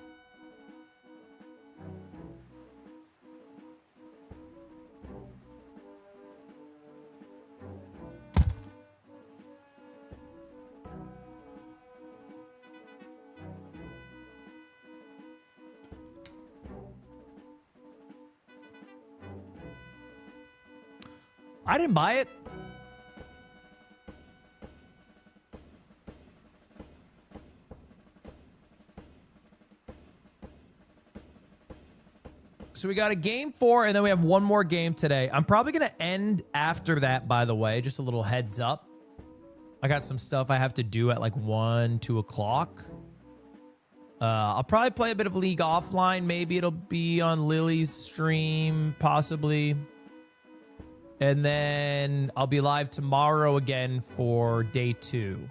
I didn't buy it. So we got a game 4, and then we have one more game today. I'm probably going to end after that, by the way. Just a little heads up. I got some stuff I have to do at like 1, 2 o'clock. I'll probably play a bit of League offline. Maybe it'll be on Lily's stream, possibly. And then I'll be live tomorrow again for day 2.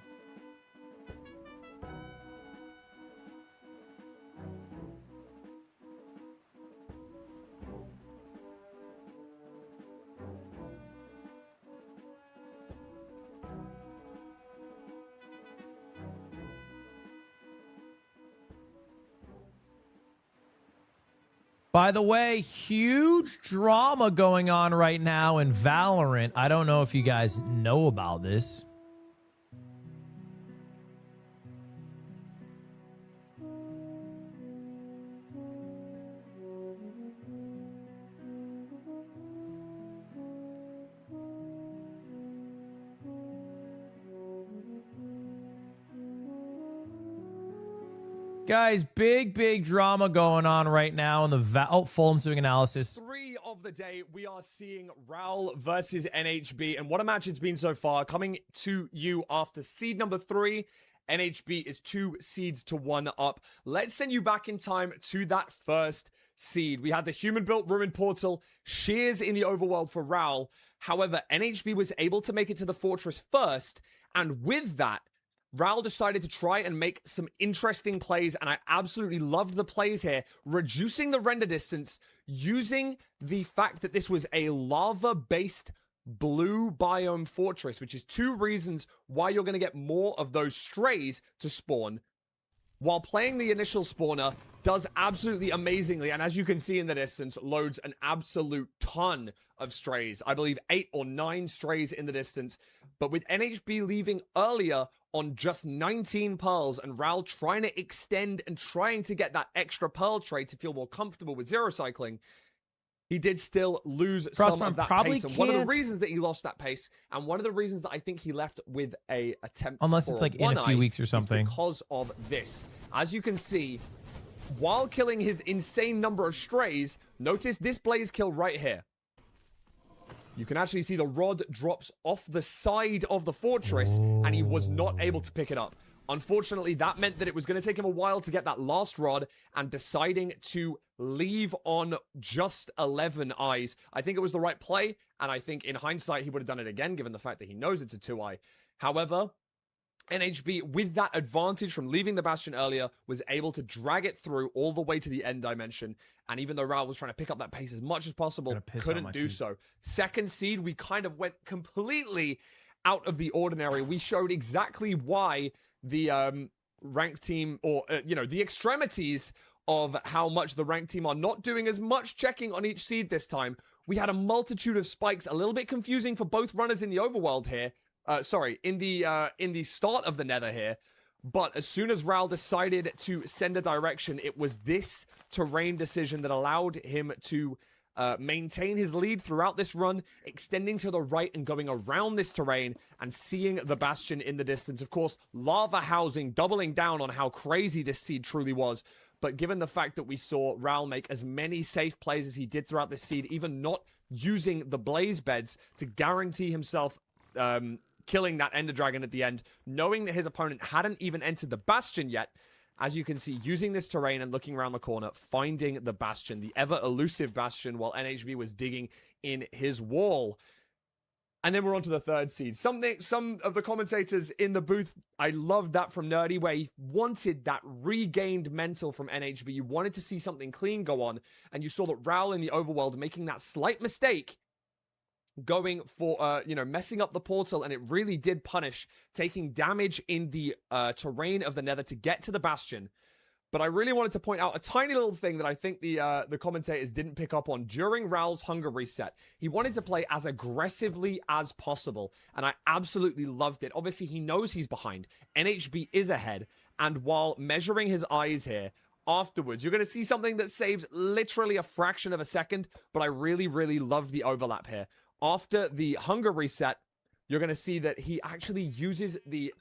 By the way, huge drama going on right now in Valorant. I don't know if you guys know about this. Guys, big drama going on right now in the Fulham's doing analysis. 3 of the day, we are seeing Raul versus NHB, and what a match it's been so far. Coming to you after seed number 3, NHB is 2 seeds to 1 up. Let's send you back in time to that first seed. We had the human-built ruined portal, shears in the overworld for Raul. However, NHB was able to make it to the fortress first, and with that, Raul decided to try and make some interesting plays, and I absolutely loved the plays here, reducing the render distance, using the fact that this was a lava-based blue biome fortress, which is 2 reasons why you're going to get more of those strays to spawn. While playing the initial spawner does absolutely amazingly, and as you can see in the distance, loads an absolute ton of strays. I believe 8 or 9 strays in the distance. But with NHB leaving earlier on just 19 pearls and Raul trying to extend and trying to get that extra pearl trade to feel more comfortable with zero cycling, he did still lose some of that pace. And one of the reasons that he lost that pace, and one of the reasons that I think he left with a attempt, unless it's like in a few weeks or something, because of this. As you can see, while killing his insane number of strays, notice this blaze kill right here. You can actually see the rod drops off the side of the fortress, and he was not able to pick it up. Unfortunately, that meant that it was going to take him a while to get that last rod, and deciding to leave on just 11 eyes. I think it was the right play, and I think in hindsight, he would have done it again, given the fact that he knows it's a 2-eye. However, NHB, with that advantage from leaving the Bastion earlier, was able to drag it through all the way to the end dimension. And even though Raul was trying to pick up that pace as much as possible, couldn't do so. Second seed, we kind of went completely out of the ordinary. We showed exactly why the ranked team, or, the extremities of how much the ranked team are not doing as much checking on each seed this time. We had a multitude of spikes, a little bit confusing for both runners in the overworld here. In the start of the nether here. But as soon as Raul decided to send a direction, it was this terrain decision that allowed him to maintain his lead throughout this run, extending to the right and going around this terrain and seeing the Bastion in the distance. Of course, lava housing, doubling down on how crazy this seed truly was. But given the fact that we saw Raul make as many safe plays as he did throughout this seed, even not using the blaze beds to guarantee himself killing that Ender Dragon at the end, knowing that his opponent hadn't even entered the Bastion yet, as you can see, using this terrain and looking around the corner, finding the Bastion, the ever-elusive Bastion, while NHB was digging in his wall. And then we're on to the third seed. Some of the commentators in the booth, I loved that from Nerdy, where he wanted that regained mental from NHB. You wanted to see something clean go on, and you saw that Raul in the overworld making that slight mistake, going for, messing up the portal, and it really did punish, taking damage in the terrain of the nether to get to the Bastion. But I really wanted to point out a tiny little thing that I think the commentators didn't pick up on during Raul's hunger reset. He wanted to play as aggressively as possible, and I absolutely loved it. Obviously, he knows he's behind. NHB is ahead, and while measuring his eyes here, afterwards, you're going to see something that saves literally a fraction of a second, but I really, really loved the overlap here. After the hunger reset, you're going to see that he actually uses the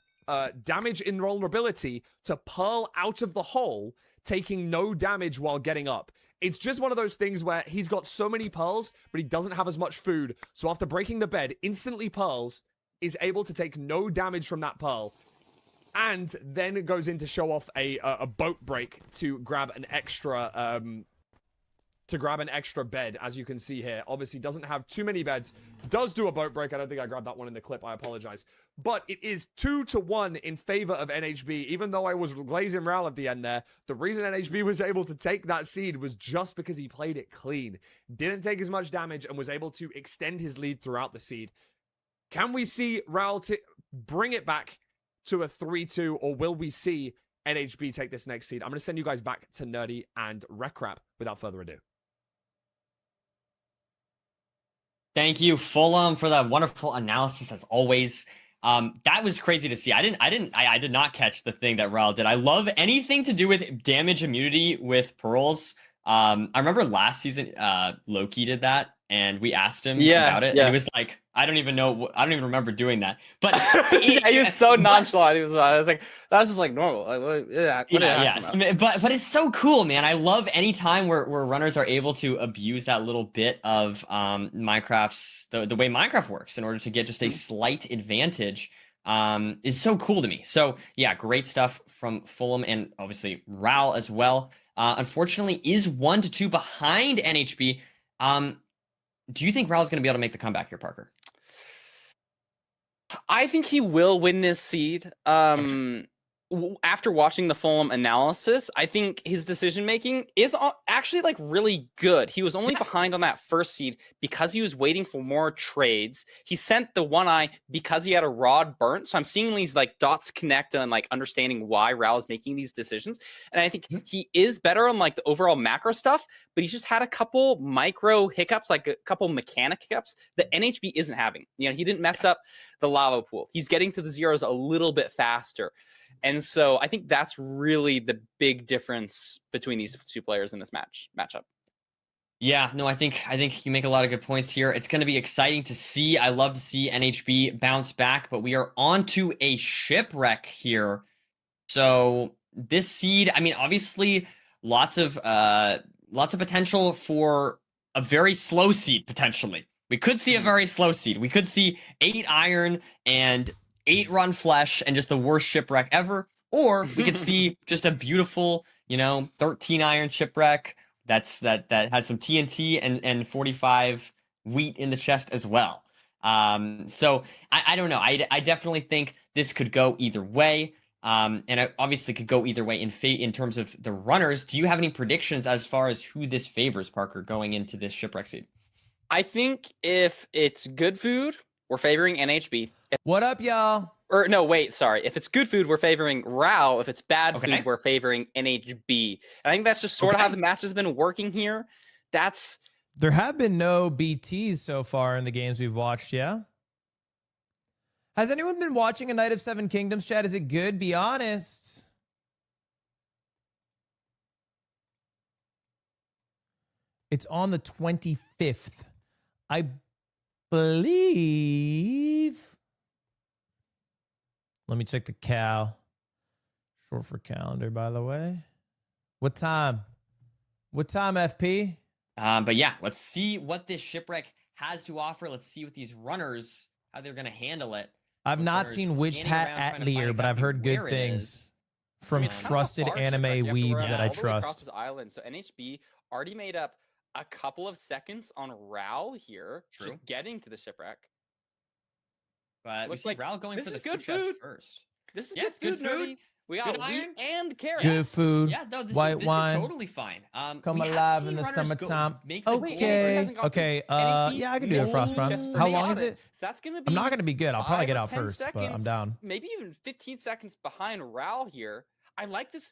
damage invulnerability to pearl out of the hole, taking no damage while getting up. It's just one of those things where he's got so many pearls, but he doesn't have as much food. So after breaking the bed, instantly pearls, is able to take no damage from that pearl. and then it goes in to show off a boat break to grab an extra bed, as you can see here. Obviously doesn't have too many beds. Does do a boat break. I don't think I grabbed that one in the clip. I apologize. But it is 2-1 in favor of NHB. Even though I was glazing Raul at the end there, the reason NHB was able to take that seed was just because he played it clean. Didn't take as much damage and was able to extend his lead throughout the seed. Can we see Raul bring it back to a 3-2, or will we see NHB take this next seed? I'm going to send you guys back to Nerdy and Recrap without further ado. Thank you, Fulham, for that wonderful analysis as always. That was crazy to see. I did not catch the thing that Raul did. I love anything to do with damage immunity with pearls. I remember last season, Loki did that, and we asked him about it, and he was like, I don't even remember doing that. But he was so nonchalant. I was like, that was just like normal. Like, but it's so cool, man. I love any time where runners are able to abuse that little bit of Minecraft's the way Minecraft works in order to get just a slight advantage. Is so cool to me. So yeah, great stuff from Fulham and obviously Raul as well. Unfortunately, is 1-2 behind NHB. Do you think Raul's going to be able to make the comeback here, Parker? I think he will win this seed. After watching the Fulham analysis, I think his decision making is actually like really good. He was only behind on that first seed because he was waiting for more trades. He sent the one eye because he had a rod burnt. So I'm seeing these like dots connect and like understanding why Raul is making these decisions. And I think he is better on like the overall macro stuff, but he's just had a couple micro hiccups, like a couple mechanic hiccups that NHB isn't having. You know, he didn't mess up the lava pool. He's getting to the zeros a little bit faster. And so I think that's really the big difference between these two players in this matchup. Yeah, no, I think you make a lot of good points here. It's going to be exciting to see. I love to see NHB bounce back, but we are on to a shipwreck here. So this seed, I mean, obviously lots of potential for a very slow seed potentially. We could see a very slow seed. We could see 8 iron and 8 run flesh and just the worst shipwreck ever, or we could see just a beautiful, 13 iron shipwreck that has some TNT and 45 wheat in the chest as well. So I don't know. I definitely think this could go either way, and it obviously could go either way in terms of the runners. Do you have any predictions as far as who this favors, Parker, going into this shipwreck seed? I think if it's good food, we're favoring NHB. What up, y'all? Or no, wait, sorry. If it's good food, we're favoring Raul. If it's bad food, we're favoring NHB. And I think that's just sort of how the match has been working here. There have been no BTs so far in the games we've watched, yeah? Has anyone been watching A Night of Seven Kingdoms, chat? Is it good? Be honest. It's on the 25th. I believe. Let me check the cal. Short for calendar, by the way. What time? What time, FP? But yeah, let's see what this shipwreck has to offer. Let's see what these runners, how they're going to handle it. I've not seen Witch Hat Atelier, but I've heard good things from trusted anime weebs that I trust. Across this island. So NHB already made up a couple of seconds on Raul here, just getting to the shipwreck. But looks like Raul going for the good food first. This is good food. We got wheat and carrots. Good food. Yeah, no, this white is wine. Totally fine. Come alive in the summertime. Okay. Yeah, I can do a frost run. How long is it? So that's gonna be. I'm not gonna be good. I'll probably get out first, but I'm down. Maybe even 15 seconds behind Raul here. I like this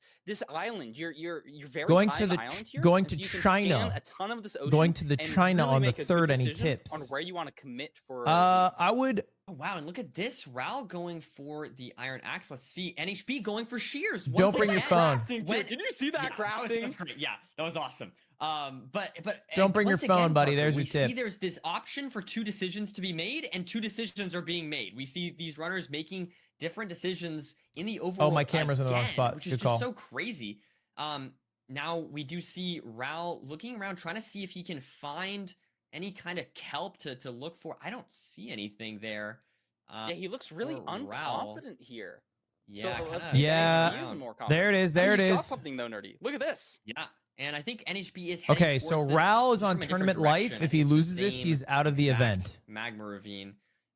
island. You're very going high to the island here. going to China. A ton of this ocean going to the China really on the third. Any tips tips on where you want to commit for? I would. Oh, wow, and look at this. Raul going for the iron axe. Let's see. NHB going for shears. Don't bring your phone. Did you see that crafting? That was great. Yeah, that was awesome. But don't bring your phone, buddy. There's your tip. We see there's this option for 2 decisions to be made, and 2 decisions are being made. We see these runners making different decisions in the overall. Oh, my camera's in the wrong spot. Which is just so crazy. Now we do see Raul looking around, trying to see if he can find any kind of kelp to look for. I don't see anything there. Yeah, he looks really unconfident here. Yeah, so let's kinda see if Yeah, NHB is more there it is. confident. There it He's got is. something though, Nerdy. Look at this. Yeah, and I think NHB is heading Okay, so towards this Ral is just on from a different tournament life. direction. If he It's the loses this, same he's out of the exact event. magma ravine,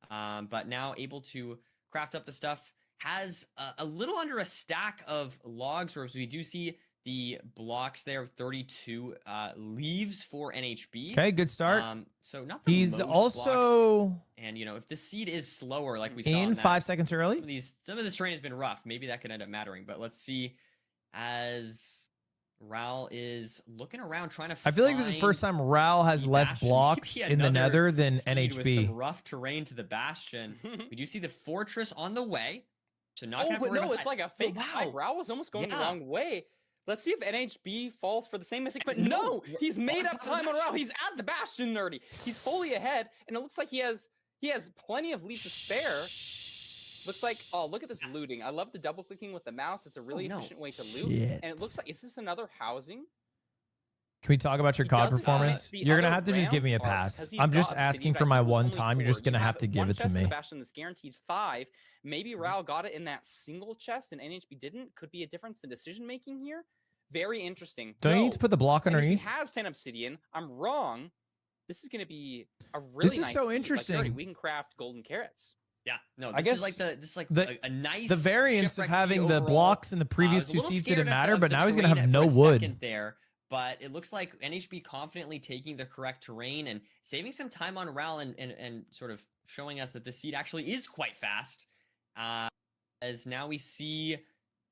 but now able to craft up the stuff. Has a little under a stack of logs, whereas we do see the blocks there. 32 leaves for NHB. Okay, good start. So not the He's most also blocks. And you know, if the seed is slower, like we saw in in 5 seconds early. some of this terrain has been rough. Maybe that could end up mattering. But let's see, as Ral is looking around trying to. I feel like this is the first time Ral has the less bastion. blocks Maybe in the another Nether than seed with NHB. some rough terrain to the bastion. We do see the fortress on the way. So not Oh, gonna have to but worry no, about it's that. like a But fake spike. Ral was almost going the Yeah. wrong way. Let's see if NHB falls for the same mistake. But No, no, he's we're made on up top of the time on Ral. bastion. He's at the bastion, Nerdy. He's fully ahead, and it looks like he has plenty of leads to spare. Looks like, oh, look at this looting. I love the double clicking with the mouse. It's a really no. efficient way to loot. Shit. And it looks like, is this another housing? Can we talk about your He COD doesn't performance? the You're gonna other have to just give me a round part pass. because he's I'm just got asking obsidian for my back. He was one only time. You're 4. just gonna You have to give one it to chest in me. the bastion that's guaranteed 5. Maybe Ral got it in that single chest and NHB didn't. Could be a difference in decision making here. Very interesting. Don't you need to put the block NHB underneath? has 10 obsidian. I'm wrong. This is going to be a really This is nice so seed. Like, interesting. already, we can craft golden carrots. Yeah, no, I this is guess like the- a nice The variance of shipwreck having sea the overall. blocks in the I previous was a two little seeds scared didn't of the- matter, of but the now he's gonna terrain have for no a wood. second there, but it looks like NHB confidently taking the correct terrain and saving some time on Ral and sort of showing us that the seed actually is quite fast. As now we see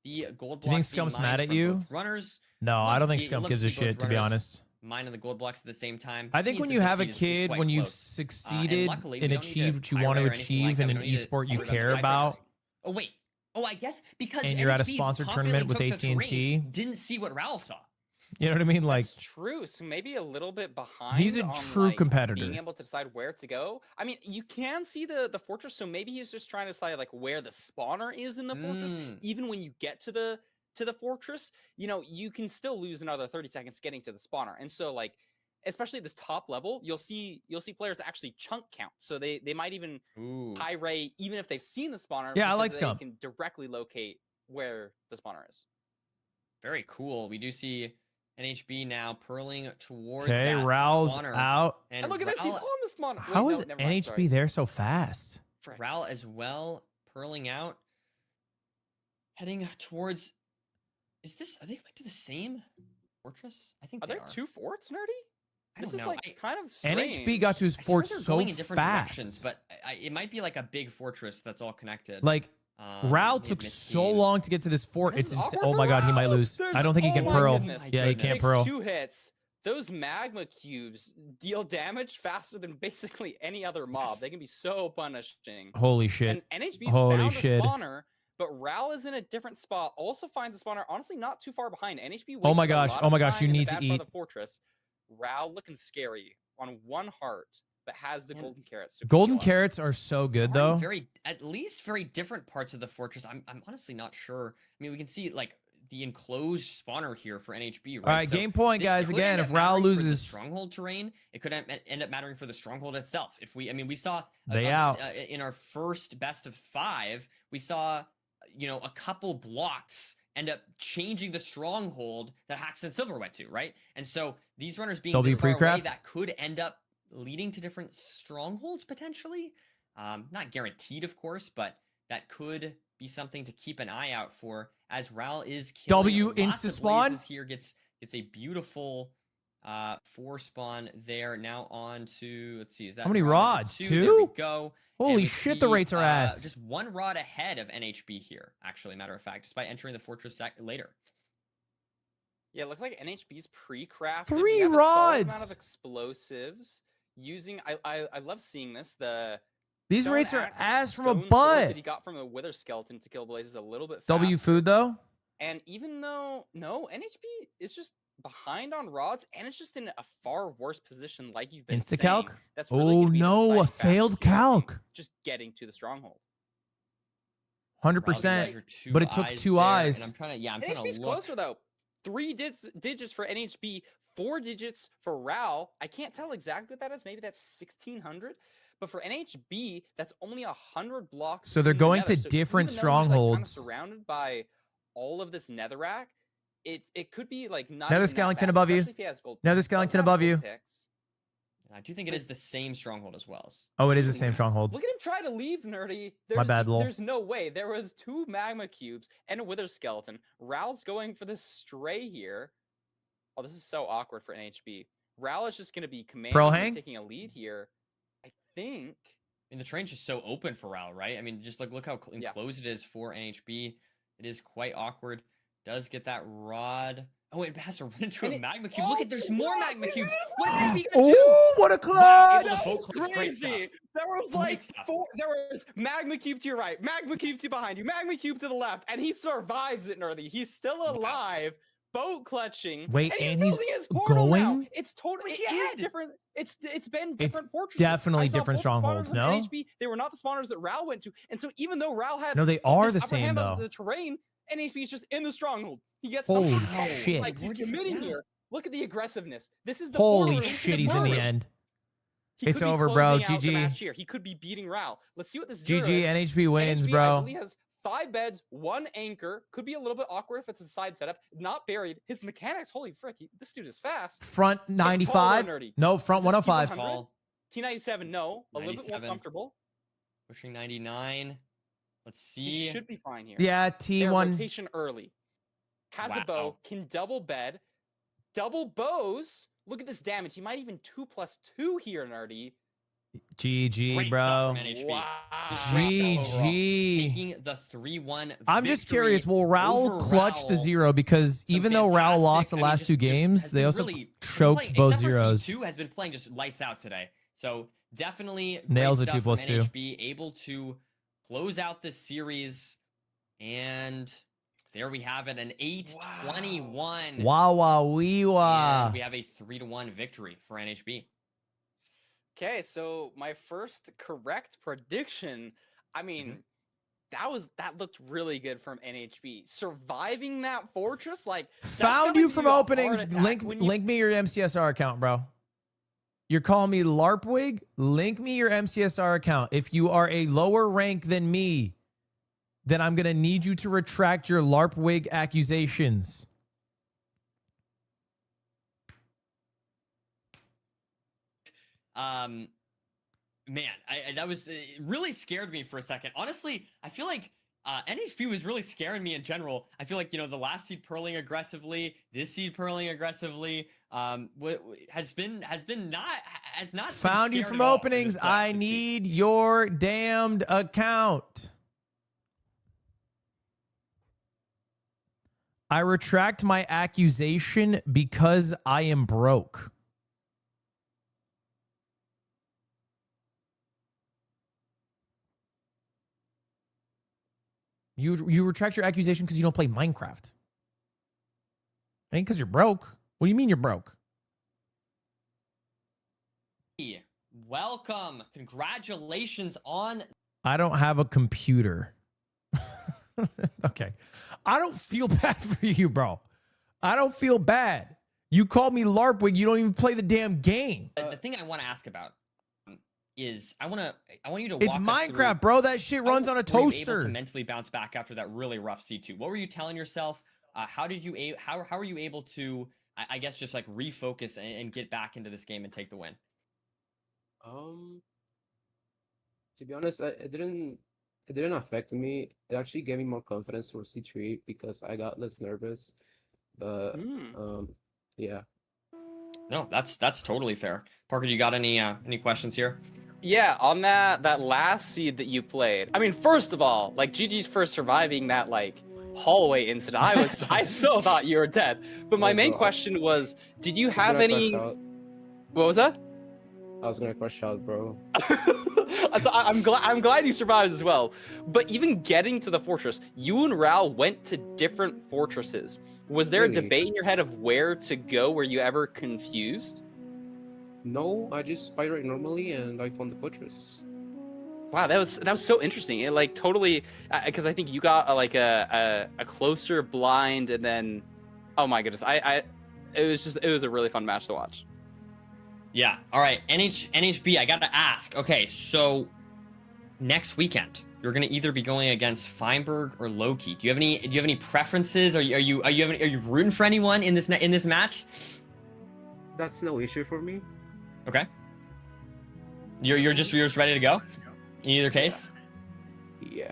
the gold Do you think blocks being Scump's mined mad at from you? both runners. No, Love I to don't think see- Scump love gives a see both shit, to be runners honest. mining the gold blocks at the same time. I think Means when that you the have a seed is kid, quite when you've close. succeeded Luckily, we and don't need to achieved what you want to pirate or anything like achieve that. in We an don't need to esport you worry about care the about, Oh wait. Oh, I guess because and you're at a NHB sponsored confidently tournament with took the terrain, AT&T. didn't see what Ral saw. You know what I mean? Like, That's true. So maybe a little bit behind. he's a on, true like, competitor. Being able to decide where to go. I mean, you can see the fortress, so maybe he's just trying to decide like where the spawner is in the fortress. Even when you get to the fortress, you know, you can still lose another 30 seconds getting to the spawner. And so like, especially this top level, you'll see players actually chunk count. So they might even pyrate even if they've seen the spawner. Yeah, I because like they Scump. can directly locate where the spawner is. Very cool. We do see NHB now purling towards okay, that Ral's spawner. out. And look at this, he's Ral- on the spawner. How Wait, is no, never mind, NHB sorry. there so fast? Ral as well purling out, heading towards. Are they going to the same fortress? I think Are they there are. 2 forts, Nerdy? I This don't is know. like kind of strange. NHB got to his I swear fort they're so going in different fast. directions, but it might be like a big fortress that's all connected. Like, Ral may have took missed so games. long to get to this fort. This It's is insane. awkward Oh my for god, he might Ral. lose. There's- I don't think he oh can my pearl. goodness. Yeah, he Goodness. can't Takes pearl. 2 hits. Those magma cubes deal damage faster than basically any other mob. They can be so punishing. Holy shit. And NHB's Holy found shit. a spawner, but Ral is in a different spot. Also finds a spawner, honestly, not too far behind. NHB Oh my wasted a gosh, lot oh of my gosh, time you in the need to bad part of eat. the fortress. Ral looking scary on 1 heart, but has the golden carrots. So Golden heal up. carrots are so good Are though. at least very different parts of the fortress. I'm honestly not sure. I mean, we can see like the enclosed spawner here for NHB. Right? All right, So game point, this guys. could Again, end if up Ral mattering for the loses, stronghold terrain, it could end up mattering for the stronghold itself. If we, I mean, we saw They out. In our first best of 5, we saw a couple blocks end up changing the stronghold that Hacks and Silver went to, right? And so these runners being W this far away, pre-craft? that could end up leading to different strongholds potentially. Not guaranteed, of course, but that could be something to keep an eye out for as Ral is killing W lots insta of spawn? blazes here. Gets a beautiful 4 spawn there. Now on to, let's see, is that How many rod number rods? 2? There we 2? go. Holy And we shit, the see, rates are ass. Just 1 rod ahead of NHB here, actually, matter of fact, just by entering the fortress later. Yeah, it looks like NHB's pre-crafted. 3 We have a solid amount rods! of explosives using. I love seeing this. These stone rates are axe, ass from a stone sword butt. that he got from a wither skeleton to kill blazes a little bit. W faster. food though. And even though NHB is just behind on rods, and it's just in a far worse position, like you've been saying. Insta-calc? That's really Oh gonna be the no, a deciding factor failed here, I think, calc. just getting to the stronghold. 100%. But it took 2 there, eyes. And I'm trying to NHB's look. closer though. 3 digits for NHB, 4 digits for Ral. I can't tell exactly what that is. Maybe that's 1600. But for NHB, that's only 100 blocks. So they're in the going nether. to So different even though he's, like, kinda strongholds. surrounded by all of this netherrack, it could be like not. Nether even that Skellington bad, above you. especially if he has gold. Nether He does Skellington have above gold you. picks. I do think it is the same stronghold as well. Oh, it is the same stronghold. Look at him try to leave, Nerdy. My bad, lol. There's no way. There was 2 magma cubes and a wither skeleton. Ral's going for the stray here. Oh, this is so awkward for NHB. Ral is just going to be commanding and taking a lead here. I think. I mean, the terrain's just so open for Ral, right? I mean, just like look how enclosed it is for NHB. It is quite awkward. Does get that rod. Oh, it has to run into a magma cube. Look at, there's more magma cubes. What is NHB gonna do? Oh, what a clutch! Wow, That was crazy. There was like 4. There was magma cube to your right, magma cube to behind you, magma cube to the left, and he survives it, Nerdy. He's still alive. Boat clutching. Wait, and he's building his portal going? now. It's totally it is different. It's been different fortresses. definitely I saw different both the spawners strongholds, on no? NHB, they were not the spawners that Ral went to, and so even though Ral had No, they are this the upper same, hand on though. the terrain, NHB is just in the stronghold. He gets Holy something shit. like he's committing here. Look at the aggressiveness. This is the Holy portal room to shit, the he's in the portal. end. He It's could be over, bro. closing out the GG. match here. He could be beating Ral. Let's see what this zero GG, is. NHB wins, NHB, I bro. believe, has 5 beds, 1 anchor. Could be a little bit awkward if it's a side setup. Not buried. His mechanics, holy frick, this dude is fast. Front It's tall, 95? nerdy. No, front Is this 105. T100? T97, no. A little bit more 97. comfortable. Pushing 99. Let's He see. should be fine here. Yeah, Their T1. rotation early. Has a bow, Wow. can double bed. Double bows. Look at this damage. He might even 2+2 here, Nerdy. GG, Great bro. stuff from NHB. Wow. GG. Taking the 3-1 I'm just victory curious, will Raul over clutch the Raul. zero? Because Some even though Raul lost the fantastic- I mean, last just- 2 just games, has they been also really choked playing- both except for zeros. C2 has been playing just lights out today. So definitely Nails great a 2+2. stuff from NHB, able to close out this series. And there we have it, an 8-21. Wow, wow, wee, wah. And we have a 3-1 victory for NHB. Okay, so my first correct prediction, I mean, that looked really good from NHB. Surviving that fortress, like that's Found gonna you give from a heart openings. attack Link when you- link me your MCSR account, bro. You're calling me Larpwig? Link me your MCSR account. If you are a lower rank than me, then I'm going to need you to retract your Larpwig accusations. Man, that was it really scared me for a second. Honestly, I feel like NHP was really scaring me in general. I feel like, the last seed pearling aggressively, this seed pearling aggressively, has not Found been you scared from at all in openings. this I playoff need your damned account. I retract my accusation because I am broke. You retract your accusation because you don't play Minecraft. Ain't because you're broke. What do you mean you're broke? Welcome. Congratulations on. I don't have a computer. Okay. I don't feel bad for you, bro. I don't feel bad. You called me Larpwig. You don't even play the damn game. The thing I want to ask about is I want you to. It's walk us Minecraft, through bro. That shit runs on a how were you able toaster. to mentally bounce back after that really rough C2. What were you telling yourself? How were you able to? I guess just like refocus and get back into this game and take the win. To be honest, it didn't affect me. It actually gave me more confidence for C3 because I got less nervous. But yeah. No, that's totally fair. Parker, you got any questions here? Yeah, on that last seed that you played. I mean, first of all, like GG's for surviving that like hallway incident. I so thought you were dead. But my main question was, did you have any? What was that? I was gonna crush out, bro. So I'm glad you survived as well. But even getting to the fortress, you and Raul went to different fortresses. Was there a debate in your head of where to go? Were you ever confused? No, I just spied normally and I found the fortress. Wow, that was so interesting. It like totally, because I think you got a closer blind, and then, oh my goodness, it was a really fun match to watch. Yeah. All right. NHB. I gotta ask. Okay, so next weekend you're gonna either be going against Feinberg or Loki. Do you have any preferences? Are you rooting for anyone in this match? That's no issue for me. Okay. You're just ready to go. In either case. Yeah.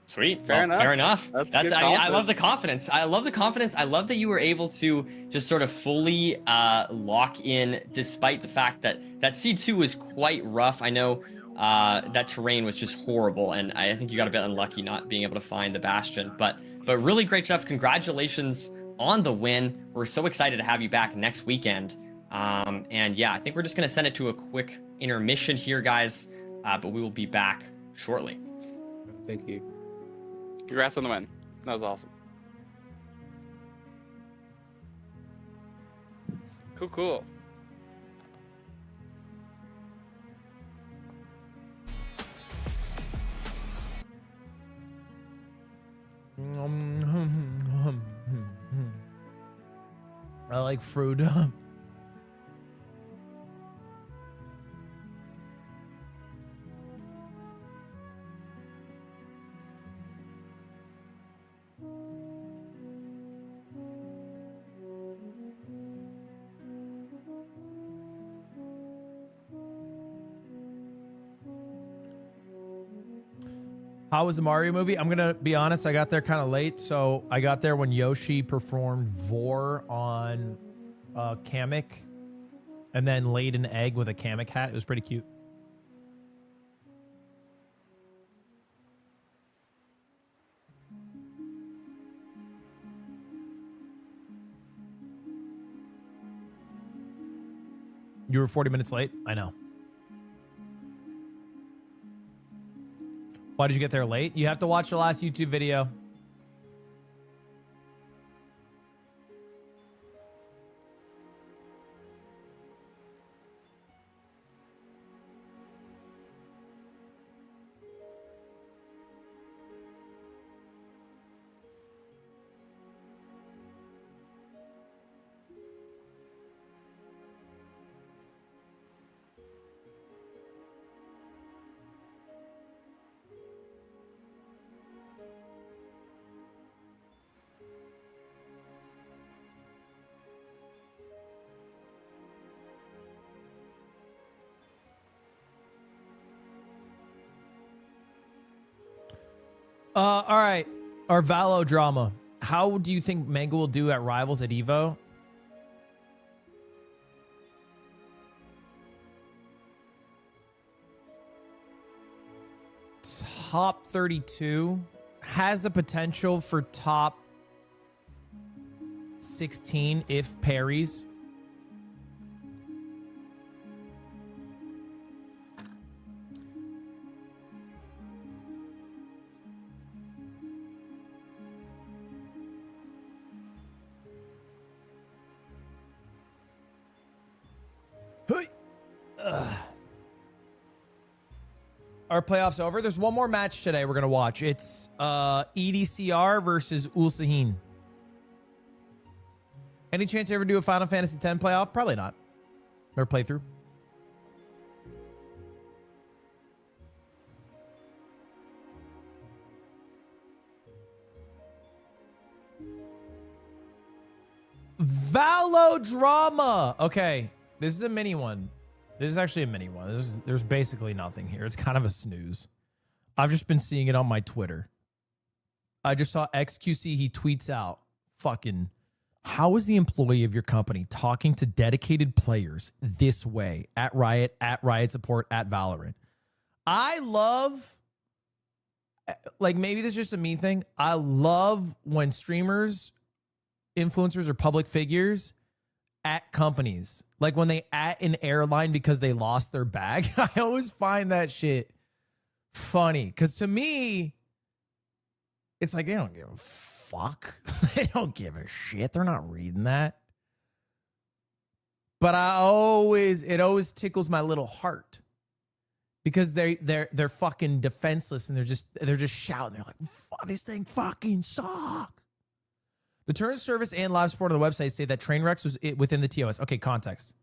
Sweet. Fair enough. Fair enough. That's I good mean, I love the confidence. confidence. I love the confidence. I love that you were able to just sort of fully lock in, despite the fact that C2 was quite rough. I know that terrain was just horrible, and I think you got a bit unlucky not being able to find the bastion. But really great stuff. Congratulations on the win. We're so excited to have you back next weekend. And yeah, I think we're just gonna send it to a quick intermission here, guys. But we will be back shortly. Thank you. Congrats on the win. That was awesome. Cool. I like fruit. How was the Mario movie? I'm gonna be honest, I got there kind of late, so I got there when Yoshi performed Vor on Kamek, and then laid an egg with a Kamek hat. It was pretty cute. You were 40 minutes late? I know. Why did you get there late? You have to watch the last YouTube video. All right. Our Valo drama. How do you think Mango will do at Rivals at Evo? Top 32. Has the potential for top 16 if parries. Our playoffs over. There's one more match today we're going to watch. It's EDCR versus Ulsahin. Any chance to ever do a Final Fantasy X playoff? Probably not. Or playthrough. Valodrama. Okay, this is a mini one. This is actually a mini one. There's basically nothing here. It's kind of a snooze. I've just been seeing it on my Twitter. I just saw XQC. He tweets out, fucking, how is the employee of your company talking to dedicated players this way at Riot Support, at Valorant? I love, like, maybe this is just a me thing. I love when streamers, influencers, or public figures at companies, like when they at an airline because they lost their bag. I always find that shit funny, because to me, it's like they don't give a fuck. They don't give a shit. They're not reading that. But it always tickles my little heart, because they're fucking defenseless, and they're just shouting. They're like, fuck, this thing fucking sucks. The terms of service and live support on the website say that Trainwrecks was within the TOS. Okay, context.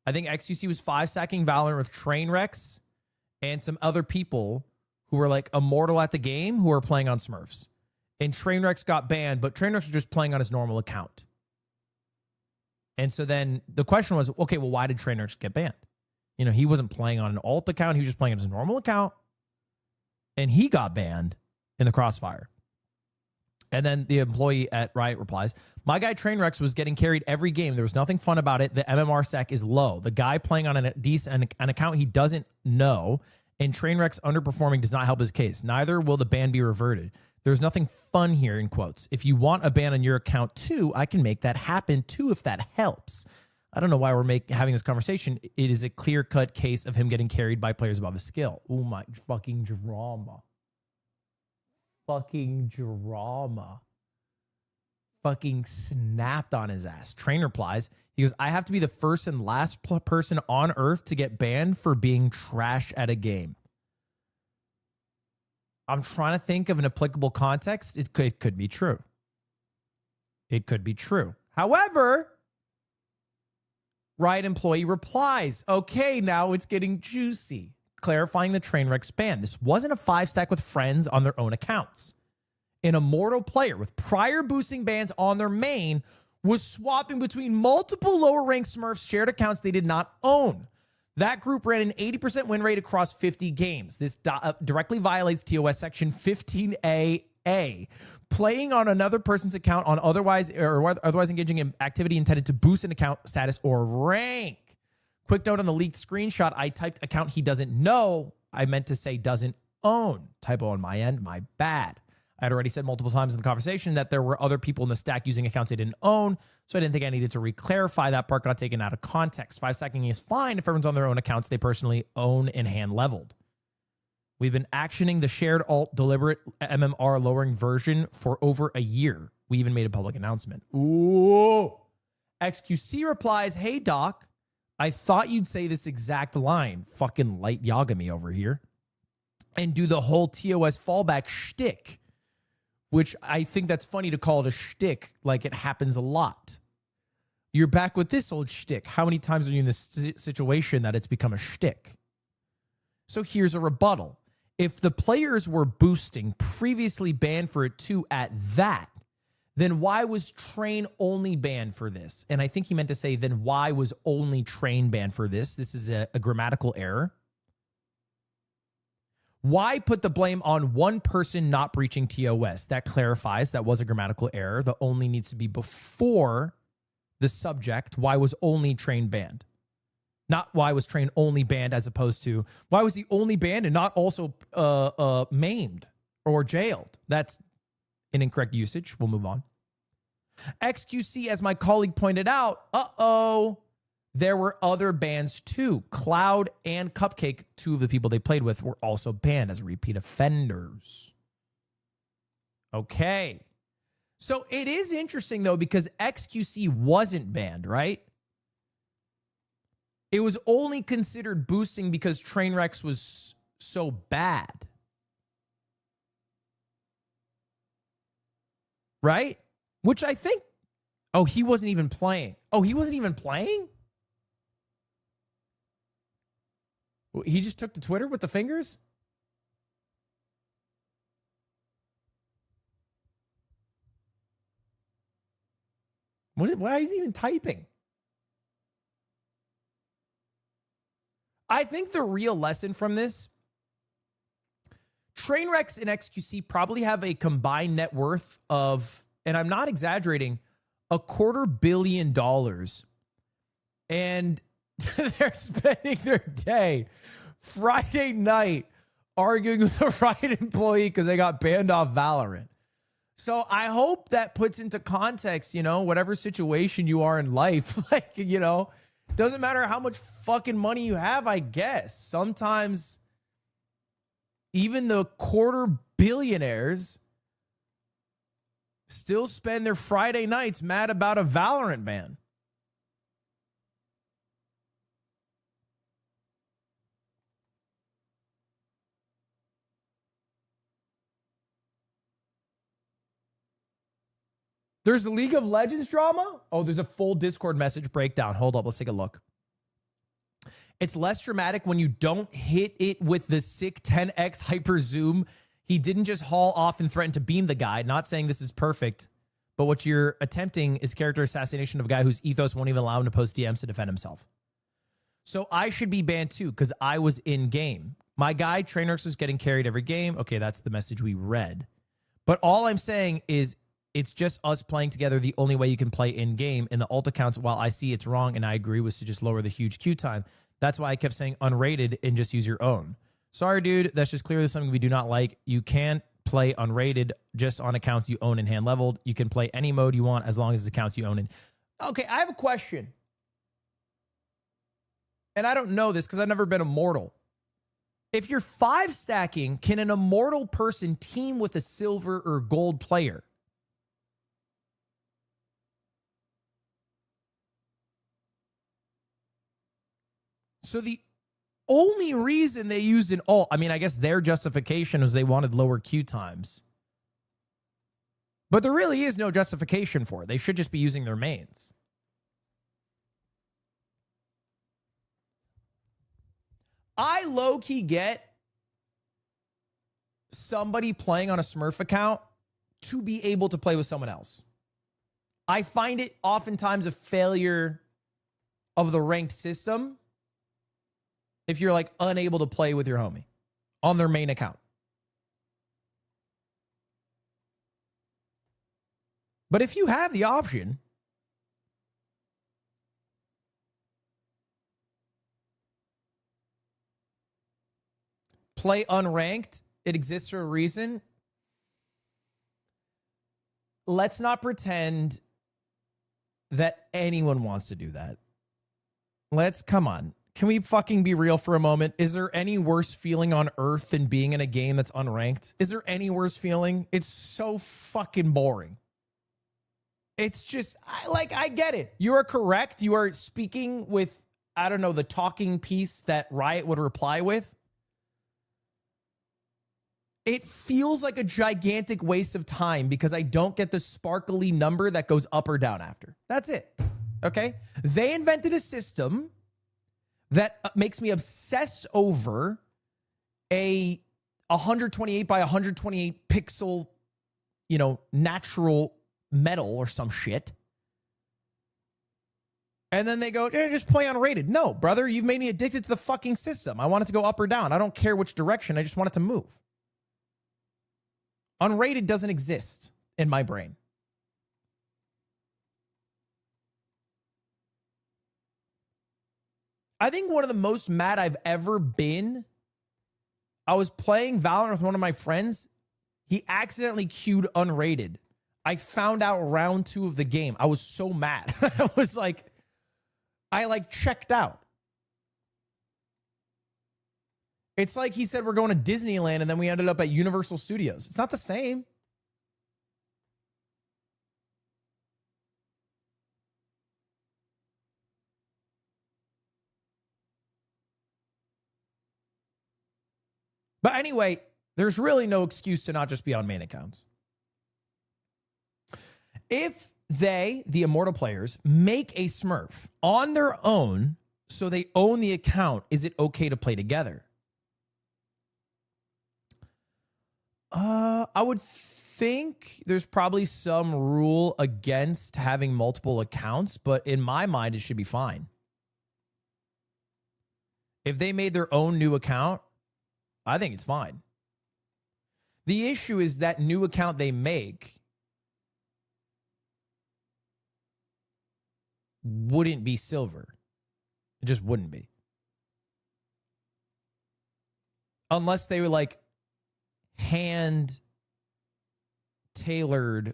I think XQC was 5-stacking Valorant with Trainwrecks and some other people who were like immortal at the game who were playing on Smurfs. And Trainwrecks got banned, but Trainwrecks was just playing on his normal account. And so then the question was, okay, well, why did Trainwrecks get banned? You know, he wasn't playing on an alt account. He was just playing on his normal account. And he got banned in the crossfire. And then the employee at Riot replies, my guy Trainwrecks was getting carried every game. There was nothing fun about it. The MMR stack is low. The guy playing on an account he doesn't know, and Trainwrecks underperforming does not help his case. Neither will the ban be reverted. There's nothing fun here, in quotes. If you want a ban on your account too, I can make that happen too if that helps. I don't know why we're having this conversation. It is a clear-cut case of him getting carried by players above his skill. Oh my fucking drama. Fucking drama. Fucking snapped on his ass. Train replies, he goes, I have to be the first and last person on earth to get banned for being trash at a game. I'm trying to think of an applicable context. It could be true. It could be true. However, Riot employee replies, okay, now it's getting juicy. Clarifying the Trainwrecks ban. This wasn't a 5-stack with friends on their own accounts. An immortal player with prior boosting bans on their main was swapping between multiple lower ranked Smurfs shared accounts they did not own. That group ran an 80% win rate across 50 games. This directly violates TOS section 15A. Playing on another person's account on otherwise engaging in activity intended to boost an account status or rank. Quick note on the leaked screenshot, I typed account he doesn't know. I meant to say doesn't own. Typo on my end, my bad. I had already said multiple times in the conversation that there were other people in the stack using accounts they didn't own, so I didn't think I needed to re-clarify. That part got taken out of context. 5-stacking is fine if everyone's on their own accounts they personally own and hand-leveled. We've been actioning the shared alt deliberate MMR lowering version for over a year. We even made a public announcement. Ooh. XQC replies, hey, Doc, I thought you'd say this exact line, fucking light Yagami over here, and do the whole TOS fallback shtick, which I think that's funny to call it a shtick, like it happens a lot. You're back with this old shtick. How many times are you in this situation that it's become a shtick? So here's a rebuttal. If the players were boosting, previously banned for it too at that, then why was Train only banned for this? And I think he meant to say, then why was only Train banned for this? This is a grammatical error. Why put the blame on one person not breaching TOS? That clarifies that was a grammatical error. The only needs to be before the subject. Why was only Train banned? Not why was Train only banned as opposed to why was he only banned and not also maimed or jailed? That's an incorrect usage. We'll move on. XQC, as my colleague pointed out, there were other bans too. Cloud and Cupcake, two of the people they played with, were also banned as repeat offenders. Okay. So it is interesting, though, because XQC wasn't banned, right? It was only considered boosting because Trainwrecks was so bad. Right? Which I think... Oh, he wasn't even playing. Oh, he wasn't even playing? He just took to Twitter with the fingers? Why is he even typing? I think the real lesson from this, Trainwrecks and XQC probably have a combined net worth of, and I'm not exaggerating, $250 million. And they're spending their day Friday night arguing with a Riot employee because they got banned off Valorant. So I hope that puts into context, you know, whatever situation you are in life, like, you know, doesn't matter how much fucking money you have, I guess. Sometimes even the quarter billionaires still spend their Friday nights mad about a Valorant ban. There's the League of Legends drama? Oh, there's a full Discord message breakdown. Hold up, let's take a look. It's less dramatic when you don't hit it with the sick 10x hyper zoom. He didn't just haul off and threaten to beam the guy. Not saying this is perfect, but what you're attempting is character assassination of a guy whose ethos won't even allow him to post DMs to defend himself. So I should be banned too because I was in game. My guy, Trainworks, was getting carried every game. Okay, that's the message we read. But all I'm saying is it's just us playing together the only way you can play in game. And the ult accounts, while I see it's wrong and I agree, was to just lower the huge queue time. That's why I kept saying unrated and just use your own. Sorry, dude. That's just clearly something we do not like. You can't play unrated just on accounts you own and hand leveled. You can play any mode you want as long as it's accounts you own. Okay, I have a question. And I don't know this because I've never been immortal. If you're 5 stacking, can an immortal person team with a silver or gold player? So the only reason they used an ult, I mean, I guess their justification was they wanted lower queue times. But there really is no justification for it. They should just be using their mains. I low-key get somebody playing on a Smurf account to be able to play with someone else. I find it oftentimes a failure of the ranked system if you're like unable to play with your homie on their main account. But if you have the option, play unranked, it exists for a reason. Let's not pretend that anyone wants to do that. Come on. Can we fucking be real for a moment? Is there any worse feeling on earth than being in a game that's unranked? Is there any worse feeling? It's so fucking boring. It's just, I get it. You are correct. You are speaking with, I don't know, the talking piece that Riot would reply with. It feels like a gigantic waste of time because I don't get the sparkly number that goes up or down after. That's it. Okay? They invented a system that makes me obsess over a 128 by 128 pixel, natural metal or some shit. And then they go, just play unrated. No, brother, you've made me addicted to the fucking system. I want it to go up or down. I don't care which direction. I just want it to move. Unrated doesn't exist in my brain. I think one of the most mad I've ever been, I was playing Valorant with one of my friends. He accidentally queued unrated. I found out round 2 of the game. I was so mad. I checked out. It's like he said we're going to Disneyland and then we ended up at Universal Studios. It's not the same. But anyway, there's really no excuse to not just be on main accounts. If they, the immortal players, make a Smurf on their own so they own the account, is it okay to play together? I would think there's probably some rule against having multiple accounts, but in my mind, it should be fine. If they made their own new account, I think it's fine. The issue is that new account they make wouldn't be silver. It just wouldn't be. Unless they were hand tailored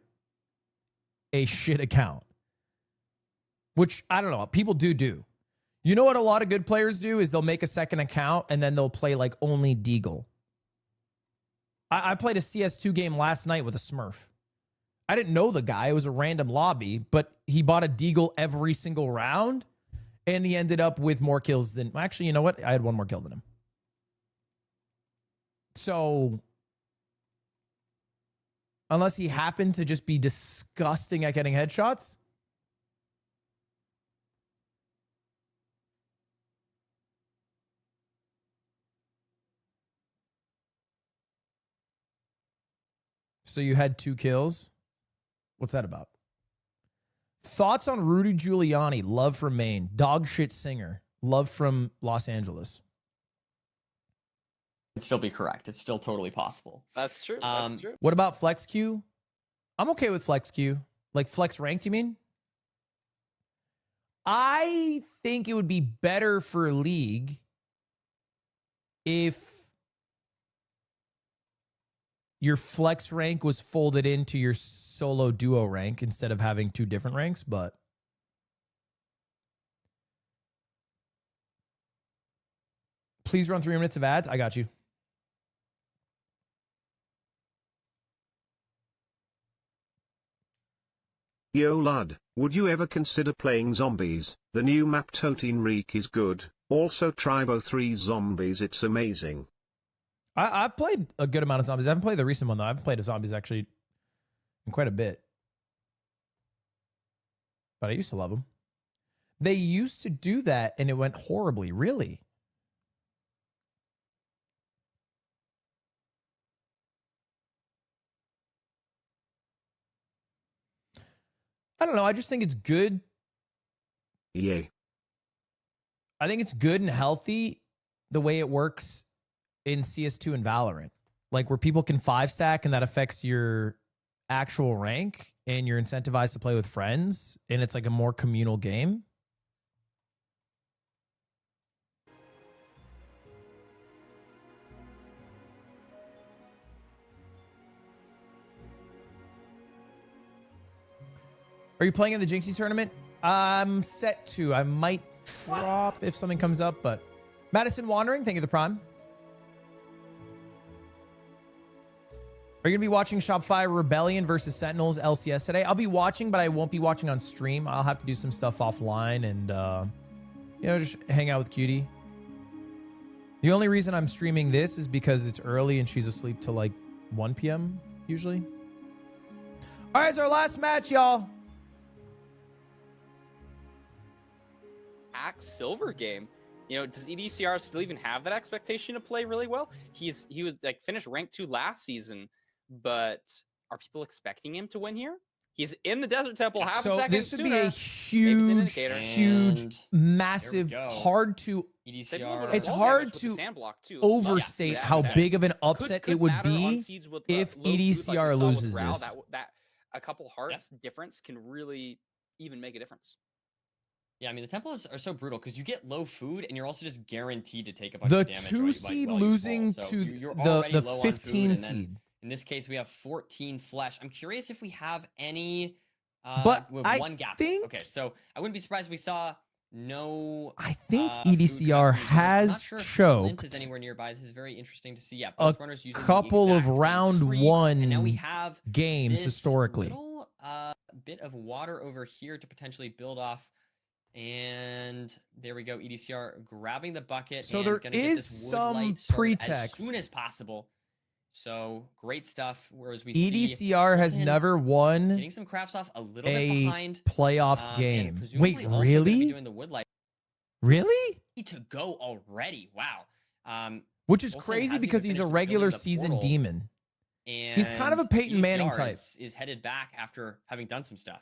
a shit account, which I don't know. People do. You know what a lot of good players do is they'll make a second account and then they'll play only Deagle. I played a CS2 game last night with a Smurf. I didn't know the guy. It was a random lobby, but he bought a Deagle every single round and he ended up with more kills than, actually, you know what? I had one more kill than him. So unless he happened to just be disgusting at getting headshots. So you had 2 kills? What's that about? Thoughts on Rudy Giuliani? Love from Maine. Dog shit singer. Love from Los Angeles. It'd still be correct. It's still totally possible. That's true. That's true. What about Flex Q? I'm okay with Flex Q. Like Flex Ranked, you mean? I think it would be better for League if your Flex rank was folded into your solo duo rank instead of having 2 different ranks, but please run 3 minutes of ads. I got you. Yo lad, would you ever consider playing zombies? The new map Totin Reek is good. Also Tribo 3 Zombies, it's amazing. I've played a good amount of zombies. I haven't played the recent one, though. I've played zombies actually in quite a bit. But I used to love them. They used to do that, and it went horribly. Really? I don't know. I just think it's good. Yeah. I think it's good and healthy the way it works in CS2 and Valorant. Like where people can 5-stack and that affects your actual rank and you're incentivized to play with friends and it's like a more communal game. Are you playing in the Jinxie tournament? I'm set to. I might drop if something comes up, but Madison Wandering, thank you for the Prime. Are you going to be watching Shopify Rebellion versus Sentinels LCS today? I'll be watching, but I won't be watching on stream. I'll have to do some stuff offline and, you know, just hang out with Cutie. The only reason I'm streaming this is because it's early and she's asleep till like 1 p.m. usually. All right, it's our last match, y'all. Axe Silver game. You know, does EDCR still even have that expectation to play really well? He was like finished rank 2 last season, but are people expecting him to win here? He's in the Desert Temple half a second this would sooner. be a huge, massive, hard to EDCR. It's hard to overstate how big of an upset it would be if EDCR loses this. That a couple hearts difference can really even make a difference. Yeah, I mean, the Templars are so brutal because you get low food and you're also just guaranteed to take a bunch The of damage. 2 seed losing to the 15 seed. In this case, we have 14 flesh. I'm curious if we have any but with I one gap. think, okay, so I wouldn't be surprised if we saw no. I think EDCR has choked is anywhere nearby. This is very interesting to see. Yeah, a both runners using couple of round tree, 1 and now we have games this historically. Little, bit of water over here to potentially build off. And there we go. EDCR grabbing the bucket. So and there gonna get is this some pretext as soon as possible. So great stuff. Whereas we EDCR has never won getting some crafts off a little bit behind playoffs game. Wait, also really? doing the woodlight. Really? To go already. Wow. Which is Wilson crazy hasn't because even he's a finished regular building the season portal, demon. And He's kind of a Peyton Manning EDCR type. is headed back after having done some stuff.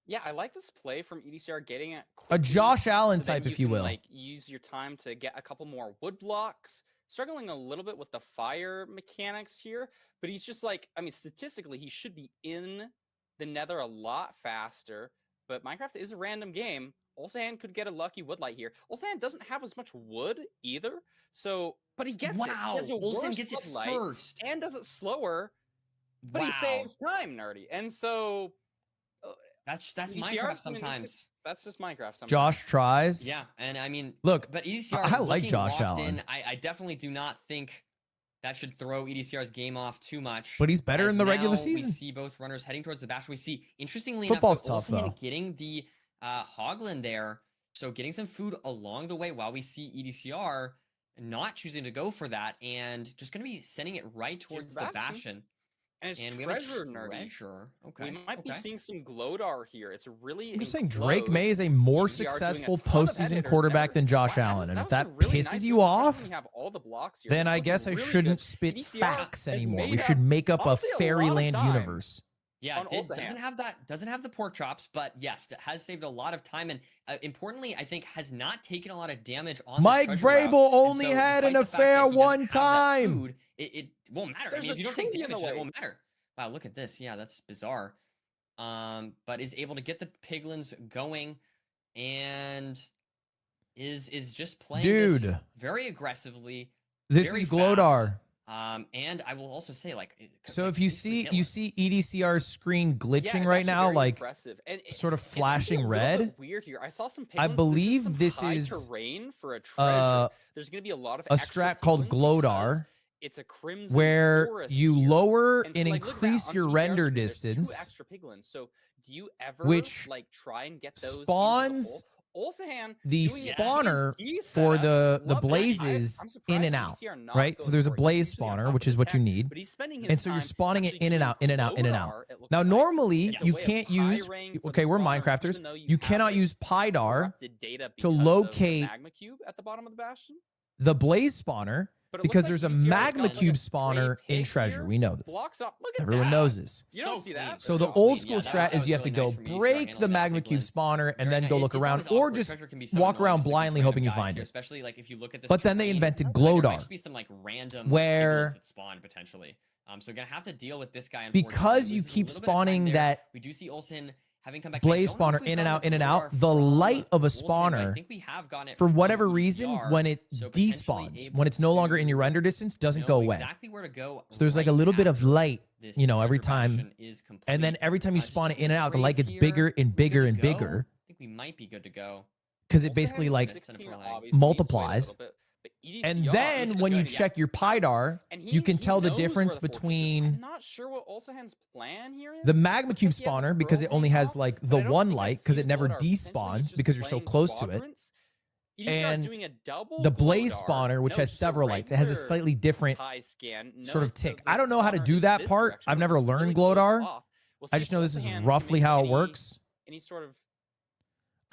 Yeah, I like this play from EDCR getting it A quickly, Josh Allen so then type, if you can, will. Like use your time to get a couple more wood blocks. Struggling a little bit with the fire mechanics here, but he's just like, I mean, statistically, he should be in the Nether a lot faster. But Minecraft is a random game. Ulsan could get a lucky woodlight here. Ulsan doesn't have as much wood either, so but he gets it. He has a Ulsan worse gets it woodlight first and does it slower, but he saves time, Nerdy, and so. That's EDCR, Minecraft sometimes. That's just Minecraft sometimes. Josh tries. Yeah, and I mean, look, but EDCR. I like Josh Allen. Allen. I definitely do not think that should throw EDCR's game off too much. But he's better in the regular now season. We see both runners heading towards the bash. We see, interestingly Football's enough, tough, though. getting the Hogland there. So getting some food along the way while we see EDCR not choosing to go for that and just going to be sending it right towards the Bastion. And it's And we have a treasure nerdy. treasure. Okay. We might be seeing some Glodar here. It's really. I'm just saying Drake May is a more successful postseason quarterback than Josh Allen. And if that pisses you off, then I guess I shouldn't spit facts anymore. We should make up a fairyland universe. Yeah, it doesn't have the pork chops, but yes, it has saved a lot of time and importantly, I think has not taken a lot of damage on Mike the treasure route. Vrabel And only so had an despite the fact affair that he doesn't one have that time. food, it won't matter. I mean, if you don't take damage, it won't matter. Wow, look at this. Yeah, that's bizarre. But is able to get the piglins going and is just playing this very aggressively. This very is Glodar. Fast. And I will also say, like, so if you see EDCR's screen glitching right now, like sort of flashing red. Weird here. I saw some I believe this is terrain for a treasure. There's going to be a lot of a strat called Glodar. It's a crimson where you lower and and increase your render distance, two extra piglins. So do you ever which like try and get those spawns the spawner for the blazes in and out, right? So there's a blaze spawner, which is what you need, and so you're spawning it in and out, in and out, in and out. Now normally you can't use, okay, we're Minecrafters, you cannot use PyDar to locate the blaze spawner, because there's a magma cube spawner in treasure. We know this. Everyone knows this. So the old school strat is you have to go break the magma cube spawner and then go look around, or just walk around blindly hoping you find it. Especially like if you look at this. But then they invented Glodar, where spawn potentially. So we're gonna have to deal with this guy. Because you keep spawning that we do see Olsen having come back. Blaze spawner in and out, the light of a spawner, for whatever reason, when it despawns, when it's no longer in your render distance, doesn't go away. So there's like a little bit of light, you know, every time. And then every time you spawn it in and out, the light gets bigger and bigger and bigger. I think we might be good to go. Because it basically like multiplies. And then when you check your PyDar, you can tell the difference between the magma cube spawner, because it only has like the one light, because it never despawns because you're so close to it, and the blaze spawner, which has several lights. It has a slightly different sort of tick. I don't know how to do that part. I've never learned Glodar. I just know this is roughly how it works.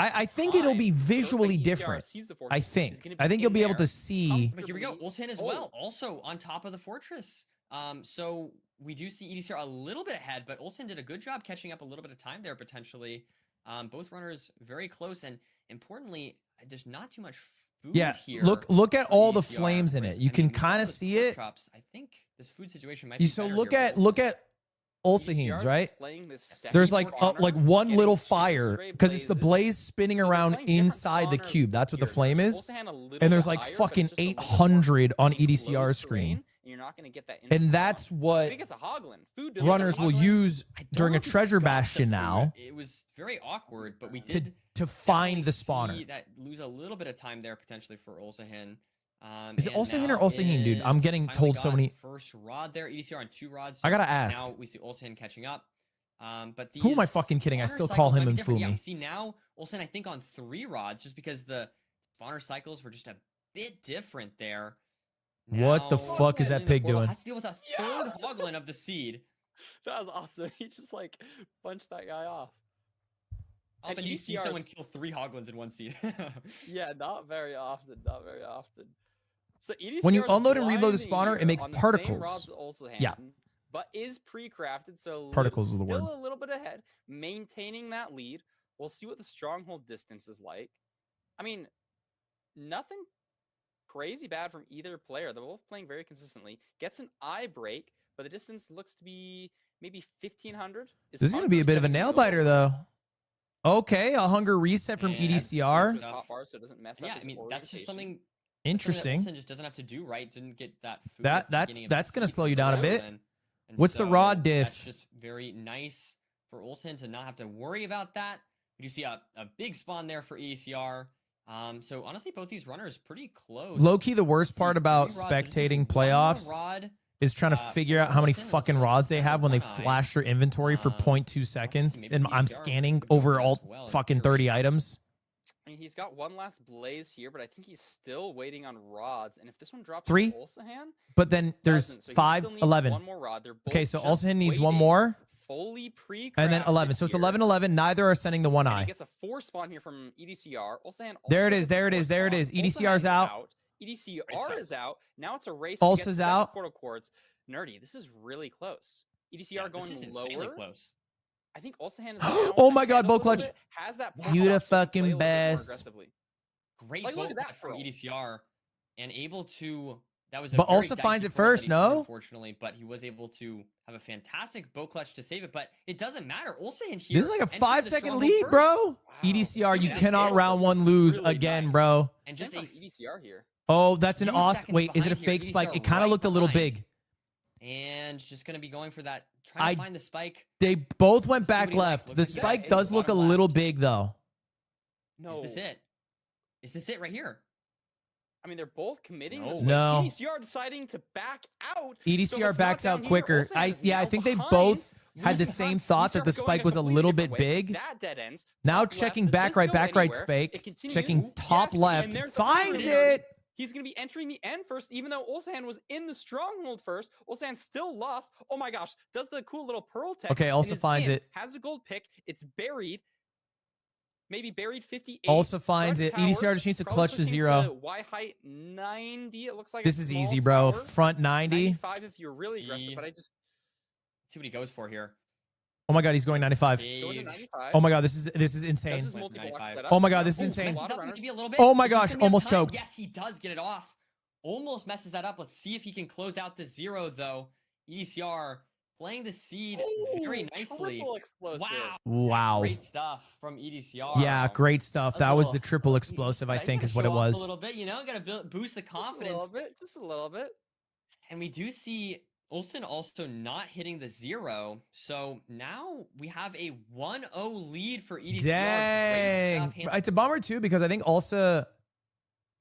I think it'll be visually different. I think you'll be able to see. But here we go. Olsen as well, also on top of the fortress. So we do see EDCR a little bit ahead, but Olsen did a good job catching up a little bit of time there potentially. Both runners very close, and importantly, there's not too much food here. Look at all the flames in it. You can kind of see it. I think this food situation might be so look at Ulsaheens, right? There's like one little fire, because it's the blaze spinning around inside the cube. That's what the flame is. And there's like fucking 800 on EDCR's screen. And that's what runners will use during a treasure bastion now. It was very awkward, but we did to find the spawner. That lose a little bit of time there potentially for Ulsahen. Is it Ulsaheen or Ulsaheen, dude? I'm getting told so many. First rod there, EDCR on 2 rods. I gotta ask. Now we see Ulsaheen catching up. But who am I fucking kidding? I still call him Infumi. Yeah, we see now Ulsaheen, I think, on 3 rods, just because the spawner cycles were just a bit different there. What the fuck is that pig doing? Has to deal with a third hoglin of the seed. That was awesome. He just like punched that guy off. Often do you see someone kill 3 hoglins in one seed? Yeah, not very often. Not very often. So when you unload and reload the spawner, it makes particles. Yeah. But is pre-crafted, so particles is the word. Still a little bit ahead, maintaining that lead. We'll see what the stronghold distance is like. I mean, nothing crazy bad from either player. They're both playing very consistently. Gets an eye break, but the distance looks to be maybe 1,500. This is going to be a bit of a nail biter, though. Okay, a hunger reset from EDCR. Yeah, I mean, that's just something interesting. That just doesn't have to do, right? Didn't get that food that's going to slow you down a bit. And what's the rod diff? That's just very nice for Olsen to not have to worry about that. We do see a big spawn there for EDCR. So honestly, both these runners pretty close. Low-key, the worst part about spectating playoffs is trying to figure out how many fucking rods they have when they flash their inventory for 0.2 seconds, and I'm scanning over all fucking 30 items. I mean, he's got one last blaze here, but I think he's still waiting on rods. And if this one drops 3. to Ulsahan, But then there's doesn't, so he 5, still needs 11. One more rod. They're Okay, both so just Ulsahan needs one waiting, more. fully pre And then 11. So it's 11, 11. Neither are sending the one And he eye. gets a 4 spawn here from EDCR. Ulsahan There it also is. gets a There it 4 is. There it spawn. is. EDCR's Ulsahan's out. EDCR is out. Now it's a race. Ulsa's to get the out. Portal Quartz. Nerdy, this is really close. EDCR Yeah, going this is insanely lower. close. I think Ulsahan is Oh my God, bow clutch. Has that You the pop-off, so he can play fucking a little bit more best. aggressively. Great Like, look boat at that clutch from throw. EDCR, and able to. That was a But very also dicey finds it throw that first, he threw, no? Unfortunately, but he was able to have a fantastic bow clutch to save it. But it doesn't matter. Ulsahan here. This is like a entered the 5-second stronghold lead, first. bro. EDCR, you Dude, cannot that's round 1 lose really again, nice. bro. And Just just a EDCR here. Oh, that's an few awesome. seconds Wait, is it a behind here, fake spike? EDCR It kind of right looked a little behind. big. And just gonna be going for that. Trying to find the spike. They both went See what back he likes. left. Looks The like he spike likes does look a bottom little left. big, though. No. Is this it? Is this it right here? I mean, they're both committing. No This way. No. EDCR deciding to back out. So EDCR it's backs not out down here. quicker. Ulsahan is I now think they behind. both Losing had the behind. same thought that the EDCR going spike was a completely little different bit way. big. That dead ends. Now Top checking left. Does back this right, go back right's anywhere? fake. It continues. Checking top Yes, left. and there's the Finds opportunity. it. He's going to be entering the end first, even though Ulsahan was in the stronghold first. Ulsahan still lost. Oh my gosh. Does the cool little pearl tech. Okay, and also is finds in, it. Has a gold pick. It's buried. Maybe buried 58. Also finds Front it. tower, EDCR just needs to probably clutch to pushing 0. Y height 90. It looks like This a is small easy, bro. tower. Front 90. 95 if you're really aggressive, but I just See what he goes for here. Oh my God, he's going 95. go to Gauge. 95. Oh my God, this is Does insane. his multi-block 95. setup. Oh my God, this is Oh, insane. a Messes lot it of up runners. maybe a little bit. Oh my Is this gosh, gonna be enough almost time? choked. Yes, he does get it off. Almost messes that up. Let's see if he can close out the 0 though. EDCR playing the seed very nicely. Triple explosive. Wow. Wow. Great stuff from EDCR. Yeah, great stuff. That was the triple explosive, I think, is what it Show off was. A little bit, you know, gotta boost the confidence. Just a little bit. And we do see Ulsan also not hitting the 0. So now we have a 1-0 lead for EDCR. Dang. Great stuff. It's a bummer, too, because I think Ulsa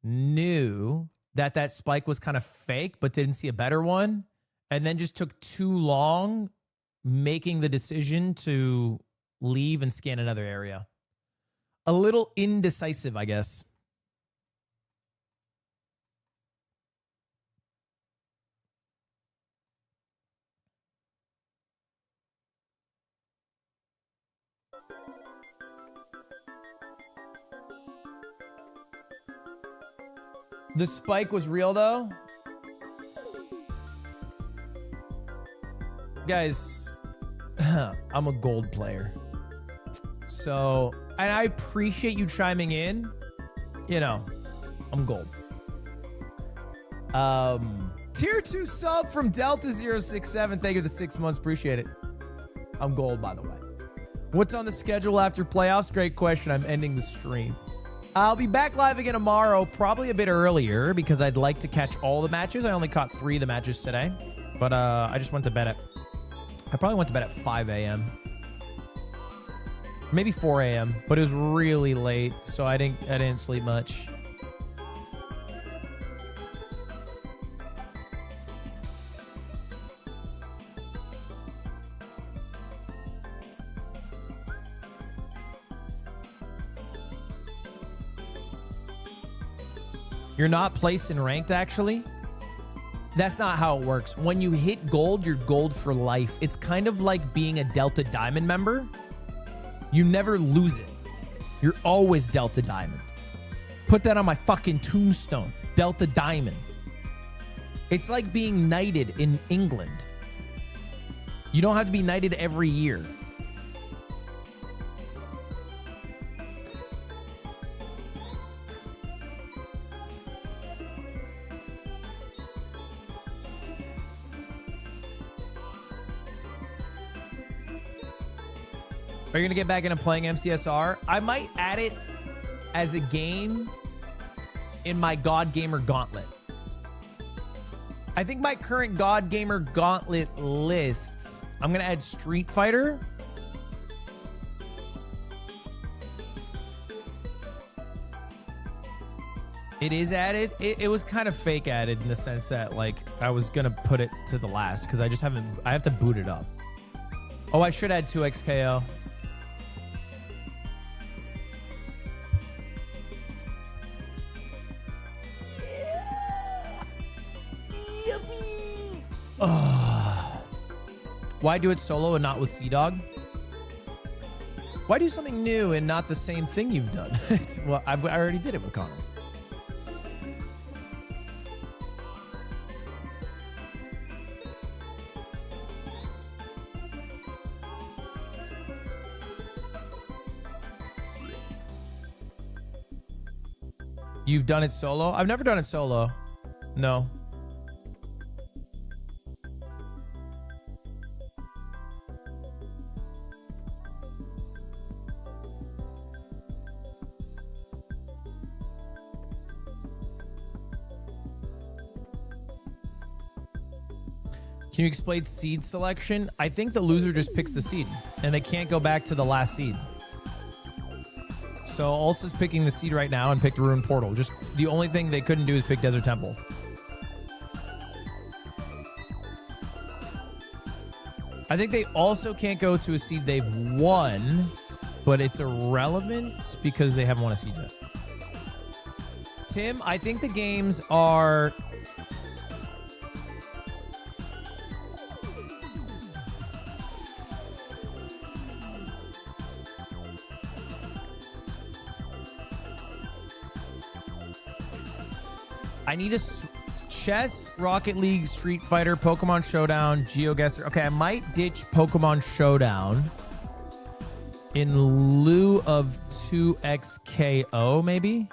knew that that spike was kind of fake, but didn't see a better one. And then just took too long making the decision to leave and scan another area. A little indecisive, I guess. The spike was real, though. Guys, I'm a gold player. So, and I appreciate you chiming in. You know, I'm gold. Tier 2 sub from Delta067. Thank you for the 6 months. Appreciate it. I'm gold, by the way. What's on the schedule after playoffs? Great question. I'm ending the stream. I'll be back live again tomorrow, probably a bit earlier, because I'd like to catch all the matches. I only caught 3 of the matches today. But I just went to bed at... I probably went to bed at 5 a.m. Maybe 4 a.m. But it was really late, so I didn't sleep much. You're not placed in ranked, actually. That's not how it works. When you hit gold, you're gold for life. It's kind of like being a Delta Diamond member. You never lose it. You're always Delta Diamond. Put that on my fucking tombstone. Delta Diamond. It's like being knighted in England. You don't have to be knighted every year. Are you going to get back into playing MCSR? I might add it as a game in my God Gamer Gauntlet. I think my current God Gamer Gauntlet lists, I'm going to add Street Fighter. It is added. It was kind of fake added in the sense that, like, I was going to put it to the last because I have to boot it up. Oh, I should add 2xKO. Why do it solo and not with Sea Dog? Why do something new and not the same thing you've done? Well, I already did it with Connor. You've done it solo? I've never done it solo. No. Can you explain seed selection? I think the loser just picks the seed and they can't go back to the last seed. So Ulsa's picking the seed right now and picked Ruined Portal. Just the only thing they couldn't do is pick Desert Temple. I think they also can't go to a seed they've won, but it's irrelevant because they haven't won a seed yet. Tim, I think the games are... I need a chess, Rocket League, Street Fighter, Pokemon Showdown, GeoGuessr. Okay, I might ditch Pokemon Showdown in lieu of 2XKO, maybe?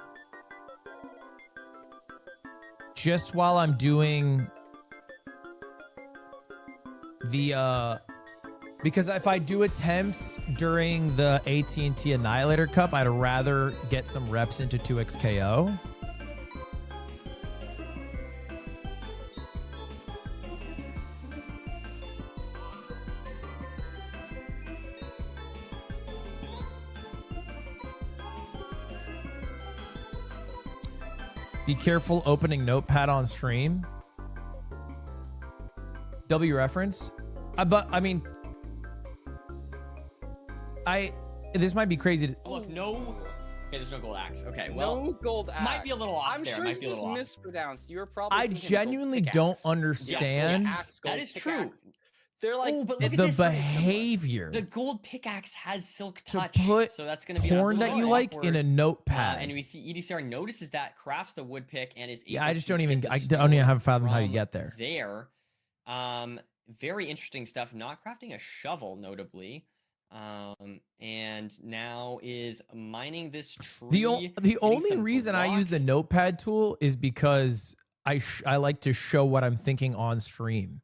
Just while I'm doing the, because if I do attempts during the AT&T Annihilator Cup, I'd rather get some reps into 2XKO. Be careful opening Notepad on stream. W reference. But I mean, this might be crazy. Look, no. Okay, there's no gold axe. Okay, well, no gold axe. Might be a little off I'm there. sure Might be you a just little off. mispronounced. You were probably. I thinking genuinely gold don't pickaxe. understand Yes, That is true. pickaxe. They're like, Oh, but look at the this. behavior The gold pickaxe has silk to touch, put so that's going to be porn a that little you like awkward. in a notepad. And we see EDCR notices that, crafts the wood pick, and is able Yeah, I just to don't even. get the I don't even stone have a fathom how you from get there. There, very interesting stuff. Not crafting a shovel, notably, and now is mining this tree. The getting only some reason I use the blocks. notepad tool is because I like to show what I'm thinking on stream.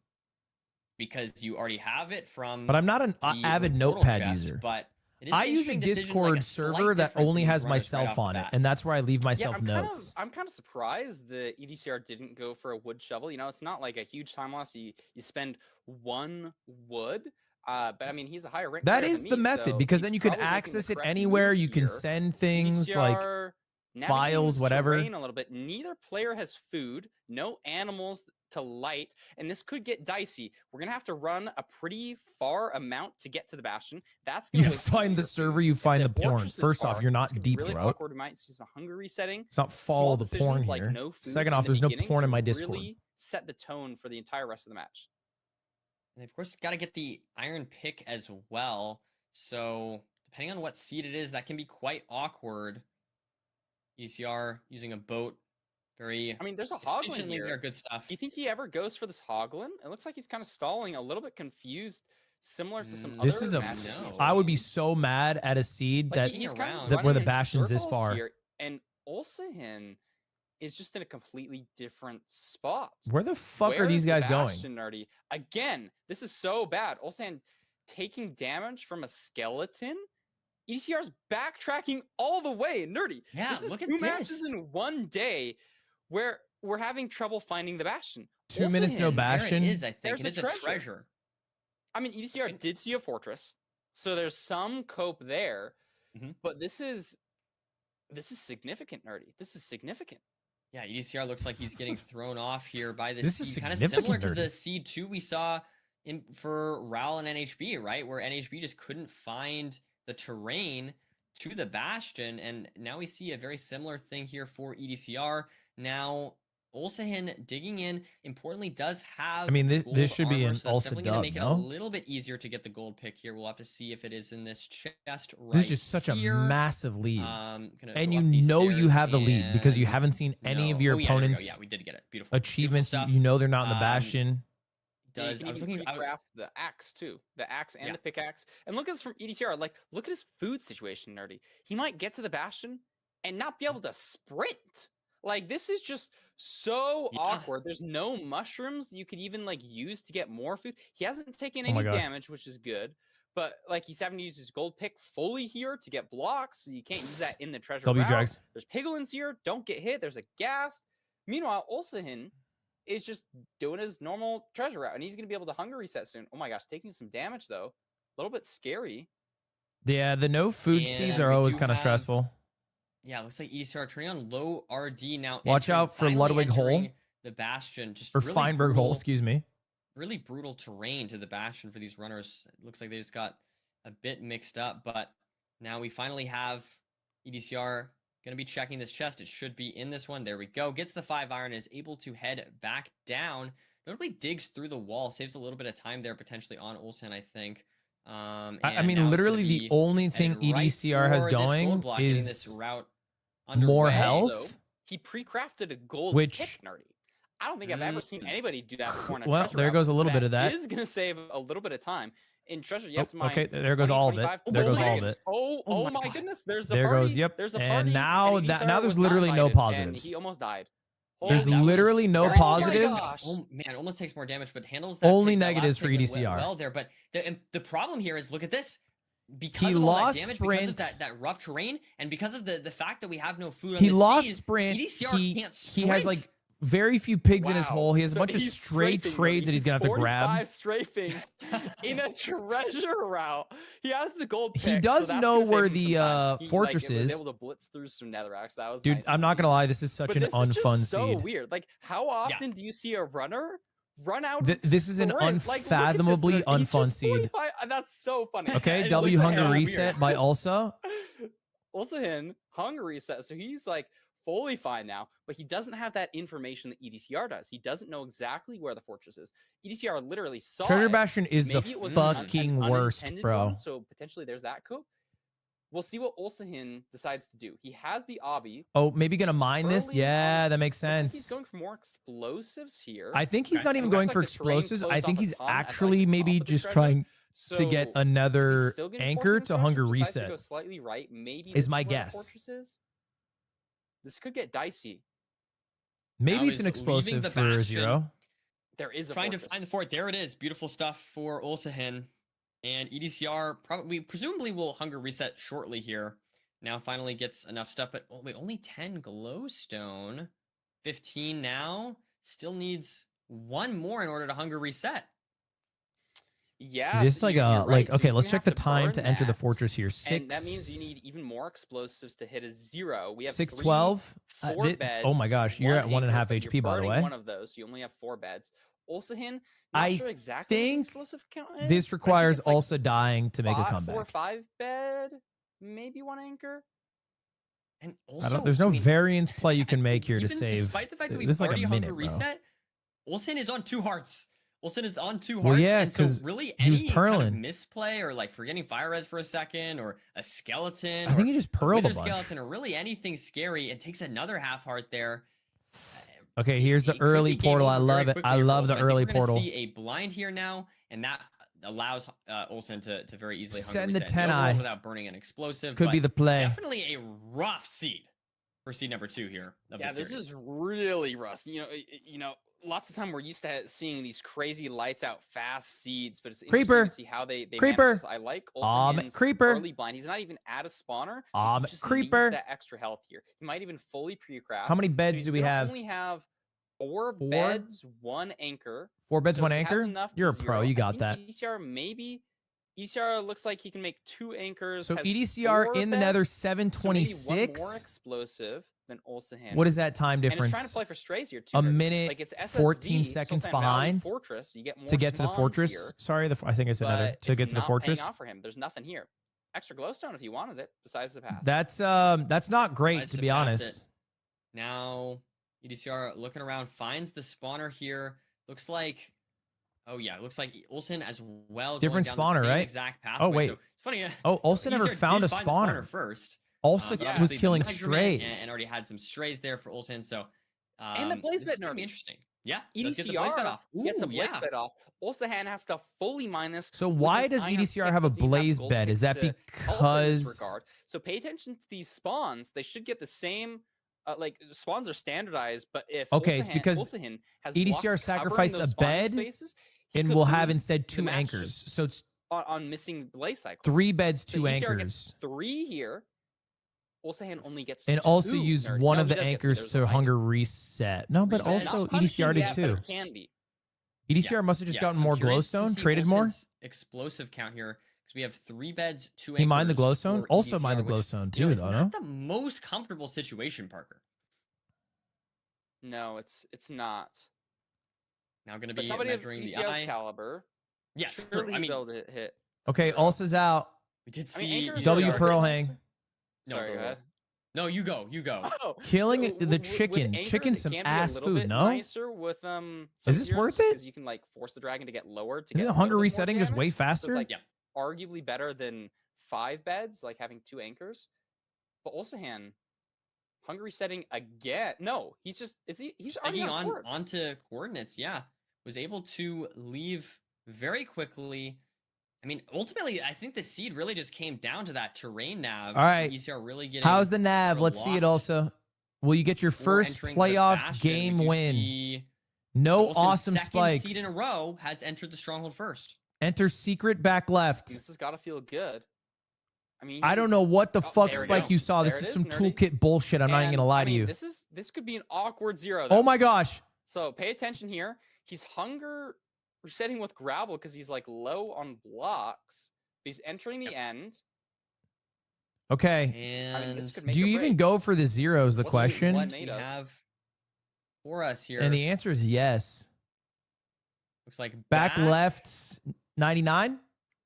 Because you already have it from. But I'm not an the avid portal notepad chest, user. But it is I an use a interesting decision, Discord like a slight server that difference only in these has runners right myself off the on it, bat. and that's where I leave myself I'm notes. I'm kind of surprised the EDCR didn't go for a wood shovel. You know, it's not like a huge time loss. You spend one wood. But I mean, he's a higher rank. That player is than the me, method so because he's then you can probably making the access it correct anywhere. move You can here. send things like EDCR navigating files, this whatever. terrain a little bit. Neither player has food, no animals to light, and this could get dicey. We're gonna have to run a pretty far amount to get to the bastion. That's gonna You waste some of find the your server, food. you If find the porn. fortress is First off, far, you're it's not gonna be deep really throat. awkward. We might see some hunger resetting. It's not Small follow the porn decisions like here. no food Second in off, the there's no beginning porn in can my Discord. Really set the tone for the entire rest of the match. And of course, got to get the iron pick as well. So depending on what seed it is, that can be quite awkward. ECR using a boat, very. I mean, there's a hoglin efficiently here. there, good stuff. Do you think he ever goes for this hoglin? It looks like he's kind of stalling, a little bit confused, similar to some This other is a. matches. I would be so mad at a seed Like, that he's kind of that where the running in bastion's this circles far. here, and Ulsahin is just in a completely different spot. Where the fuck are Where these is the guys going? Bastion, Nerdy? Again, this is so bad. Ulsahin taking damage from a skeleton. ECR's backtracking all the way. Nerdy. Yeah, this is look at two matches this. in one day where we're having trouble finding the Bastion. 2 minutes, no Ulsahin, bastion. There it is, I think. There's It a is a treasure. treasure. I mean, EDCR did see a fortress, so there's some cope there. But this is significant, Nerdy. This is significant. Yeah, EDCR looks like he's getting thrown off here by this This is seed, kind of similar to significant, the Nerdy. seed 2 we saw for Ral and NHB, right? Where NHB just couldn't find the terrain to the bastion, and now we see a very similar thing here for EDCR. Now Olsahin digging in, importantly, does have. I mean, this gold should be armor, an so that's also definitely gonna dub, make it a no? little bit easier to get the gold pick here. We'll have to see if it is in this chest right This is just such here. a massive lead. Gonna And go you up these know you stairs have the lead because you and- haven't seen any of No. your Oh, yeah, there we go. opponent's Yeah, we did get it. Beautiful. achievements. Beautiful You stuff. know they're not in the Um, Bastion. Yeah, you Does can I was even looking? I, craft the axe too, the axe and Yeah. the pickaxe. And look at this from EDTR. Like, look at his food situation, Nerdy. He might get to the Bastion and not be able to sprint. Like, this is just so Yeah. awkward. There's no mushrooms you could even like use to get more food. He hasn't taken Oh my any gosh. damage, which is good. But like, he's having to use his gold pick fully here to get blocks. So you can't use that in the treasure W route. drags. There's piglins here. Don't get hit. There's a ghast. Meanwhile, Olsahin is just doing his normal treasure route, and he's going to be able to hunger reset soon. Oh my gosh, taking some damage though. A little bit scary. Yeah, the no food seeds And are we always do kind of have- stressful. Yeah, looks like ECR turning on low RD now. Watch entering- out for finally Ludwig Hole. entering the Bastion. Just Or really Feinberg Hole, brutal- excuse me. Really brutal terrain to the Bastion for these runners. It looks like they just got a bit mixed up, but now we finally have EDCR going to be checking this chest. It should be in this one. There we go. Gets the 5 iron, is able to head back down. Notably digs through the wall, saves a little bit of time there potentially on Olsen, I think. I And mean, now it's literally gonna the be only thing headed right EDCR has for this gold going block, getting this is route more underway. health. He pre-crafted a gold Which- pick, Nerdy. I don't think I've ever seen anybody do that before in a Well, treasure there route. goes a little bit of that. Is going to save a little bit of time. In treasure, you Oh, have to mine. okay, there goes all of it. 25. There Oh, goes my all of goodness. it. Oh, Oh oh my my God. goodness. There's a There party. goes, yep. There's a And party. now and that- EDCR now there's was not literally no invited, and positives. he almost died. There's Oh, that literally was no very- positives. Oh my gosh. Oh man, almost takes more damage, but handles that Only pick. That last negatives for pick went EDCR. well there, but the problem here is look at this. Because He of all lost that damage, because of sprint. that rough terrain, and because of the fact that we have no food on He the lost seas, sprint. EDCR He can't he has sprint. like very few pigs in his Wow. hole. He has a So bunch of he's stray strafing, trades that he's gonna have to grab. 45 strafing in a treasure route. He has the gold He pick, does so that's know gonna save where him the, some time. He, fortress was is. able to blitz through some netherracks. That was Dude, nice I'm to not see. gonna lie, this is such But an this is just unfun so seed. weird. Like, how often do you see a runner run out? of This is an sprint? Like, look at this, unfathomably he's just unfun seed. 45 That's so funny. Okay, It W looks hunger so reset weird. by Ulsa. Olsahin hunger reset, so he's like fully fine now, but he doesn't have that information that EDCR does. He doesn't know exactly where the fortress is. EDCR literally saw Treasure it. Bastion is the Maybe it was an fucking worst, unintended bro. one, so potentially there's that cope. We'll see what Olsahin decides to do. He has the obby. Oh, maybe gonna mine this? Early Yeah, on, that makes looks like sense. he's going for more explosives here. I think he's Okay. not even Looks going like for the terrain explosives. I closed think off a he's ton at, like, actually the maybe top of the just treasure. trying So, to get is he another still gonna force anchor him to treasure? hunger Decides to reset. go slightly right. Maybe is this my where the guess. fortress is. This could get dicey. Maybe Now it's an is leaving explosive the for Bastion. Zero. There is a Trying to fortress. find the fort. There it is. Beautiful stuff for Olsahin. And EDCR probably presumably will hunger reset shortly here. Now finally gets enough stuff, but oh, wait, only 10 glowstone. 15 now. Still needs one more in order to hunger reset. Yeah, This so like you're right. like So okay, he's let's gonna check the have to time burn to enter the that, fortress here. And that means you need even more explosives to hit a 0. We have 612. 4 beds. Oh my gosh, you're at 1.5 anchor, so HP you're by the burning way. one of those. You only have 4 beds. Olsahin, not I sure exactly what the think explosive count is. this but I think requires it's like also dying to make a 4 or comeback. 5 bed, maybe 1 anchor. And I also, don't, there's no I mean, variance play you can make here to even save. Despite the fact that This we've is like already a minute, hunger bro. reset, Olsen is on 2 hearts. Olsen is on 2 hearts. Well, yeah, and so 'cause really he was any kind of pearling. misplay or like forgetting fire res for a second or a skeleton. I think or he just a pearled a wither bunch. skeleton or really anything scary. It takes another half heart there. Okay, here's the It could early be game portal. I over very love it. quickly I here for love the Olsen. I think early we're gonna portal. See a blind here now, and that allows Olsen to very easily hunger Send the reset 10 no eye. without burning an explosive. Could be but the play. Definitely a rough seed for seed number 2 here. Of Yeah, the this series. is really rough. You know, lots of time we're used to seeing these crazy lights out fast seeds, but it's interesting Creeper. to see how they Creeper. manage this. I like Olsen's Creeper. early blind. He's not even at a spawner. He just Creeper. needs that extra health here. He might even fully pre-craft. How many beds he's do we gonna have? Only have 4 4? beds, 1 anchor. 4 beds, So 1 he has anchor. enough to You're a pro. 0. You I got think that. ECR maybe. ECR looks like he can make 2 anchors. So has EDCR 4 in the beds, nether so maybe 1 726. more explosive than Olsahin. What is that time And it's trying to difference? play for strays here too. A Nerdy. minute, like it's SSV, 14 so seconds saying Valley behind Fortress, you get more to get to the spawns fortress. here, Sorry, I think I said nether. but To it's get to the not fortress. paying off for him. There's nothing here. Extra glowstone if he wanted it, besides the pass. That's not great Tries to to be pass honest. Now EDCR looking around, finds the spawner here. Looks like, oh yeah, looks like Olsen as well. Different going down the spawner, same right? Exact pathway. Oh, wait. So it's funny. Oh, Olsen never EDCR found did a find the spawner. first. Olsen But was obviously the killing measurement strays. and already had some strays there for Olsen. So And the this placement is gonna be nerfing. interesting. Yeah, does get the blaze EDCR bed off. gets a Ooh, blaze yeah. bed off. Olsahan has to fully mine this. So with why his does iron EDCR pick. have a Does he blaze gold bed? pick Is that to help him in this because regard? So pay attention to these spawns. They should get the same. Like spawns are standardized, but if Okay, it's because Olsahan has EDCR blocks covering sacrificed those a spawning bed spaces, he and could will have lose instead the 2 match anchors. just So it's on missing blaze cycles. 3 beds, So 2 EDCR anchors. gets 3 here. Olsahan only gets And also 2. use Nerdy. one No, of he the does get 3. anchors There's to a hunger reset. No, but reset. also Not punishing EDCR did yet, but too. it can be. EDCR must have just gotten more glowstone, traded more. Explosive count here because we have 3 beds, 2 anchors. He mined the glowstone. for Also EDCR, mined the which, glowstone you know, too, it's though. not No? the most comfortable situation, Parker. No, it's not. Now going to But be somebody of measuring the EDCR's eye. caliber. Yeah, surely true. I mean, be able to hit. Okay, Ulsa's out. we did I mean, see anchors W are Pearl good. hang. No, Sorry, go go ahead. ahead. No, you go. You go. Oh, Killing so the with chicken. anchors, Chicken's it some can be a ass little food, bit no? nicer with some Is this heroes, worth it? Because you can like force the dragon to get lower to Isn't get a hunger little bit more resetting just damage. way So faster? it's like arguably better than 5 beds, like having 2 anchors. But Olsahan, hunger resetting again. No, he's just he's already Taking on corpse. onto coordinates, yeah. Was able to leave very quickly. I mean, ultimately, I think the seed really just came down to that terrain nav. All right. ECR really getting How's the nav? sort of Let's see it lost also. Will you get your before first entering the playoffs Bastion. We game do win? see- No so Olsen's awesome second spikes. seed in a row has entered the stronghold first. Enter secret back left. This has got to feel good. I mean, I don't know what the fuck there we spike go. you saw. There This it is is, some nerdy. toolkit bullshit. I'm not even And, gonna lie I to mean, you. This could be an awkward 0. Oh though. my gosh. So pay attention here. He's hunger resetting with gravel because he's like low on blocks. He's entering the end. Okay. And I mean, this could make Do you or even break. go for the zeros? The What's question. What made we of? have for us here. And the answer is yes. Looks like Back left, 99.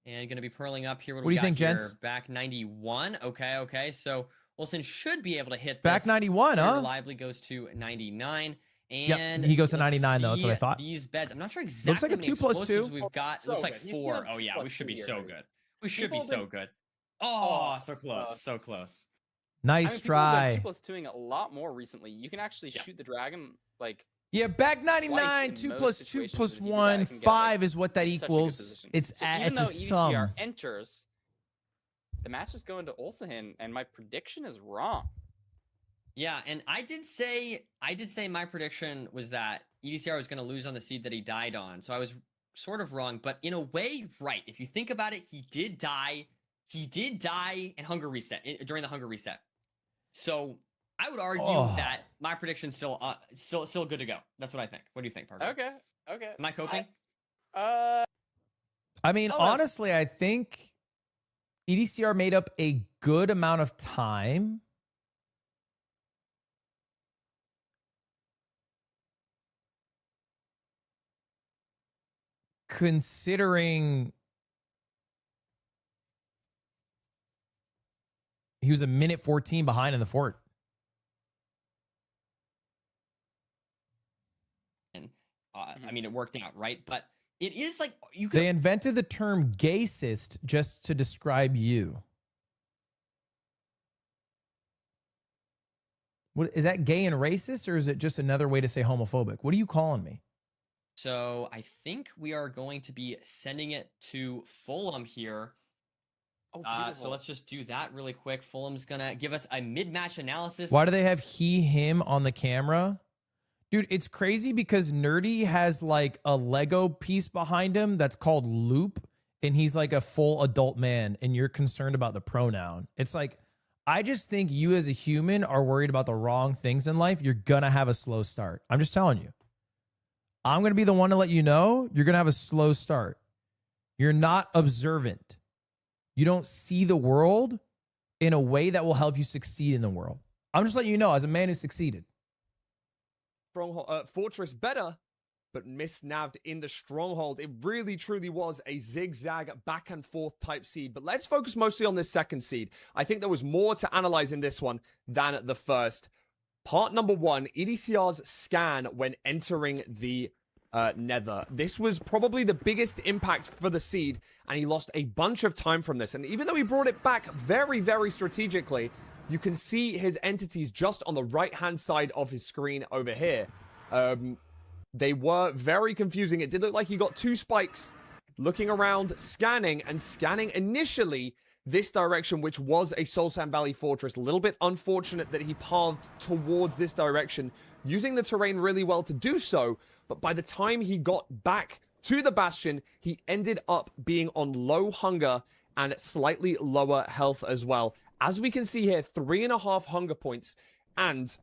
And going to be purling up here. What do you think, here? gents? Back 91. Okay. So Wilson should be able to hit Back this. 91, Pretty huh? Reliably goes to 99. Yep, And he goes to let's 99 though, that's what I see thought. These beds. I'm not sure exactly Looks like a how many 2 plus explosives 2. we've got. So Looks like good. He's 4. doing Oh 2 yeah, we plus should 2 be here, so maybe. good. We should be People so have good. Oh, so close. So close. Nice People have been try. 2+2ing a lot more recently. You can actually shoot the dragon like Yeah, back twice 99, in 2 most plus 2 situations plus if you do that, 1, it can get, 5 like, is what that in such a good equals. position. It's So a, even it's a though EDCR sum. enters, the match is going to Olsahan, and my prediction is wrong. Yeah, and I did say my prediction was that EDCR was going to lose on the seed that he died on. So I was sort of wrong, but in a way, right. If you think about it, he did die. He did die in hunger reset during the hunger reset. So I would argue that my prediction's still good to go. That's what I think. What do you think, Parker? Okay. Am I coping? I mean, honestly, I think EDCR made up a good amount of time. Considering he was a minute 14 behind in the fort. And I mean, it worked out, right? But it is like you could. They invented the term gaycist just to describe you. What is that, gay and racist, or is it just another way to say homophobic? What are you calling me? So I think we are going to be sending it to Fulham here. So let's just do that really quick. Fulham's gonna give us a mid-match analysis. Why do they have him on the camera? Dude, it's crazy because Nerdy has like a Lego piece behind him that's called Loop, and he's like a full adult man, and you're concerned about the pronoun. It's like, I just think you as a human are worried about the wrong things in life. You're gonna have a slow start. I'm just telling you. I'm gonna be the one to let you know you're gonna have a slow start. You're not observant. You don't see the world in a way that will help you succeed in the world. I'm just letting you know as a man who succeeded. Stronghold, Fortress better, but misnaved in the Stronghold. It really, truly was a zigzag back and forth type seed. But let's focus mostly on this second seed. I think there was more to analyze in this one than the first. Part number 1, EDCR's scan when entering the Nether. This was probably the biggest impact for the Seed, and he lost a bunch of time from this. And even though he brought it back very, very strategically, you can see his entities just on the right-hand side of his screen over here. They were very confusing. It did look like he got 2 spikes looking around, scanning initially this direction, which was a Soul Sand Valley fortress. A little bit unfortunate that he pathed towards this direction, using the terrain really well to do so. But by the time he got back to the Bastion, he ended up being on low hunger and slightly lower health as well. As we can see here, 3.5 hunger points. And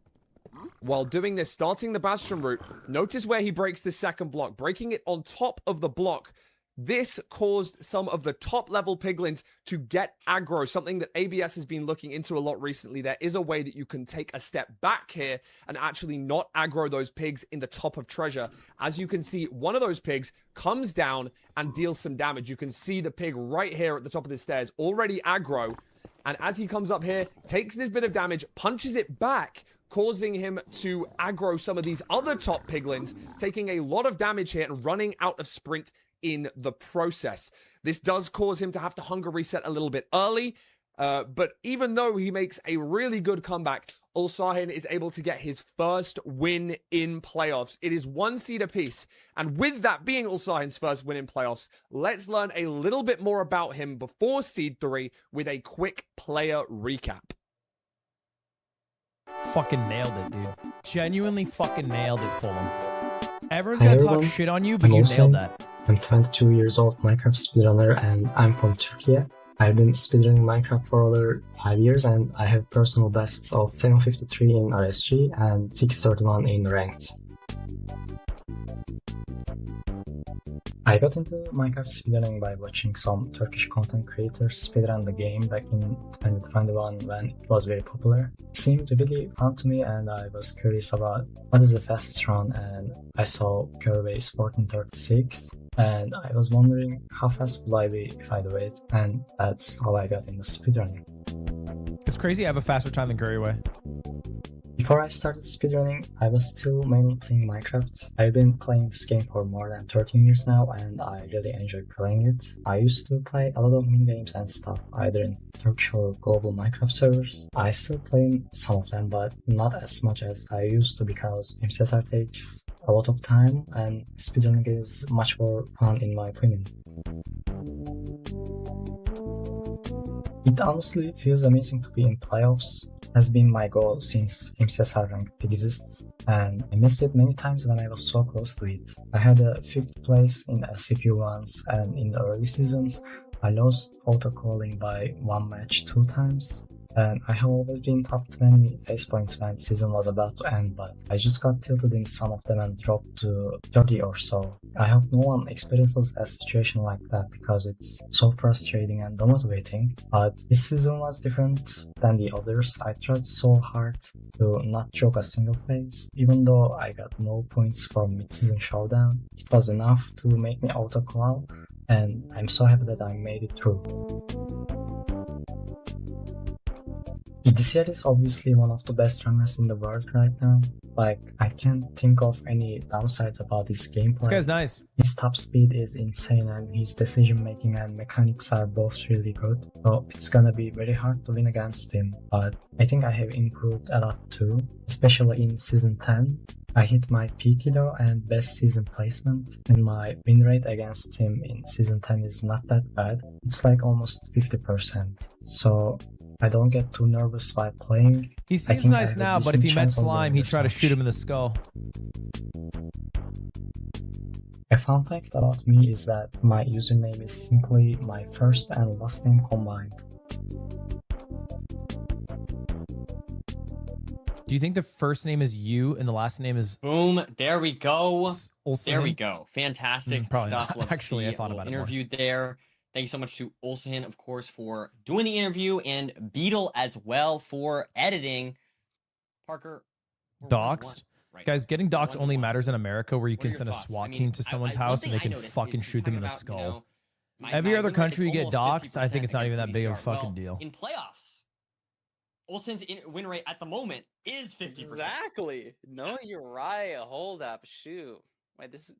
while doing this, starting the Bastion route, notice where he breaks the second block, breaking it on top of the block. This caused some of the top level piglins to get aggro, something that ABS has been looking into a lot recently. There is a way that you can take a step back here and actually not aggro those pigs in the top of treasure. As you can see, one of those pigs comes down and deals some damage. You can see the pig right here at the top of the stairs, already aggro. And as he comes up here, takes this bit of damage, punches it back, causing him to aggro some of these other top piglins, taking a lot of damage here and running out of sprint in the process. This does cause him to have to hunger reset a little bit early, but even though he makes a really good comeback, Ulsahin is able to get his first win in playoffs. It is 1 seed apiece, and with that being Ulsahin's first win in playoffs, let's learn a little bit more about him before seed 3 with a quick player recap. Fucking nailed it, dude. Genuinely fucking nailed it, Fulham. Everyone's Hi, gonna talk everyone. shit on you, but I'm you Ulsahin. nailed that. I'm 22 years old Minecraft speedrunner and I'm from Turkey. I've been speedrunning Minecraft for over 5 years and I have personal bests of 753 in RSG and 631 in ranked. I got into Minecraft speedrunning by watching some Turkish content creators speedrun the game back in 2021 when it was very popular. It seemed really fun to me and I was curious about what is the fastest run, and I saw Curve is 1436 and I was wondering how fast would I be if I do it, and that's how I got into speedrunning. It's crazy I have a faster time than Curryway. Before I started speedrunning, I was still mainly playing Minecraft. I've been playing this game for more than 13 years now and I really enjoy playing it. I used to play a lot of minigames and stuff, either in Turkish or global Minecraft servers. I still play some of them, but not as much as I used to because MCSR takes a lot of time and speedrunning is much more fun in my opinion. It honestly feels amazing to be in playoffs. Has been my goal since MCSR ranked exists, and I missed it many times when I was so close to it. I had a 5th place in LCQ once, and in the early seasons, I lost auto-calling by 1 match 2 times. And I have always been top 20 face points when season was about to end, but I just got tilted in some of them and dropped to 30 or so. I hope no one experiences a situation like that because it's so frustrating and demotivating, but this season was different than the others. I tried so hard to not choke a single phase, even though I got no points from mid-season showdown. It was enough to make me auto-call, and I'm so happy that I made it through. EDCR is obviously one of the best runners in the world right now. Like, I can't think of any downside about his gameplay. This guy's nice. His top speed is insane and his decision making and mechanics are both really good. So it's gonna be very hard to win against him, but I think I have improved a lot too, especially in season 10. I hit my peak elo and best season placement, and my win rate against him in season 10 is not that bad. It's like almost 50%. So I don't get too nervous while playing. He seems nice now, but if he met Slime, he'd try to shoot him in the skull. A fun fact about me is that my username is simply my first and last name combined. Do you think the first name is you and the last name is... Boom, there we go. Ulsahin? There we go. Fantastic Probably stuff. not. Love to Actually, see I thought a about little it more. interview there. Thank you so much to Ulsahin, of course, for doing the interview, and Beetle as well for editing. Parker, we're 1-1 Doxed? right Guys, getting now. doxed only matters in America where you What are can your send a thoughts? SWAT I mean, team to someone's one house thing and they I can noticed fucking is shoot them in the talking about, skull. my Every other win rate country is you get almost doxed, I think 50% it's not even that against big of a EDCR. Well, fucking deal. in playoffs, Olsen's win rate at the moment is 50%. Exactly. No, you're right. Hold up. Shoot. Wait, this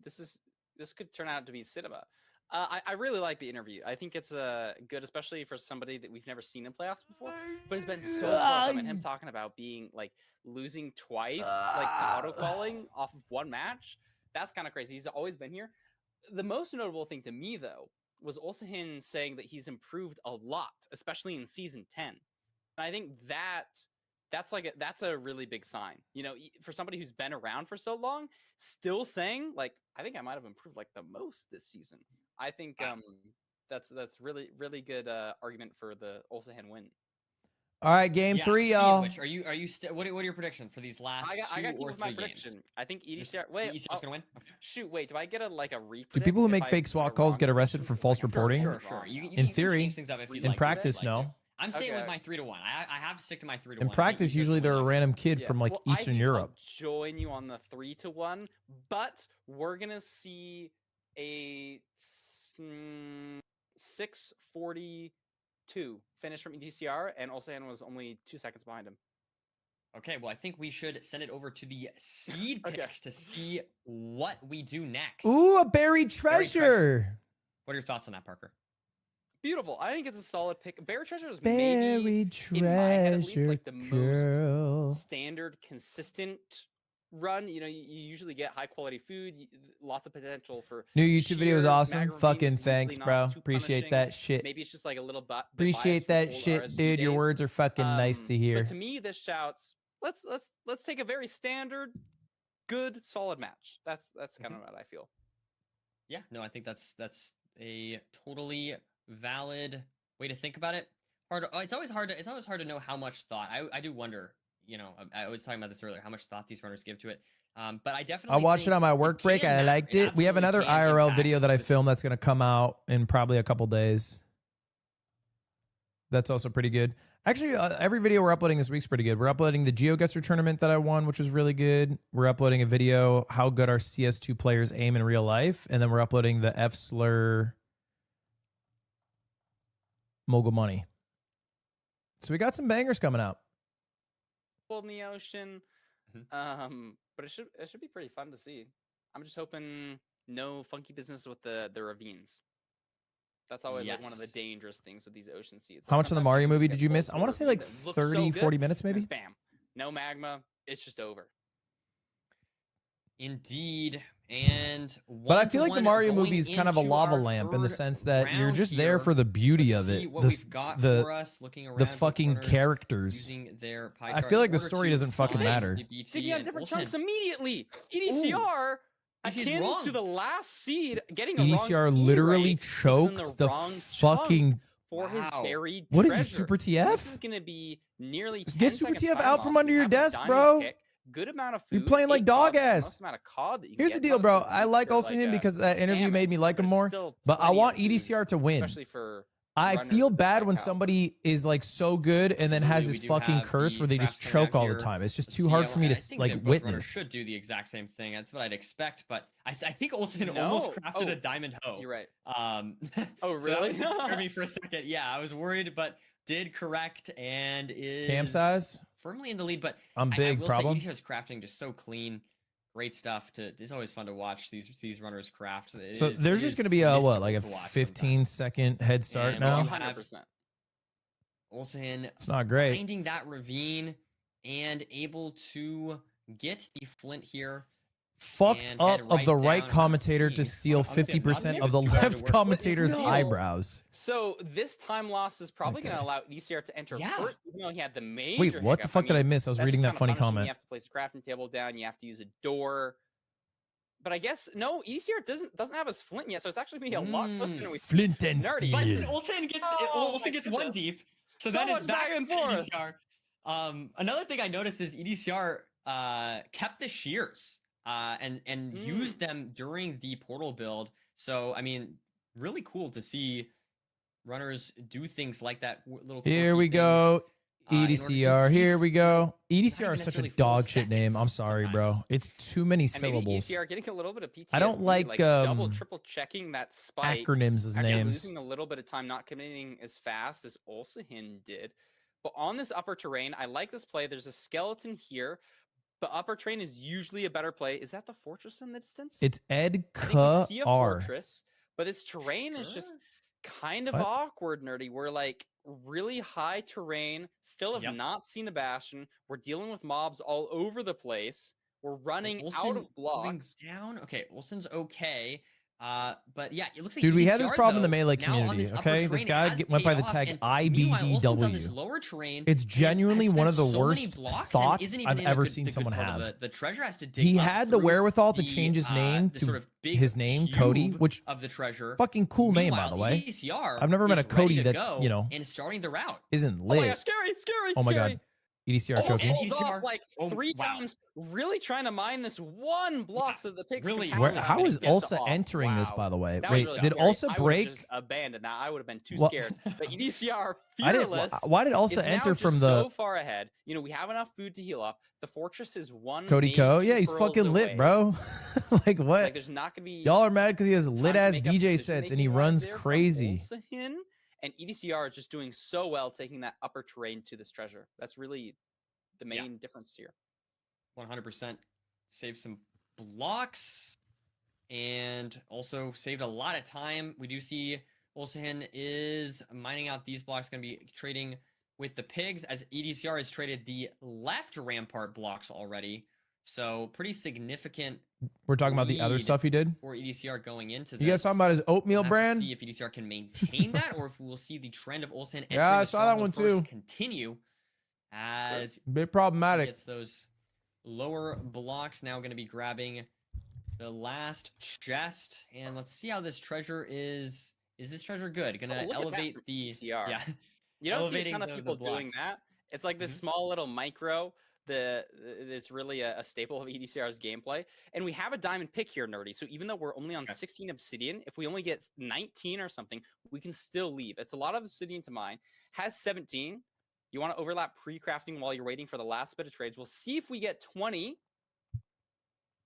could turn out to be cinema. I really like the interview. I think it's good, especially for somebody that we've never seen in playoffs before. But it's been so close. I mean, him talking about being like losing twice, like auto calling off of one match. That's kind of crazy. He's always been here. The most notable thing to me, though, was Olsen saying that he's improved a lot, especially in season 10. And I think that's a really big sign. You know, for somebody who's been around for so long, still saying like, I think I might have improved like the most this season. I think that's really good argument for the Olsen win. All right, game 3, y'all. Which are you what are your predictions for these last I got two or my 3 prediction. games? I think EDCR. Wait, EDCR's gonna win. Shoot, wait. Do I get a re? Do people who make fake SWAT calls get arrested for false reporting? Sure. You In can theory, change things up if you'd in like practice, to. no. I'm staying with my 3-1. I have to stick to my 3-1. In practice, usually they're a random kid from like Eastern Europe. I'll join you on the 3-1, but we're gonna see a 6:42 finish from EDCR, and Olsen was only 2 seconds behind him. Okay, well, I think we should send it over to the seed picks to see what we do next. Ooh, a buried treasure. What are your thoughts on that, Parker? Beautiful. I think it's a solid pick. Buried Treasure is Buried maybe, treasure, in my head at least, like the girl. most standard, consistent run. You know, you usually get high quality food, lots of potential for New YouTube video was shears, awesome. mag Fucking ravines, thanks, usually bro. not too Appreciate punishing. that shit. Maybe it's just like a little bit Appreciate biased that from shit, old RSG dude. Your days. words are fucking nice to hear. But to me, this shouts. Let's take a very standard, good, solid match. That's kind of what I feel. Yeah, no, I think that's a totally valid way to think about it. It's always hard to know how much thought. I do wonder, you know, I was talking about this earlier, how much thought these runners give to it. But I definitely I watched it on my work break. I liked it. We have another IRL video that I filmed that's going to come out in probably a couple days. That's also pretty good. Actually, every video we're uploading this week's pretty good. We're uploading the GeoGuessr tournament that I won, which was really good. We're uploading a video, how good our CS2 players aim in real life. And then we're uploading the F-Slur Mogul Money. So we got some bangers coming out. In the ocean, but it should be pretty fun to see. I'm just hoping no funky business with the ravines. That's always like one of the dangerous things with these ocean seeds. How much of the Mario movie did you miss? I want to say like 30, 40 minutes maybe. Bam. No magma. It's just over. Indeed. And but I feel like the Mario movie is kind of a lava lamp in the sense that you're just there for the beauty of it. The fucking characters. I feel like the story doesn't fucking matter. Digging on different chunks immediately. EDCR akin to the last seed, getting a EDCR wrong literally choked the fucking. For his buried what is treasure. he, Super TF? This is gonna be nearly 10 get Super seconds TF out from under your You have a desk, diamond bro. pick, good amount of food. You're playing like 8 dog cogs, the ass. most amount of cod that you can Here's the get. deal, bro. Most I like also him because that interview made me like him more. But I want EDCR to win. Especially for I feel bad when somebody is like so good and then has this fucking curse where they just choke all the time. It's just too hard for me to like witness. Should do the exact same thing. That's what I'd expect. But I think Olsen almost crafted a diamond hoe. You're right. Oh really? So that scared me for a second. Yeah, I was worried, but did correct and is Cam size firmly in the lead. But I'm big. I will Problem. say EDCR's crafting just so clean. Great stuff. It's always fun to watch these runners craft. So there's just going to be a what, like a 15-second head start now. 100%. Olsen, it's not great. Finding that ravine and able to get the flint here. Fucked up of the right commentator to steal 50% of the left commentator's eyebrows. So this time loss is probably going to allow EDCR to enter first, even though he had the major. Wait, what the fuck did I miss? I was reading that funny comment. You have to place a crafting table down. You have to use a door. But I guess no, EDCR doesn't have his flint yet, so it's actually gonna be a lot closer than we flint and steel. But Olsen gets one deep, so then it's back and forth. EDCR. Another thing I noticed is EDCR kept the shears. And used them during the portal build. So, I mean, really cool to see runners do things like that. Here we go. EDCR. Here we go. EDCR is such a dog shit name. I'm sorry, bro. It's too many syllables. EDCR getting a little bit of PTSD. I don't like double, triple checking that spike. Acronyms as names. Losing a little bit of time, not committing as fast as Olsen did. But on this upper terrain, I like this play. There's a skeleton here. The upper terrain is usually a better play. Is that the fortress in the distance? It's Ed I think we see a R. fortress, but its terrain is just kind of What? awkward, Nerdy. We're like really high terrain, still have not seen the bastion. We're dealing with mobs all over the place. We're running out of blocks. Down. Okay, Olsen's okay. But yeah, it looks like Dude, we had this EDCR, problem in the though, melee now on community, this upper okay? This terrain guy has went by paid the off, tag and meanwhile, Olsen's on this IBDW. lower terrain It's and genuinely has one of spent the so many worst blocks and thoughts isn't even I've in a ever good- seen the good someone part of have. The treasure has to dig He up had the through wherewithal to the, change his name the to sort of big his name, Cody, cube which of the treasure. fucking cool name, by Meanwhile, the way. EDCR I've never met a is ready Cody to that, go you know, and is starting the route. isn't Oh my lit. gosh, scary. Oh my god. EDCR Almost choking. falls off like three times, really trying to mine this one block so the pigs can Where, have it, how and is it gets Ulsa off. entering this, Wow. by the way? That was Wait, really did scary. Ulsa I would've break? just abandoned that. I would have been too Well- scared. But EDCR I didn't- fearless. why did Ulsa is now enter just from the- so far ahead? You know, we have enough food to heal up. The fortress is one. Cody maybe Co? two Yeah, he's pearls fucking lit, away. bro. Like what? Like there's not gonna be. Y'all are mad because he has time lit to ass make up DJ sets and he decision-making runs there from crazy. Ulsahin, and EDCR is just doing so well taking that upper terrain to this treasure. That's really the main difference here. 100% saved some blocks and also saved a lot of time. We do see Olsen is mining out these blocks, going to be trading with the pigs as EDCR has traded the left rampart blocks already. So pretty significant. We're talking about the other lead stuff he did. for EDCR going into this. You guys talking about his oatmeal We'll have brand? to see if EDCR can maintain that or if we will see the trend of Olsen entering Yeah, I the saw that one stronghold first too. continue as Bit problematic. gets those lower blocks. Now going to be grabbing the last chest, and let's see how this treasure is. Is this treasure good? Gonna Oh, look at that elevate from the EDCR. yeah. You don't see a elevating ton of the people doing blocks. that. It's like this small little micro. It's really a staple of EDCR's gameplay. And we have a diamond pick here, Nerdy. So even though we're only on 16 obsidian, if we only get 19 or something, we can still leave. It's a lot of obsidian to mine. Has 17. You want to overlap pre-crafting while you're waiting for the last bit of trades. We'll see if we get 20.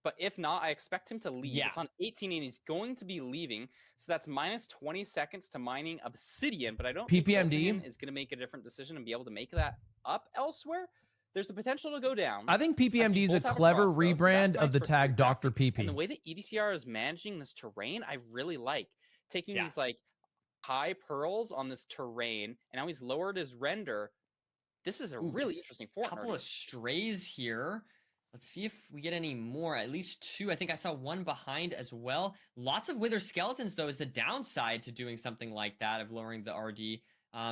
But if not, I expect him to leave. Yeah. It's on 18 and he's going to be leaving. So that's minus 20 seconds to mining obsidian. But I don't think PPMD Olsen is going to make a different decision and be able to make that up elsewhere. There's the potential to go down. I think see PPMD is a both have clever crossbow, so rebrand that's of nice the for tag pre-crafting. Dr. And the PP. way that EDCR is managing this terrain, I really like. Taking Yeah. these like high pearls on this terrain, and now he's lowered his render. This is a Ooh, really it's interesting a fort. couple Nerdy. of strays here. Let's see if we get any more. At least two. I think I saw one behind as well. Lots of wither skeletons, though, is the downside to doing something like that of lowering the RD,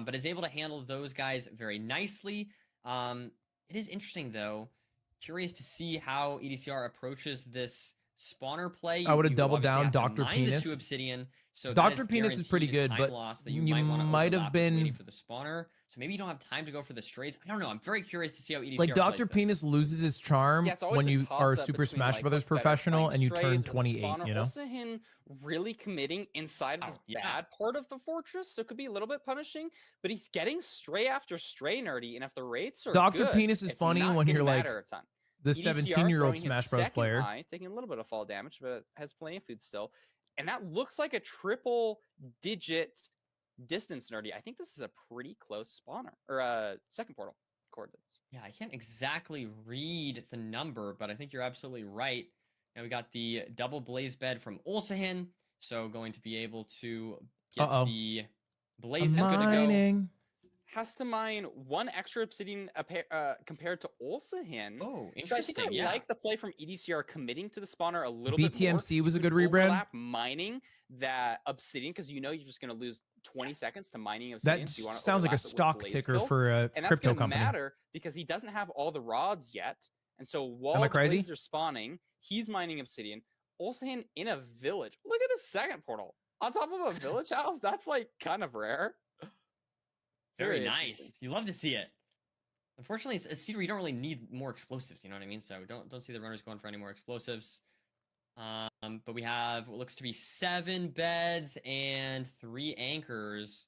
but is able to handle those guys very nicely. It is interesting, though. Curious to see how EDCR approaches this spawner play. I would have You doubled obviously down have to Dr. mine the Penis. 2 obsidian, so that Dr. Penis is pretty guaranteed good, time but loss that you might have overlap with been waiting for the spawner. So maybe you don't have time to go for the strays. I don't know. I'm very curious to see how EDCR Like plays Dr. this. Penis loses his charm Yeah, it's always when a you are a toss-up Super between, Smash like, Brothers what's better, professional playing and you strays turn or the 28, spawner. you know? Olsahin really committing inside of this bad part of the fortress, so it could be a little bit punishing, but he's getting stray after stray, Nerdy, and if the rates are Dr. good, Penis is it's funny not when gonna you're like matter a ton. the EDCR 17-year-old throwing his Smash Bros. second player. eye, taking a little bit of fall damage, but has plenty of food still. And that looks like a triple digit distance, Nerdy. I think this is a pretty close spawner, or a second portal coordinates. Yeah, I can't exactly read the number, but I think you're absolutely right. Now we got the double blaze bed from Olsahin, so going to be able to get the blaze is good to go. Mining. Has to mine one extra obsidian compared to Olsahin. Oh, So I interesting. think I Yeah. like the play from EDCR committing to the spawner a little bit more. BTMC was a You good could rebrand. overlap mining that obsidian because you know you're just going to lose 20 seconds to mining obsidian. That so you wanna sounds like a overlap it with stock blaze ticker kills. for a And that's crypto gonna company. matter because he doesn't have all the rods yet. And so while Am I the crazy? blazes are spawning, he's mining obsidian. Olsahin in a village. Look at the second portal on top of a village house. That's like kind of rare. Very interesting. nice. You love to see it. Unfortunately, it's a seed where you don't really need more explosives. You know what I mean? So don't see the runners going for any more explosives. But we have what looks to be 7 beds and 3 anchors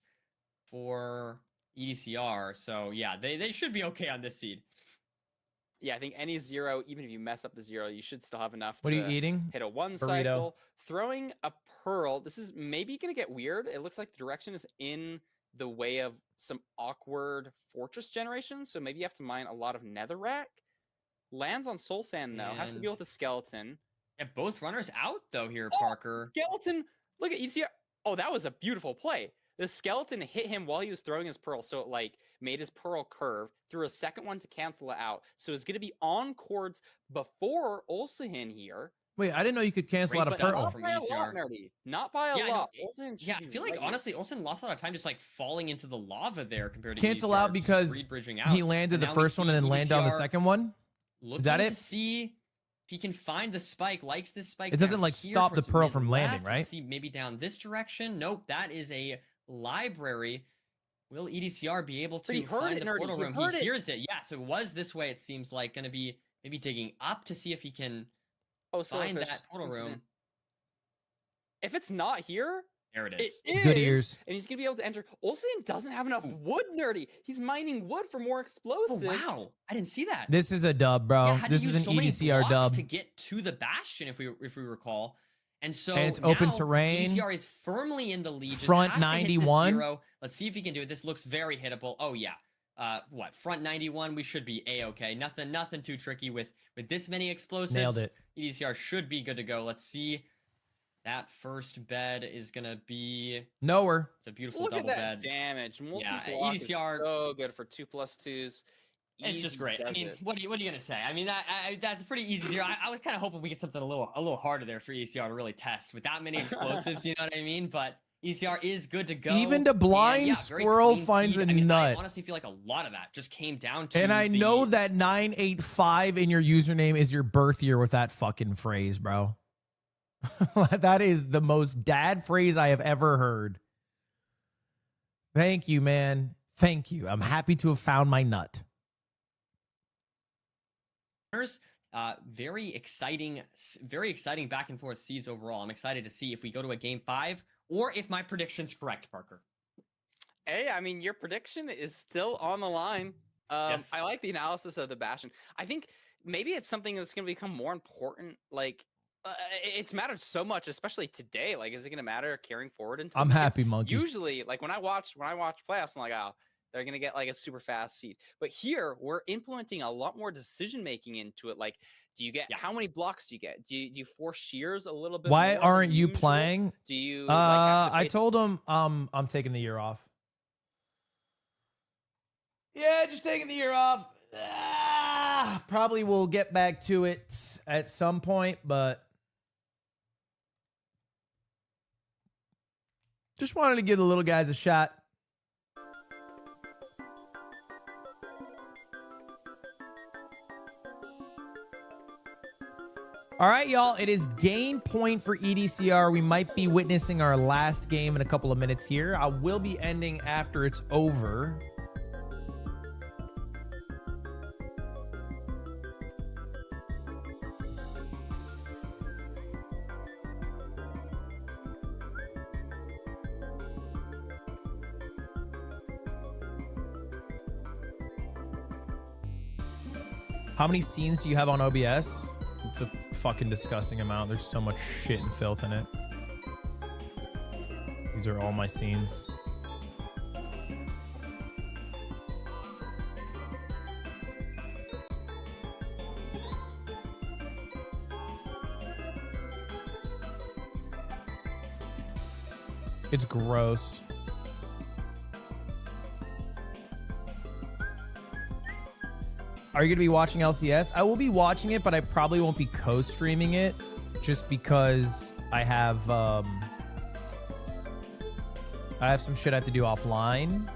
for EDCR. So yeah, they should be okay on this seed. Yeah, I think any 0, even if you mess up the 0, you should still have enough What are to you eating? hit a 1 Burrito. cycle. Throwing a pearl. This is maybe going to get weird. It looks like the direction is in the way of some awkward fortress generation. So maybe you have to mine a lot of netherrack. Lands on soul sand though. Has to deal with the skeleton. Yeah, both runners out though here, Oh, Parker. Skeleton. Look at you see. Oh, that was a beautiful play. The skeleton hit him while he was throwing his pearl, so it like made his pearl curve. Threw a second one to cancel it out. So it's gonna be on chords before Ulsahin here. Wait, I didn't know you could cancel out a pearl. Not by a lot, nerdy. Not by a lot. Yeah, I feel like honestly, Olsen lost a lot of time just like falling into the lava there compared to Cancel EDCR out because just bridging out. he landed the And now we first one see and then landed on the EDCR second one. Is that looking it? To see if he can find the spike, likes this spike. It doesn't down like here stop the towards pearl mid from landing, left. right? Let's see, maybe down this direction. Nope, that is a library. Will EDCR be able to find the portal room? He hears it. Yeah, so it was this way. It seems like going to be maybe digging up to see if he can find that portal room. If it's not here, there it is. It is. Good ears. And he's gonna be able to enter. Olsen doesn't have enough wood, nerdy. He's mining wood for more explosives. Oh wow, I didn't see that. This is a dub, bro. Yeah, had This to is use an so many EDCR blocks dub. to get to the bastion, if we recall. And so And it's open now terrain. EDCR is firmly in the lead. Just Front has to hit this 91. 0. Let's see if he can do it. This looks very hittable. Oh yeah. What? Front 91. We should be a-okay. Nothing too tricky with this many explosives. Nailed it. EDCR should be good to go. Let's see. That first bed is gonna be nowhere. It's a beautiful Look double at that bed. damage. Yeah, Multi-block is EDCR so good for 2+2s. It's just great. I mean, what are you gonna say? I mean, that's a pretty easy zero. I was kind of hoping we get something a little harder there for ECR to really test with that many explosives. You know what I mean? But ECR is good to go. Even the blind and, yeah, very squirrel clean finds seed. a I mean, nut. I honestly feel like a lot of that just came down to. And I the, know that 985 in your username is your birth year with that fucking phrase, bro. That is the most dad phrase I have ever heard. Thank you, man. Thank you. I'm happy to have found my nut. Very exciting back and forth seeds overall. I'm excited to see if we go to a game 5 or if my prediction's correct, Parker. Hey, I mean, your prediction is still on the line. Yes. I like the analysis of the Bastion. I think maybe it's something that's going to become more important. Like, it's mattered so much, especially today. Like, is it going to matter carrying forward into? I'm happy, Monkey. Usually, like when I watch playoffs, I'm like, oh, they're going to get like a super fast seed. But here, we're implementing a lot more decision making into it. Like, do you get how many blocks do you get? Do you force shears a little bit? Why more aren't than you usual? playing? Do you? I told him I'm taking the year off. Yeah, just taking the year off. Probably will get back to it at some point, but just wanted to give the little guys a shot. All right, y'all, it is game point for EDCR. We might be witnessing our last game in a couple of minutes here. I will be ending after it's over. How many scenes do you have on OBS? It's a fucking disgusting amount. There's so much shit and filth in it. These are all my scenes. It's gross. Are you going to be watching LCS? I will be watching it, but I probably won't be co-streaming it just because I have some shit I have to do offline.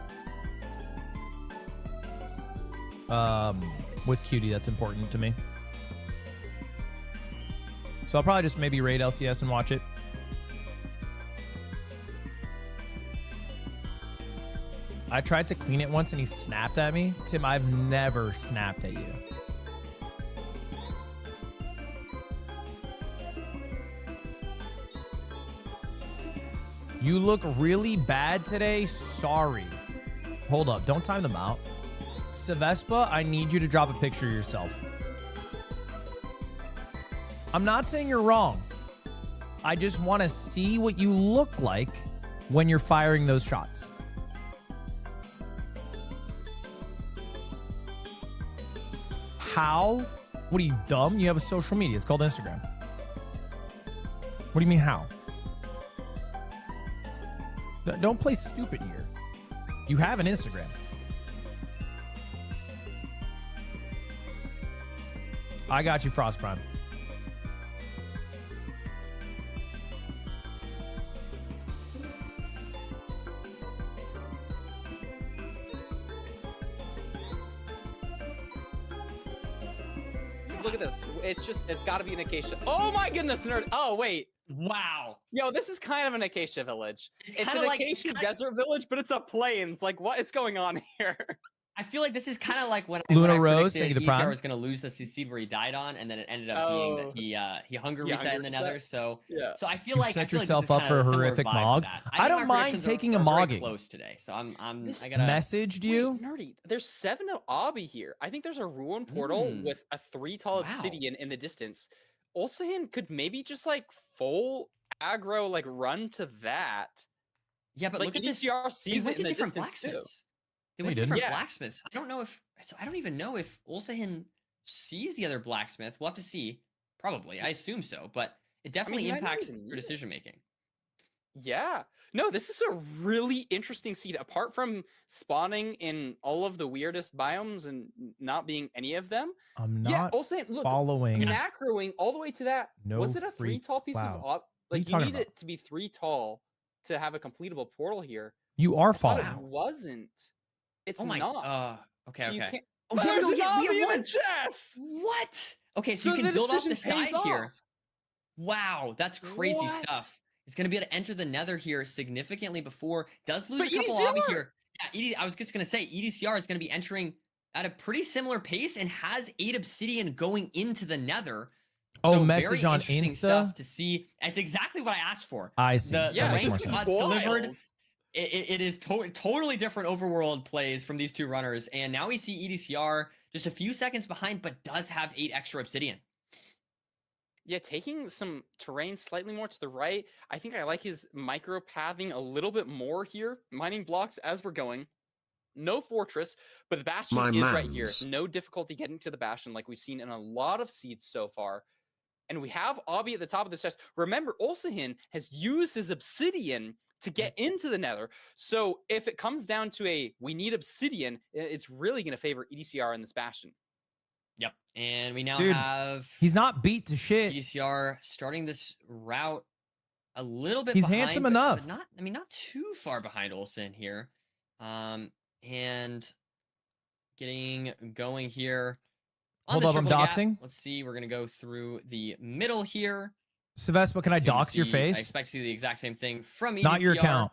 With Cutie, that's important to me. So I'll probably just maybe raid LCS and watch it. I tried to clean it once and he snapped at me. Tim, I've never snapped at you. You look really bad today. Sorry. Hold up. Don't time them out. Sevespa, I need you to drop a picture of yourself. I'm not saying you're wrong. I just want to see what you look like when you're firing those shots. How? What are you, dumb? You have a social media. It's called Instagram. What do you mean how? Don't play stupid here. You have an Instagram. I got you, Frost Prime. Look at this. It's got to be an acacia. Oh my goodness, nerd. Oh, wait. Wow. Yo, this is kind of an acacia village. It's an like, acacia desert village, but it's a plains. Like, what is going on here? I feel like this is kind of like when Luna I Rose, predicted thank you to ECR Prime. was going to lose the seed where he died on, and then it ended up being that he hunger reset in the Nether. So so I feel You like set I feel yourself like up for a horrific mog. I don't mind taking a mogging. Close today, so I gotta messaged you. Wait, nerdy. There's 7 of Obby here. I think there's a ruin portal with a 3 tall obsidian in the distance. Olsahin could maybe just like full aggro, like run to that. Yeah, but like, look at this. EDCR sees it in the different distance too. blacksmiths. They went to different blacksmiths. I don't know if I don't even know if Olsahin sees the other blacksmith. We'll have to see. Probably, I assume so, but it definitely impacts your decision making. Yeah. No, this is a really interesting seed. Apart from spawning in all of the weirdest biomes and not being any of them. I'm Yeah, not also look, following. macroing all the way to that. No was it a 3 freak tall piece cloud. of like you you need talking it to be 3 tall to have a completable portal here. You are I thought following. it wasn't. It's Oh my. not. Okay. So you Okay. can't- Oh, But yeah, there's no, an yeah, we Obby have in one. the chest! What? Okay, so So you the can build off the decision pays side here. off. Wow, that's crazy What? stuff. It's gonna be able to enter the Nether here significantly before. Does lose But a couple EDCR obby here. Yeah, I was just gonna say EDCR is gonna be entering at a pretty similar pace and has 8 obsidian going into the Nether. Oh, So message very on interesting Insta? stuff to see. It's exactly what I asked for. I see. The That makes rank more sense. spots delivered. It is totally different overworld plays from these two runners, and now we see EDCR just a few seconds behind, but does have 8 extra obsidian. Yeah, taking some terrain slightly more to the right. I think I like his micro pathing a little bit more here. Mining blocks as we're going. No fortress, but the bastion My is right here. mans. No difficulty getting to the bastion like we've seen in a lot of seeds so far. And we have Obby at the top of the chest. Remember, Olsahin has used his obsidian to get into the Nether. So if it comes down to we need obsidian, it's really going to favor EDCR in this bastion. Yep. And we now Dude, have He's not beat to shit. EDCR starting this route a little bit He's behind, handsome but enough. not too far behind Olsen here. And getting going here. On Hold the up, I'm triple gap. doxing. Let's see. We're going to go through the middle here. Sevespa, can I So you dox your see- face? I expect to see the exact same thing from EDCR. Not your account.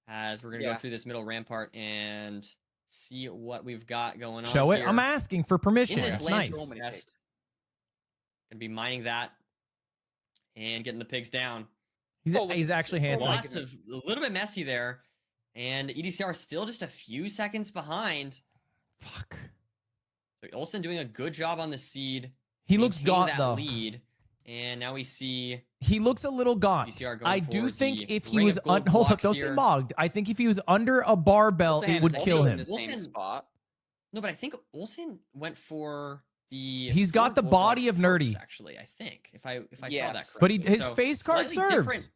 As we're going to go through this middle rampart and see what we've got going on Show it. here. I'm asking for permission. In this That's lantern nice. chest. Gonna be mining that and getting the pigs down. He's actually handsome. Lots of a little bit messy there, and EDCR still just a few seconds behind. Fuck. So Olsen doing a good job on the seed. He looks maintaining gaunt that though. lead, and now we see He looks a little gaunt. EDCR going I do for think the if he ring was of gold hold up, blocks don't say here. mogged. I think if he was under a barbell, it would kill him. In the same spot. No, but I think Olsen went for the. He's got 4 the gold body blocks of nerdy. first, actually, I think if I saw that Yes. correctly. But his So, face card slightly different serves.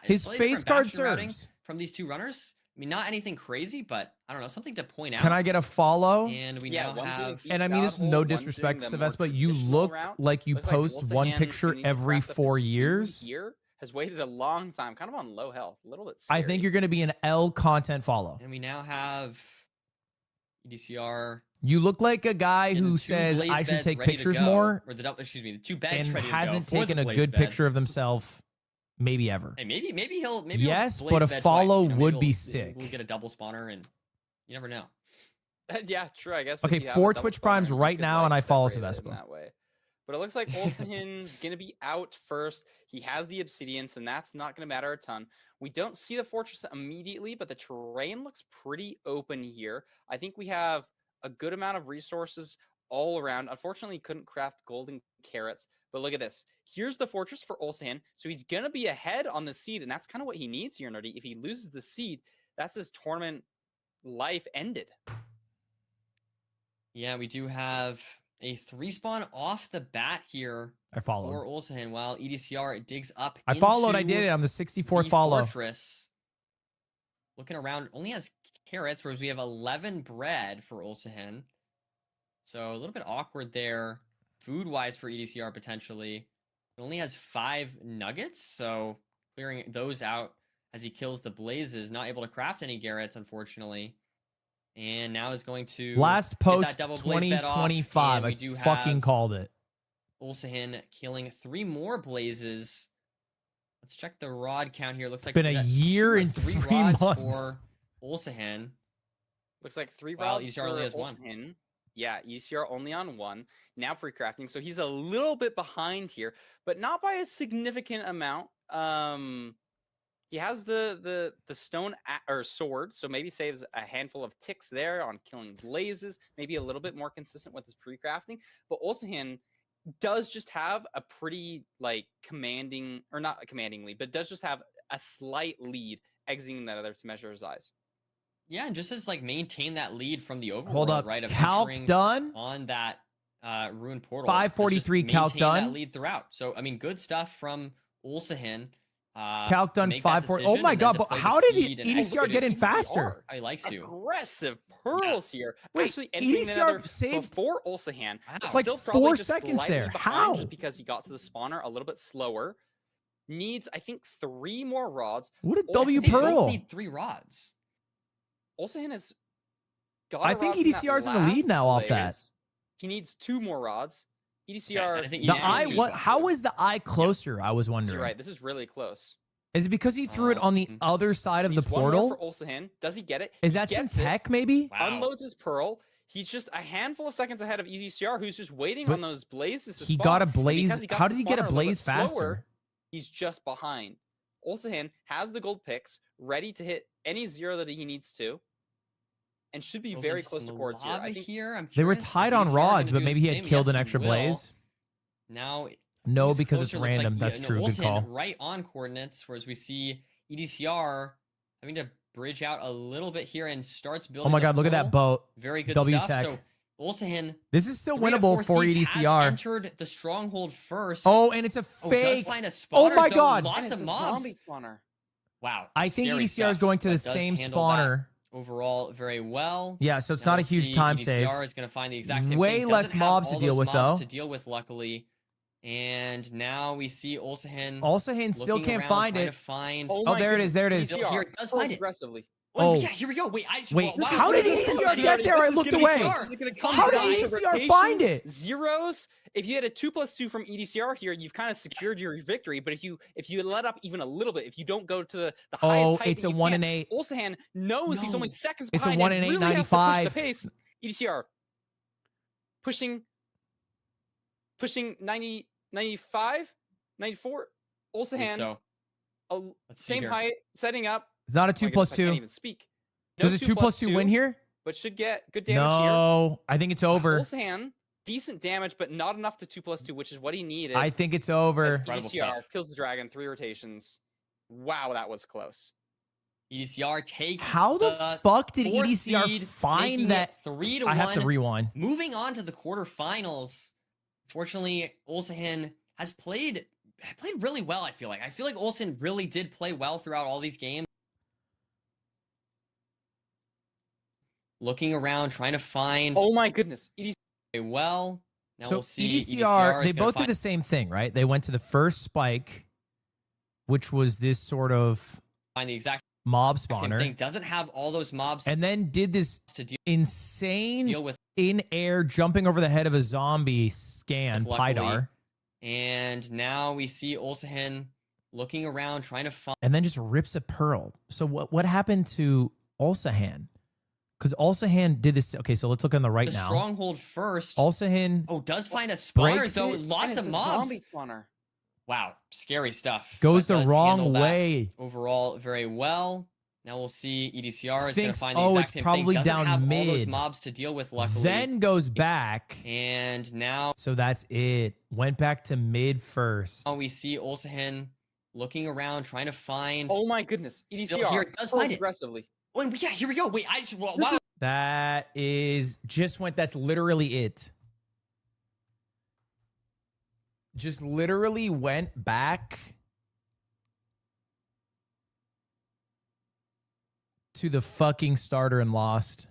his His face card serves. from these two runners. I mean, not anything crazy, but I don't know, something to point out. Can I get a follow? And we Yeah, now one doing have. each And I mean, this is God no hole, one disrespect, doing the more Sevespa. You traditional look route. like you Looks like post Olsen one Hand picture needs to every craft up his 4 food years. Here has waited a long time, kind of on low health, a little bit. I Scary. think you're going to be an L content follow. And we now have EDCR. You look like a guy in who the two says blaze I should beds take ready to pictures go, more or the the 2 beds and ready to go hasn't for the taken a blaze good bed. picture of himself maybe ever. Hey, maybe he'll Yes, he'll but blaze a bed follow twice, you know, maybe would be we'll sick. get a double spawner, and you never know. Yeah, true. I guess. Okay, if you have 4 a double Twitch spawner, Primes you right could, now, and I follow separate it in Sevespa. that way. But it looks like Olsen's gonna be out first. He has the obsidians, and that's not gonna matter a ton. We don't see the fortress immediately, but the terrain looks pretty open here. I think we have a good amount of resources all around. Unfortunately, couldn't craft golden carrots. But look at this. Here's the fortress for Olsen. So he's going to be ahead on the seed, and that's kind of what he needs here, Nerdy. If he loses the seed, that's his tournament life ended. Yeah, we do have A 3-spawn off the bat here I followed. for Ulsahin while EDCR digs up. I followed. I into did it on the 64th the follow. Fortress. Looking around, only has carrots, whereas we have 11 bread for Ulsahin. So a little bit awkward there, food-wise for EDCR potentially. It only has 5 nuggets, so clearing those out as he kills the blazes. Not able to craft any garrets, unfortunately. And now is going to Last get post that double blaze bed off, 2025. and I we do fucking have called it. Ulsahin killing 3 more blazes. Let's check the rod count here. Looks It's like been we a got year 2 or and 3 3 rods months. for Ulsahin. Looks like 3 Well, rods ECR only for has 1. Ulsahin. Yeah, ECR only on 1. Now pre-crafting, so he's a little bit behind here, but not by a significant amount. He has the stone or sword, so maybe saves a handful of ticks there on killing blazes. Maybe a little bit more consistent with his pre-crafting. But Ulsahin does just have a pretty like commanding, or not a commanding lead, but does just have a slight lead exiting that other to measure his eyes. Yeah, and just as like maintain that lead from the overworld, Hold up. right? Of Calc entering done. on that ruined portal. 543 Let's just calc maintain done. that lead throughout. So I mean, good stuff from Ulsahin. Calc to done make that 540. Oh decision my and then god! to But play the how did seed and EDCR get in execute. faster? He likes to. Aggressive pearls here. Wait, Actually, entering EDCR another saved before Ulsahin. Wow. like Still 4 probably just seconds slightly there. behind How? Just because he got to the spawner a little bit slower. Needs, I think, 3 more rods. What a Ulsahin- W They both pearl. need 3 rods. Ulsahin has got. I a think rod from that EDCR is in the lead last now off that. blaze. He needs 2 more rods. EDCR. Yeah, and I think The EDCR eye. chooses What? one. How is the eye closer? I was wondering. You're right. This is really close. Is it because he threw it on the other side of the Needs one more portal? for Ulsahin. Does he get it? Is He that some gets it. tech? Maybe. Wow. Unloads his pearl. He's just a handful of seconds ahead of EDCR, who's just waiting But on those blazes to He spawn. got a And blaze. because got How to did he the get a spawner little bit blaze slower, faster? He's just behind. Ulsahin has the gold picks, ready to hit any 0 that he needs to, and should be Rolls very into close to some cords here. lava I think here. I'm They were curious, is tied on EDCR rods, gonna but do maybe his he had thing? killed Yes, an he extra will. blaze. Now No, moves because it's closer, looks like, random. That's yeah, no, true. Good Ulsahin call. right on coordinates, whereas we see EDCR having to bridge out a little bit here and starts building. Oh my the god! Look at that portal. boat. Very good W stuff. tech. So Ulsahin, This is still 3 to winnable 4 for seeds, has EDCR. entered the stronghold first. Oh, and it's a Oh, does fake. find a spawner, Oh my though. god! Lots and of it's a mobs. zombie spawner. Wow. I think scary EDCR is stuff, going to the but does same handle that spawner. overall very well. Yeah, so it's Now not a we'll huge see time EDCR save. is going to find the exact same Way thing. less Doesn't have mobs to all deal those with, mobs though. To deal with, luckily. And now we see Ulsahin. Ulsahin still looking can't around, find trying it. to find. Oh, my there it is. There it is. Still here, it does pearls find it. aggressively. Oh, Oh. yeah, here we go. Wait, Wait, wow, how did EDCR get there? I looked away. How did EDCR find it? Zeros. If you had a 2+2 from EDCR here, you've kind of secured your victory. But if you let up even a little bit, if you don't go to the highest Oh, height it's that a you 1 can, and 8. Ulsahin knows he's only No. seconds It's a behind. 1 and and 8, really has to push 95. the pace. EDCR pushing 90, 95, 94. Ulsahin so. a, Let's see same here. height, setting up. It's not a Oh 2 my plus goodness, I can't 2. even speak. Does a 2 plus 2 win here? But should get good damage here. No, I think it's over. Ulsahin, decent damage, but not enough to 2+2, which is what he needed. I think it's As over. Incredible EDCR stuff. kills the dragon, 3 rotations. Wow, that was close. EDCR takes. How the fuck did 4th EDCR seed, find making that? it 3-1. I have to rewind. Moving on to the quarterfinals. Fortunately, Ulsahin has played really well. I feel like Ulsahin really did play well throughout all these games. Looking around, trying to find. Oh my goodness. Very well. Now So we'll see EDCR, is they gonna both did find- the same thing, right? They went to the first spike, which was this sort of find the exact mob same spawner, thing. Doesn't have all those mobs and then did this to insane deal with. in air jumping over the head of a zombie scan, Luckily. Pydar, And now we see Ulsahin looking around, trying to find. and then just rips a pearl. So what happened to Ulsahin? Because Ulsahin did this. Okay, so let's look on the right the now. stronghold first. Ulsahin does find a spawner breaks though. it, Lots And of it's a mobs. zombie spawner. Wow, scary stuff. goes but the does wrong handle that way. overall very well. Now we'll see EDCR is going to Thinks, find the oh, exact it's same probably thing. Doesn't down have all those mid. mobs to deal with, luckily. Then goes back. And now So that's it. Went back to mid first. we see Ulsahin looking around, trying to find. Oh my goodness. Still EDCR here, it does pearls find it. aggressively. Oh, and yeah, here we go. Wait, wow. That is just went. That's literally it. just literally went back to the fucking starter and lost.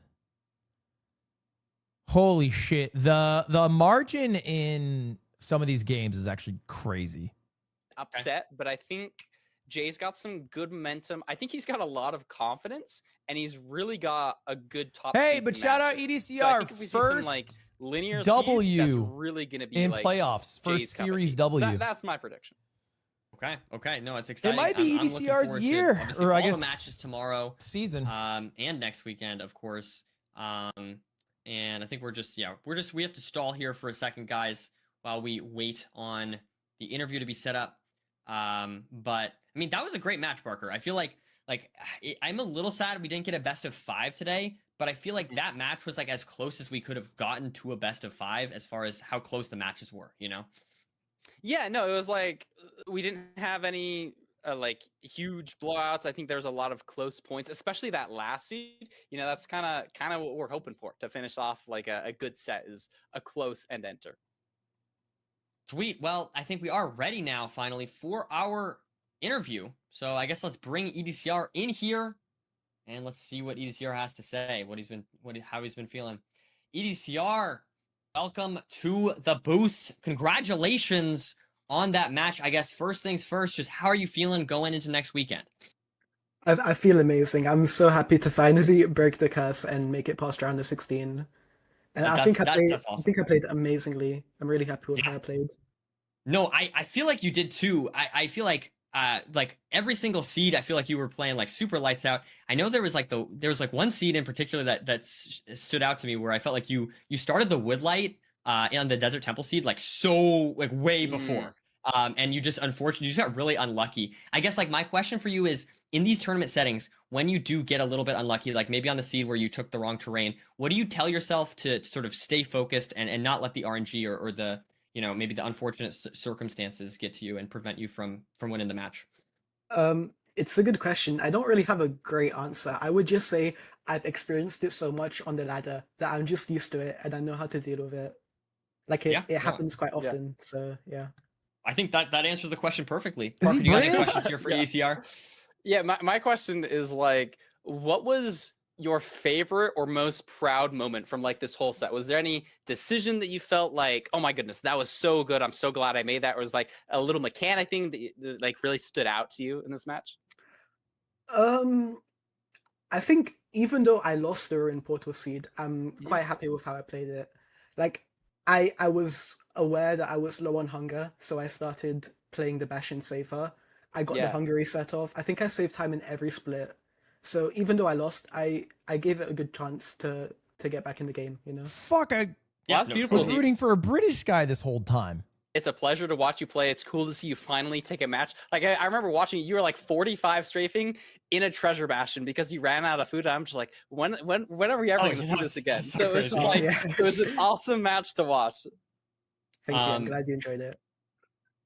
Holy shit. The margin in some of these games is actually crazy. Upset, but I think Jay's got some good momentum. I think he's got a lot of confidence, and he's really got a good top. Hey, but shout out EDCR, so I think if we see some, first like, linear W seeds, that's really gonna be in like playoffs, first Jay's cup of series tea. W. That's my prediction. Okay. Okay. No, it's exciting. It might be I'm looking EDCR's forward to, year, obviously, or I all guess the matches tomorrow, season, and next weekend, of course. And I think we have to stall here for a second, guys, while we wait on the interview to be set up. But I mean, that was a great match, Parker. I feel like I'm a little sad we didn't get a best of 5 today, but I feel like that match was like as close as we could have gotten to a best of 5 as far as how close the matches were, you know? Yeah, no, it was like we didn't have any like huge blowouts. I think there's a lot of close points, especially that last seed. You know, that's kind of what we're hoping for, to finish off like a good set, is a close end enter. Sweet. Well, I think we are ready now, finally, for our interview. So I guess let's bring EDCR in here, and let's see what EDCR has to say. How he's been feeling. EDCR, welcome to the booth. Congratulations on that match. I guess first things first, just how are you feeling going into next weekend? I feel amazing. I'm so happy to finally break the curse and make it past round of 16. And I think that's awesome. I think I played amazingly. I'm really happy with how I played. No, I feel like you did too. I feel like every single seed, I feel like you were playing like super lights out. I know there was like one seed in particular that stood out to me where I felt like you started the Woodlight on the Desert Temple seed like way before. And you just got really unlucky. I guess like my question for you is, in these tournament settings, when you do get a little bit unlucky, like maybe on the seed where you took the wrong terrain, what do you tell yourself to sort of stay focused and not let the RNG or the, you know, maybe the unfortunate circumstances get to you and prevent you from winning the match? It's a good question. I don't really have a great answer. I would just say I've experienced it so much on the ladder that I'm just used to it and I know how to deal with it. Like it happens quite often. So yeah. I think that answers the question perfectly. Parker, do you have any questions here for ECR? Yeah, my question is like, what was your favorite or most proud moment from like this whole set? Was there any decision that you felt like, oh my goodness, that was so good, I'm so glad I made that? Or was like a little mechanic thing that like really stood out to you in this match? I think even though I lost the Ruin Portal seed, I'm quite happy with how I played it. Like I was aware that I was low on hunger, so I started playing the Bastion safer. I got the hunger reset off. I think I saved time in every split. So even though I lost, I gave it a good chance to get back in the game, you know? Fuck, I that's beautiful. was rooting for a British guy this whole time. It's a pleasure to watch you play. It's cool to see you finally take a match. Like I remember watching you were like 45 strafing in a treasure bastion because you ran out of food. I'm just like, when are we ever going to see this again? So it's just like it was an awesome match to watch. Thank you. I'm glad you enjoyed it.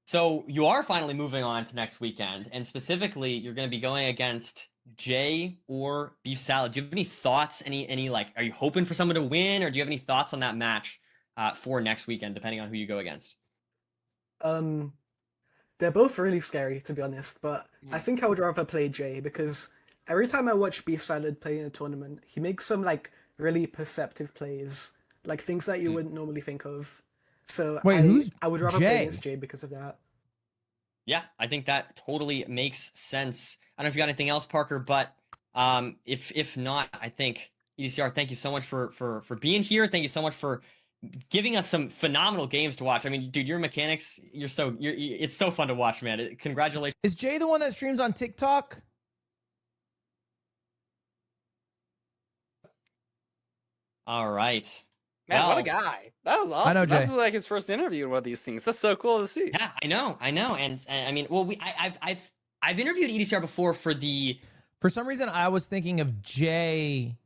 So you are finally moving on to next weekend, and specifically, you're going to be going against Jay or Beef Salad. Do you have any thoughts? Any like, are you hoping for someone to win, or do you have any thoughts on that match for next weekend, depending on who you go against? They're both really scary, to be honest, but I think I would rather play Jay because every time I watch Beef Salad play in a tournament, he makes some like really perceptive plays, like things that you wouldn't normally think of. So I would rather play against Jay because of that. Yeah, I think that totally makes sense. I don't know if you got anything else, Parker, but if not, I think EDCR, thank you so much for being here. Thank you so much for giving us some phenomenal games to watch. I mean, dude, your mechanics, it's so fun to watch, man. Congratulations. Is Jay the one that streams on TikTok? All right. Man, what a guy. That was awesome. I know Jay. That's like his first interview in one of these things. That's so cool to see. Yeah, I know. And I mean, well, I've interviewed EDCR before for some reason I was thinking of Jay,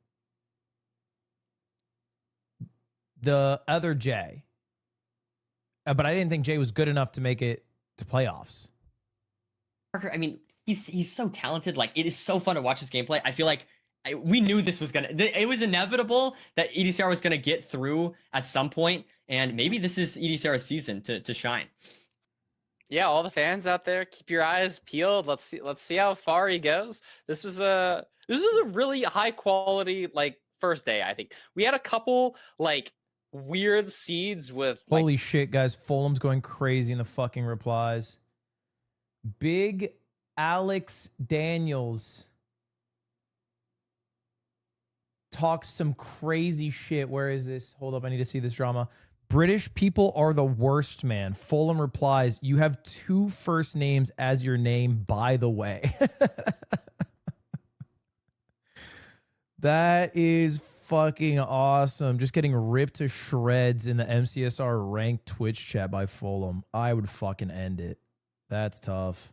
the other Jay. But I didn't think Jay was good enough to make it to playoffs. Parker, I mean, he's so talented. Like, it is so fun to watch his gameplay. I feel like we knew this was it was inevitable that EDCR was gonna get through at some point, and maybe this is EDCR's season to shine. Yeah, all the fans out there, keep your eyes peeled. Let's see how far he goes. This was a really high quality like first day. I think we had a couple like weird seeds with like Holy shit, guys. Fulham's going crazy in the fucking replies. Big Alex Daniels talked some crazy shit. Where is this? Hold up. I need to see this drama. British people are the worst, man. Fulham replies, you have 2 first names as your name, by the way. That is fucking awesome. Just getting ripped to shreds in the MCSR ranked Twitch chat by Fulham. I would fucking end it. That's tough.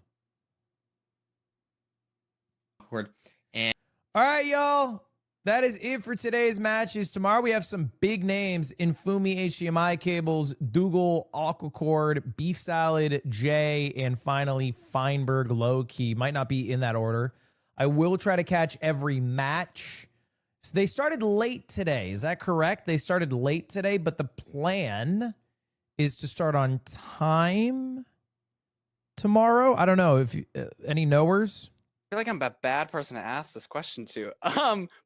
Awkward. And all right, y'all. That is it for today's matches. Tomorrow we have some big names: Infumi HDMI cables, Dougal Aquacord, Beef Salad, Jay, and finally Feinberg Low-Key. Might not be in that order. I will try to catch every match. So they started late today. Is that correct? They started late today, but the plan is to start on time tomorrow. I don't know if any knowers. I feel like I'm a bad person to ask this question to.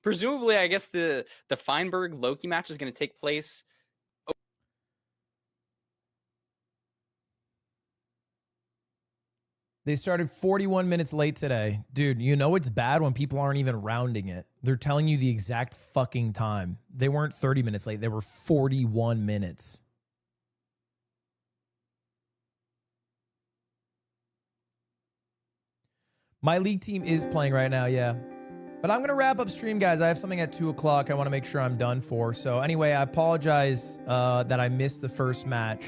Presumably, I guess the Feinberg Loki match is going to take place. They started 41 minutes late today. Dude, you know it's bad when people aren't even rounding it. They're telling you the exact fucking time. They weren't 30 minutes late. They were 41 minutes. My league team is playing right now, yeah. But I'm going to wrap up stream, guys. I have something at 2 o'clock I want to make sure I'm done for. So anyway, I apologize that I missed the first match.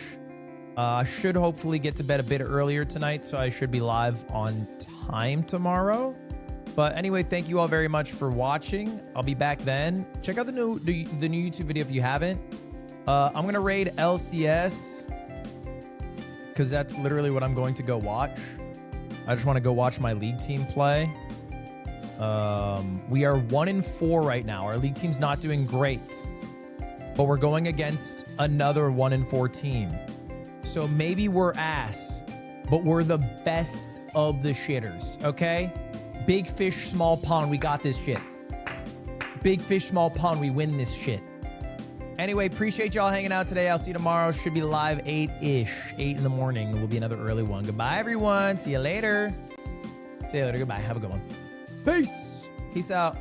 I should hopefully get to bed a bit earlier tonight, so I should be live on time tomorrow. But anyway, thank you all very much for watching. I'll be back then. Check out the new YouTube video if you haven't. I'm going to raid LCS because that's literally what I'm going to go watch. I just want to go watch my league team play. We are 1-4 right now. Our league team's not doing great, but we're going against another 1-4 team. So maybe we're ass, but we're the best of the shitters, okay? Big fish, small pond, we got this shit. Big fish, small pond, we win this shit. Anyway, appreciate y'all hanging out today. I'll see you tomorrow. Should be live 8-ish, 8 in the morning. It will be another early one. Goodbye, everyone. See you later. See you later. Goodbye. Have a good one. Peace. Peace out.